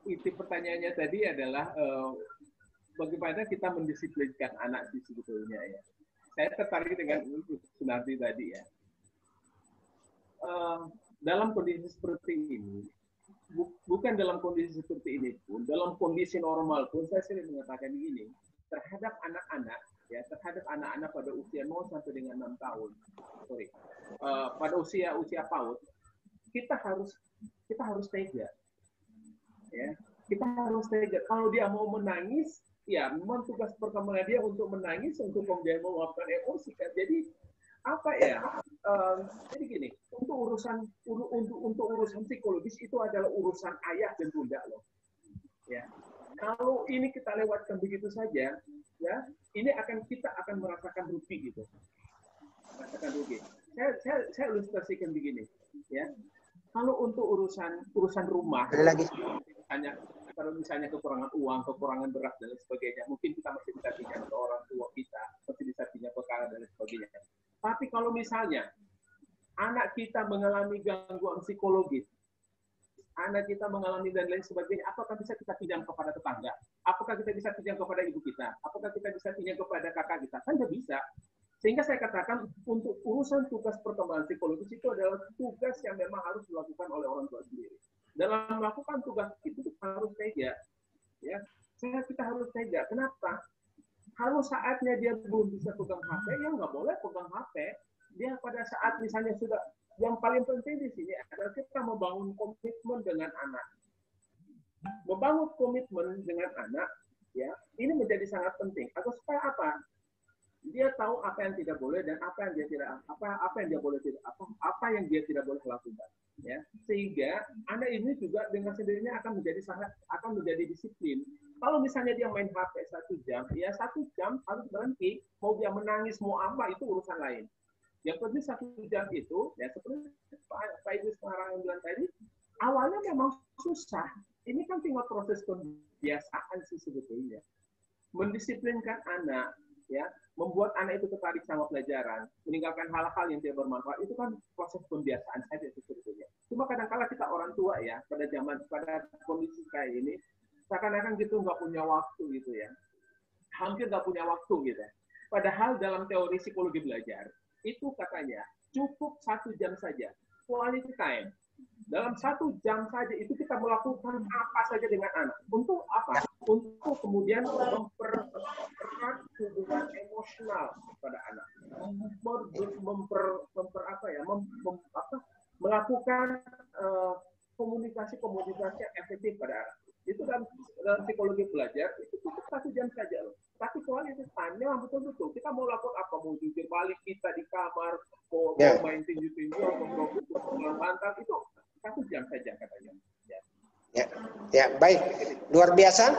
Speaker 5: inti pertanyaannya tadi adalah bagaimana kita mendisiplinkan anak sih sebetulnya ya. Saya tertarik dengan Sunardi tadi ya. Dalam kondisi seperti ini, bukan dalam kondisi seperti ini pun, dalam kondisi normal pun saya sering mengatakan begini, terhadap anak-anak ya, terhadap anak-anak pada usia 0 sampai dengan 6 tahun, pada usia PAUD, kita harus tega. Ya, kita harus tega. Kalau dia mau menangis, ya memang tugas pertama dia untuk menangis, untuk kemudian meluapkan emosi kan. Jadi apa ya? Jadi gini, untuk urusan psikologis itu adalah urusan ayah dan bunda loh. Ya, kalau ini kita lewatkan begitu saja, ya, ini kita akan merasakan rugi gitu. Merasakan rugi. Saya ilustrasikan begini, ya. Kalau untuk urusan rumah, kalau misalnya kekurangan uang, kekurangan beras dan lain sebagainya, mungkin kita masih bisa pinjam ke orang tua kita, masih bisa pinjam ke kakak dan lain sebagainya. Tapi kalau misalnya anak kita mengalami gangguan psikologis, anak kita mengalami dan lain sebagainya, apakah bisa kita pinjam kepada tetangga? Apakah kita bisa pinjam kepada ibu kita? Apakah kita bisa pinjam kepada kakak kita? Kan tidak bisa. Sehingga saya katakan untuk urusan tugas perkembangan psikologis itu adalah tugas yang memang harus dilakukan oleh orang tua sendiri. Dalam melakukan tugas itu harus tega. Ya, kita harus tega. Kenapa? Kalau saatnya dia belum bisa pegang HP, ya nggak boleh pegang HP. Dia pada saat misalnya sudah, yang paling penting di sini adalah kita membangun komitmen dengan anak. Membangun komitmen dengan anak, ya, ini menjadi sangat penting. Atau supaya apa? Dia tahu apa yang tidak boleh dan apa yang dia tidak apa yang dia tidak boleh lakukan, ya, sehingga anak ini juga dengan sendirinya akan menjadi disiplin. Kalau misalnya dia main HP 1 jam, ya 1 jam harus berhenti. Mau dia menangis mau apa itu urusan lain. Yang penting 1 jam itu, ya seperti Pak Ibu sekarang bilang tadi, awalnya memang susah. Ini kan tinggal proses kebiasaan sih sebetulnya. Mendisiplinkan anak, ya, membuat anak itu tertarik sama pelajaran, meninggalkan hal-hal yang tidak bermanfaat, itu kan proses pembiasaan saja sebetulnya. Cuma kadang-kala kita orang tua ya, pada kondisi kayak ini, seakan-akan gitu nggak punya waktu gitu ya, hampir nggak punya waktu gitu. Padahal dalam teori psikologi belajar, itu katanya cukup 1 jam saja, quality time. Dalam 1 jam saja itu kita melakukan apa saja dengan anak. Untuk apa? Untuk kemudian mempererat hubungan emosional pada anak, melakukan komunikasi yang efektif pada anak. Itu dalam psikologi belajar itu cukup 1 jam saja loh. Tapi kualitas time-nya betul-betul. Kita mau lakukan apa? Mau jujur balik kita di kamar, mau main tinju-tinju, mau bantal, itu 1 jam saja katanya.
Speaker 2: Ya, baik. Luar biasa.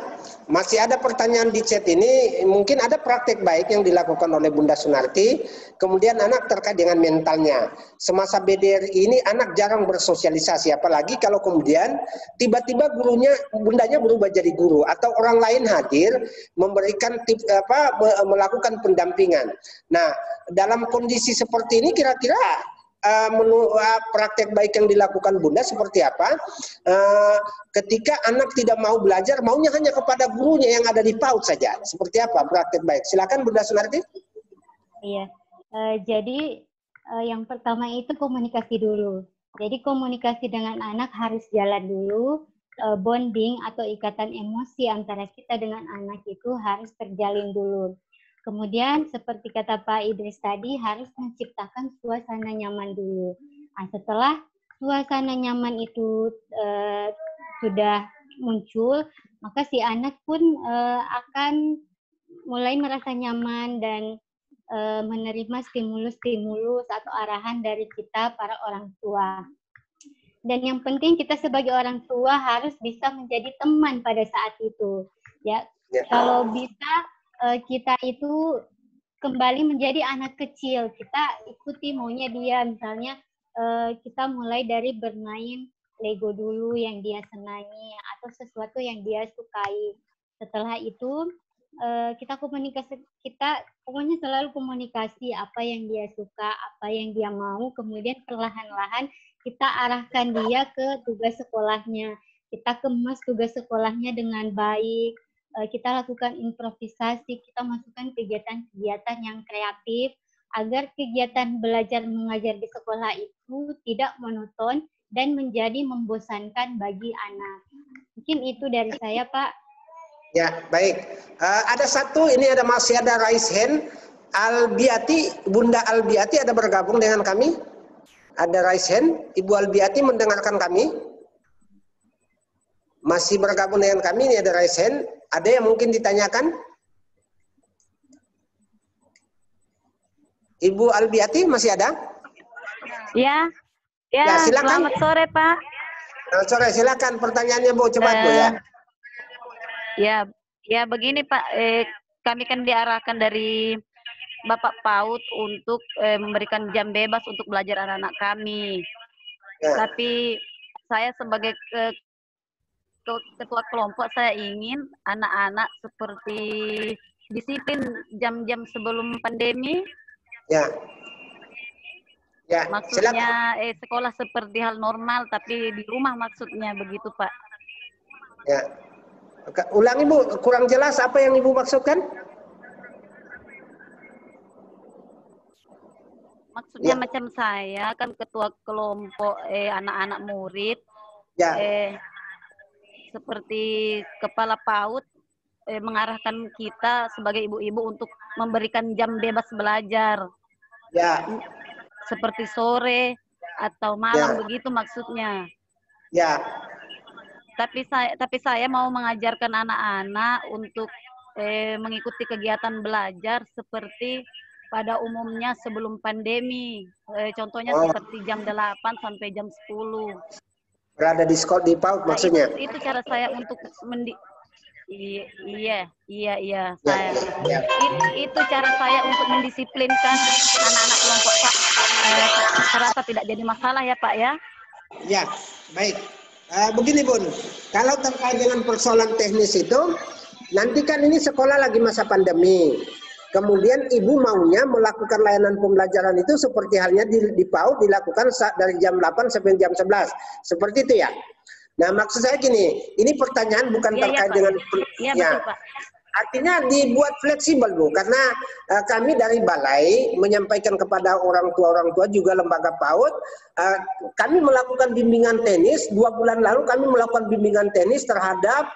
Speaker 2: Masih ada pertanyaan di chat ini. Mungkin ada praktek baik yang dilakukan oleh Bunda Sunarti. Kemudian anak terkait dengan mentalnya. Semasa BDRI ini anak jarang bersosialisasi. Apalagi kalau kemudian tiba-tiba bundanya berubah jadi guru. Atau orang lain hadir memberikan tips, melakukan pendampingan. Nah, dalam kondisi seperti ini kira-kira praktek baik yang dilakukan Bunda seperti apa? Ketika anak tidak mau belajar, maunya hanya kepada gurunya yang ada di PAUD saja. Seperti apa praktek baik? Silakan Bunda Sunarti.
Speaker 4: Iya, jadi yang pertama itu komunikasi dulu. Jadi komunikasi dengan anak harus jalan dulu. Bonding atau ikatan emosi antara kita dengan anak itu harus terjalin dulu. Kemudian seperti kata Pak Idris tadi harus menciptakan suasana nyaman dulu. Nah, setelah suasana nyaman itu sudah muncul, maka si anak pun akan mulai merasa nyaman dan menerima stimulus-stimulus atau arahan dari kita para orang tua. Dan yang penting kita sebagai orang tua harus bisa menjadi teman pada saat itu. Ya, kalau bisa kita itu kembali menjadi anak kecil, kita ikuti maunya dia, misalnya kita mulai dari bermain Lego dulu yang dia senangi atau sesuatu yang dia sukai. Setelah itu kita pokoknya selalu komunikasi apa yang dia suka, apa yang dia mau, kemudian perlahan-lahan kita arahkan dia ke tugas sekolahnya. Kita kemas tugas sekolahnya dengan baik. Kita lakukan improvisasi, kita masukkan kegiatan-kegiatan yang kreatif agar kegiatan belajar mengajar di sekolah itu tidak monoton dan menjadi membosankan bagi anak. Mungkin itu dari saya, Pak.
Speaker 2: Ya, baik. Ada satu, ini masih ada raise hand. Albiati, Bunda Albiati ada bergabung dengan kami? Ada raise hand. Ibu Albiati mendengarkan kami? Masih bergabung dengan kami, ini ada raise hand. Ada yang mungkin ditanyakan? Ibu Albiati masih ada?
Speaker 6: Ya,
Speaker 2: silakan.
Speaker 6: Selamat sore Pak.
Speaker 2: Selamat sore, silakan pertanyaannya Bu, cepat Bu ya.
Speaker 6: Ya begini Pak, kami kan diarahkan dari Bapak PAUD untuk memberikan jam bebas untuk belajar anak-anak kami. Ya. Tapi saya sebagai ketua kelompok, saya ingin anak-anak seperti disiplin jam-jam sebelum pandemi. Ya. Maksudnya sekolah seperti hal normal, tapi di rumah maksudnya begitu Pak.
Speaker 2: Ya. Ulangi Bu, kurang jelas apa yang Ibu maksudkan?
Speaker 6: Maksudnya macam saya kan ketua kelompok anak-anak murid. Ya. Seperti kepala PAUD mengarahkan kita sebagai ibu-ibu untuk memberikan jam bebas belajar. Ya. Seperti sore atau malam begitu maksudnya. Ya. Tapi saya mau mengajarkan anak-anak untuk mengikuti kegiatan belajar seperti pada umumnya sebelum pandemi. Contohnya seperti jam 8 sampai jam 10.
Speaker 2: Berada di sekolah di PAUD maksudnya?
Speaker 6: Itu cara saya untuk Iya. Itu cara saya untuk mendisiplinkan anak-anak kelompok Pak. Terasa tidak jadi masalah ya Pak ya?
Speaker 2: Ya, baik. Begini Bun, kalau terkait dengan persoalan teknis itu, nanti kan ini sekolah lagi masa pandemi. Kemudian ibu maunya melakukan layanan pembelajaran itu seperti halnya di PAUD dilakukan dari jam 8 sampai jam 11. Seperti itu ya. Nah, maksud saya gini, ini pertanyaan bukan terkait dengan
Speaker 6: betul, Pak.
Speaker 2: Artinya dibuat fleksibel Bu, karena kami dari Balai menyampaikan kepada orang tua juga lembaga PAUD, kami melakukan bimbingan tenis. 2 bulan lalu kami melakukan bimbingan tenis terhadap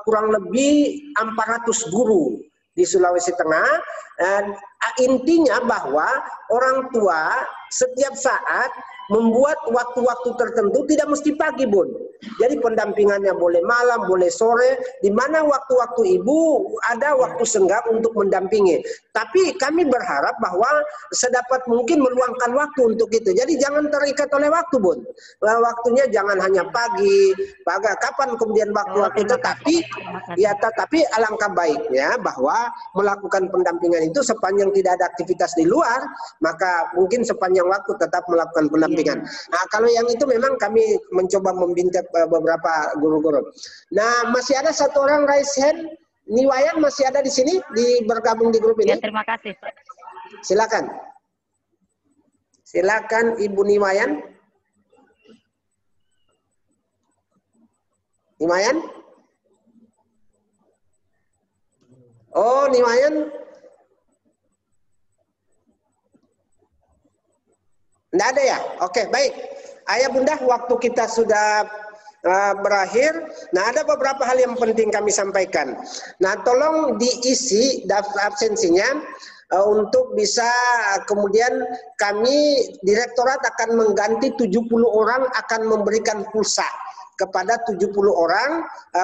Speaker 2: kurang lebih 400 guru di Sulawesi Tengah. Intinya bahwa orang tua setiap saat membuat waktu-waktu tertentu, tidak mesti pagi, Bun. Jadi pendampingannya boleh malam, boleh sore, di mana waktu-waktu ibu ada waktu senggang untuk mendampingi. Tapi kami berharap bahwa sedapat mungkin meluangkan waktu untuk itu. Jadi jangan terikat oleh waktu, Bun. Waktunya jangan hanya pagi, kapan kemudian waktu-waktu, tetapi alangkah baiknya bahwa melakukan pendampingan itu sepanjang tidak ada aktivitas di luar, maka mungkin sepanjang waktu tetap melakukan pendampingan. Nah, kalau yang itu memang kami mencoba membintek beberapa guru-guru. Nah, masih ada satu orang raise hand. Niwayan masih ada di sini, bergabung di grup ini.
Speaker 6: Ya, terima kasih.
Speaker 2: Silakan. Silakan Ibu Niwayan. Niwayan? Oh, Niwayan. Nggak ada ya? Oke, baik. Ayah Bunda, waktu kita sudah berakhir. Nah, ada beberapa hal yang penting kami sampaikan. Nah, tolong diisi daftar absensinya untuk bisa kemudian kami direktorat akan mengganti 70 orang, akan memberikan pulsa kepada 70 orang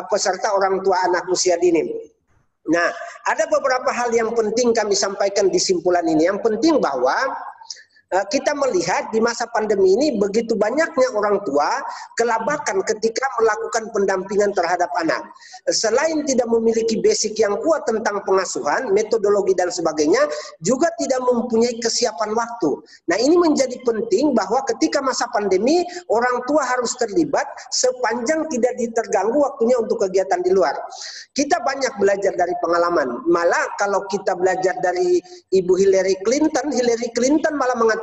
Speaker 2: peserta orang tua anak usia dini. Nah, ada beberapa hal yang penting kami sampaikan di simpulan ini. Yang penting bahwa kita melihat di masa pandemi ini begitu banyaknya orang tua kelabakan ketika melakukan pendampingan terhadap anak. Selain tidak memiliki basic yang kuat tentang pengasuhan, metodologi dan sebagainya, juga tidak mempunyai kesiapan waktu. Nah, ini menjadi penting bahwa ketika masa pandemi, orang tua harus terlibat sepanjang tidak terganggu waktunya untuk kegiatan di luar. Kita banyak belajar dari pengalaman. Malah kalau kita belajar dari Ibu Hillary Clinton malah mengatakan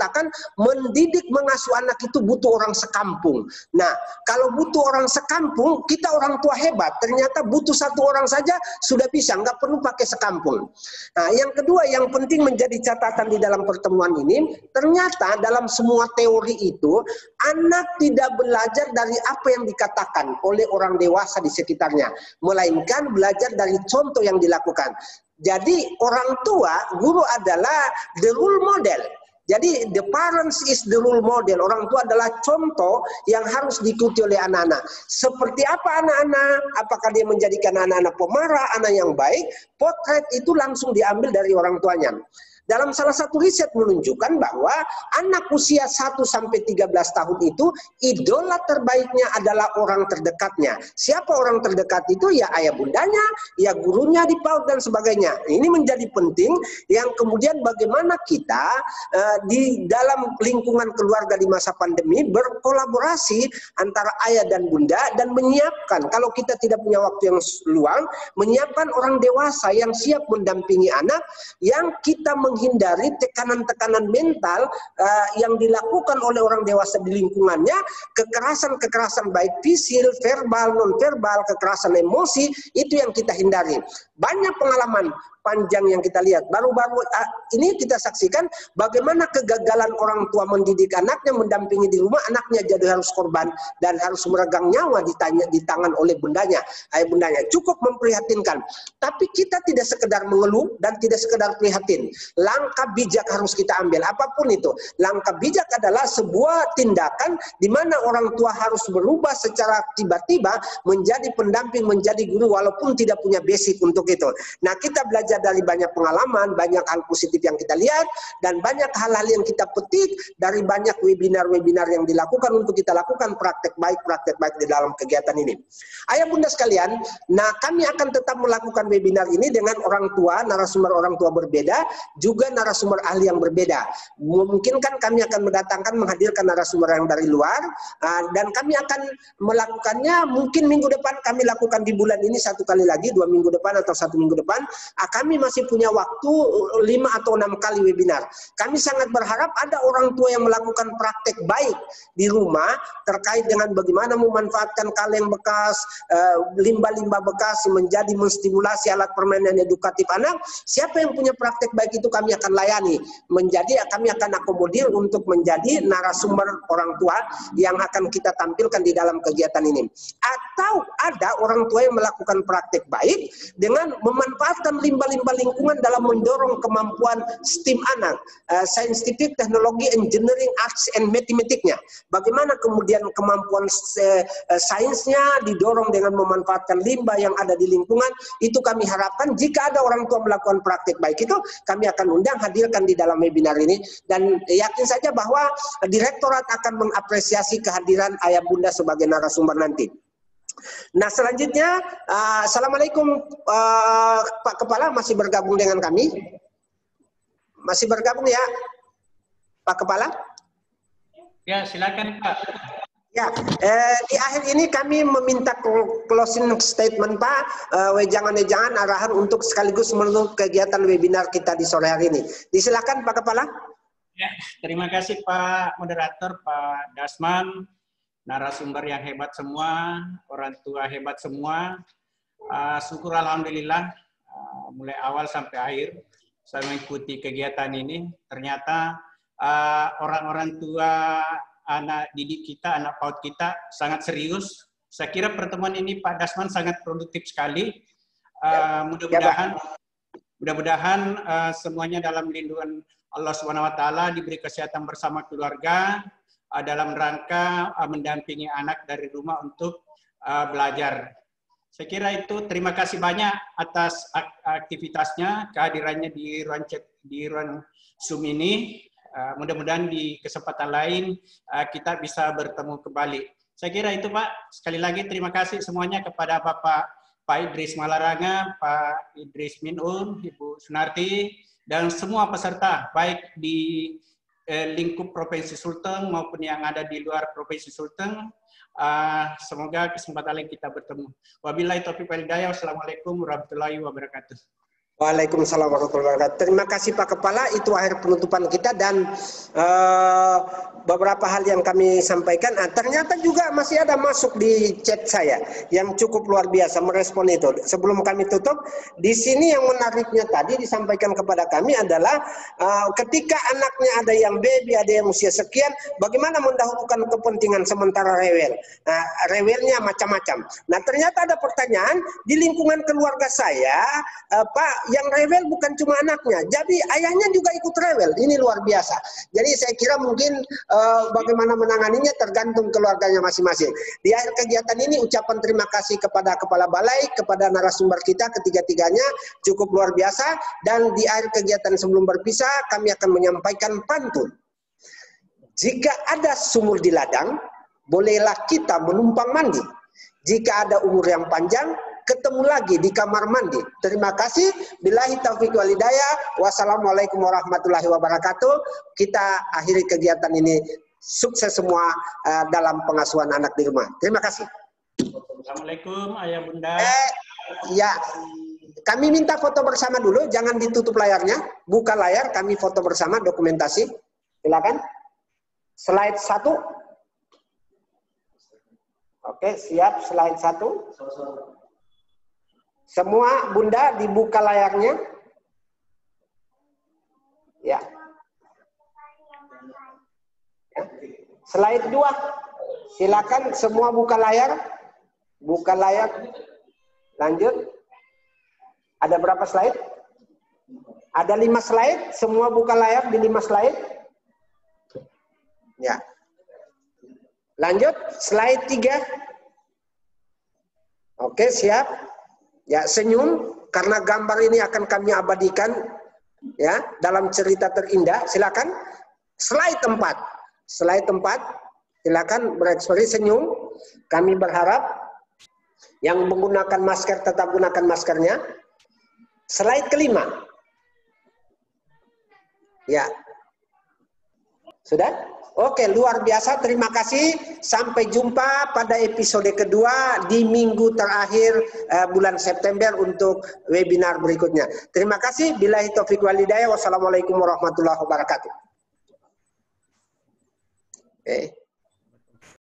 Speaker 2: mendidik mengasuh anak itu butuh orang sekampung. Nah, kalau butuh orang sekampung, kita orang tua hebat. Ternyata butuh satu orang saja sudah bisa, nggak perlu pakai sekampung. Nah, yang kedua yang penting menjadi catatan di dalam pertemuan ini, ternyata dalam semua teori itu, anak tidak belajar dari apa yang dikatakan oleh orang dewasa di sekitarnya, melainkan belajar dari contoh yang dilakukan. Jadi orang tua, guru adalah the role model. Jadi the parents is the role model. Orang tua adalah contoh yang harus diikuti oleh anak-anak. Seperti apa anak-anak? Apakah dia menjadikan anak-anak pemarah, anak yang baik? Potret itu langsung diambil dari orang tuanya. Dalam salah satu riset menunjukkan bahwa anak usia 1-13 tahun itu idola terbaiknya adalah orang terdekatnya. Siapa orang terdekat itu? Ya ayah bundanya, ya gurunya di PAUD dan sebagainya. Ini menjadi penting yang kemudian bagaimana kita di dalam lingkungan keluarga di masa pandemi berkolaborasi antara ayah dan bunda dan menyiapkan, kalau kita tidak punya waktu yang luang, menyiapkan orang dewasa yang siap mendampingi anak, yang kita menghindari tekanan-tekanan mental yang dilakukan oleh orang dewasa di lingkungannya, kekerasan-kekerasan baik fisik, verbal, non-verbal, kekerasan emosi, itu yang kita hindari. Banyak pengalaman panjang yang kita lihat. Baru-baru ini kita saksikan bagaimana kegagalan orang tua mendidik anaknya, mendampingi di rumah, anaknya jadi harus korban dan harus meregang nyawa di tangan oleh bundanya, ayah bundanya. Cukup memprihatinkan. Tapi kita tidak sekedar mengeluh dan tidak sekedar prihatin. Langkah bijak harus kita ambil, apapun itu. Langkah bijak adalah sebuah tindakan di mana orang tua harus berubah secara tiba-tiba menjadi pendamping, menjadi guru walaupun tidak punya basic untuk itu. Nah, kita belajar dari banyak pengalaman, banyak hal positif yang kita lihat, dan banyak hal-hal yang kita petik dari banyak webinar-webinar yang dilakukan untuk kita lakukan praktek baik di dalam kegiatan ini. Ayah bunda sekalian, nah kami akan tetap melakukan webinar ini dengan orang tua, narasumber orang tua berbeda, juga narasumber ahli yang berbeda. Mungkin kan kami akan menghadirkan narasumber yang dari luar, dan kami akan melakukannya mungkin minggu depan, kami lakukan di bulan ini 1 kali lagi, 2 minggu depan atau 1 minggu depan. Kami masih punya waktu 5 atau 6 kali webinar. Kami sangat berharap ada orang tua yang melakukan praktek baik di rumah terkait dengan bagaimana memanfaatkan kaleng bekas, limbah-limbah bekas menjadi menstimulasi alat permainan edukatif anak. Siapa yang punya praktek baik itu kami akan layani. Kami akan akomodir untuk menjadi narasumber orang tua yang akan kita tampilkan di dalam kegiatan ini. Atau ada orang tua yang melakukan praktek baik dengan memanfaatkan limbah-limbah limba lingkungan dalam mendorong kemampuan STEM anak, scientific, teknologi, engineering, arts, and matematiknya. Bagaimana kemudian kemampuan sainsnya didorong dengan memanfaatkan limba yang ada di lingkungan, itu kami harapkan jika ada orang tua melakukan praktik baik itu, kami akan undang, hadirkan di dalam webinar ini, dan yakin saja bahwa Direktorat akan mengapresiasi kehadiran ayah bunda sebagai narasumber nanti. Nah, selanjutnya, Assalamualaikum Pak Kepala, masih bergabung dengan kami? Masih bergabung ya, Pak Kepala?
Speaker 1: Ya, silakan Pak.
Speaker 2: Ya, di akhir ini kami meminta closing statement Pak, jangan-jangan arahan untuk sekaligus menutup kegiatan webinar kita di sore hari ini. Disilakan Pak Kepala.
Speaker 1: Ya, terima kasih Pak Moderator, Pak Dasman. Narasumber yang hebat semua, orang tua hebat semua. Syukur Alhamdulillah, mulai awal sampai akhir saya mengikuti kegiatan ini. Ternyata orang-orang tua anak didik kita, anak PAUD kita sangat serius. Saya kira pertemuan ini Pak Dasman sangat produktif sekali. Mudah-mudahan semuanya dalam lindungan Allah SWT, diberi kesehatan bersama keluarga, dalam rangka mendampingi anak dari rumah untuk belajar. Saya kira itu. Terima kasih banyak atas aktivitasnya, kehadirannya di ruang Zoom ini. Mudah-mudahan di kesempatan lain kita bisa bertemu kembali. Saya kira itu Pak. Sekali lagi terima kasih semuanya kepada Pak Idris Malaranga, Pak Idris Minun, Ibu Sunarti, dan semua peserta, baik di lingkup Provinsi Sulteng maupun yang ada di luar Provinsi Sulteng. Semoga kesempatan lain kita bertemu. Wabillahi taufiq wal hidayah. Wassalamualaikum warahmatullahi wabarakatuh.
Speaker 2: Waalaikumsalam warahmatullahi wabarakatuh. Terima kasih Pak Kepala, itu akhir penutupan kita, dan beberapa hal yang kami sampaikan, ternyata juga masih ada masuk di chat saya yang cukup luar biasa merespon itu. Sebelum kami tutup, di sini yang menariknya tadi disampaikan kepada kami adalah ketika anaknya ada yang baby, ada yang usia sekian, bagaimana mendahulukan kepentingan sementara rewel. Nah, rewelnya macam-macam. Nah, ternyata ada pertanyaan di lingkungan keluarga saya, Pak, yang rewel bukan cuma anaknya, jadi ayahnya juga ikut rewel. Ini luar biasa. Jadi saya kira mungkin bagaimana menanganinya tergantung keluarganya masing-masing. Di akhir kegiatan ini ucapan terima kasih kepada Kepala Balai, kepada narasumber kita ketiga-tiganya, cukup luar biasa. Dan di akhir kegiatan sebelum berpisah, kami akan menyampaikan pantun. Jika ada sumur di ladang, bolehlah kita menumpang mandi. Jika ada umur yang panjang, ketemu lagi di kamar mandi. Terima kasih. Billahi taufiq wal hidayah. Wassalamualaikum warahmatullahi wabarakatuh. Kita akhiri kegiatan ini. Sukses semua dalam pengasuhan anak di rumah. Terima kasih.
Speaker 1: Assalamualaikum Ayah Bunda.
Speaker 2: Ya, kami minta foto bersama dulu. Jangan ditutup layarnya. Buka layar, kami foto bersama dokumentasi. Silakan. Slide 1. Oke, siap. Slide 1. Semua Bunda dibuka layarnya. Ya. Slide 2. Silakan semua buka layar. Buka layar. Lanjut. Ada berapa slide? Ada 5 slide. Semua buka layar di 5 slide. Ya. Lanjut. Slide 3. Oke, siap. Ya, senyum karena gambar ini akan kami abadikan ya dalam cerita terindah. Silakan. Slide 4. Slide 4. Silakan berekspresi senyum. Kami berharap yang menggunakan masker tetap gunakan maskernya. Slide kelima. Ya. Sudah? Oke, luar biasa. Terima kasih. Sampai jumpa pada episode kedua di minggu terakhir bulan September untuk webinar berikutnya. Terima kasih. Billahi taufiq wal hidayah. Wassalamualaikum warahmatullahi wabarakatuh.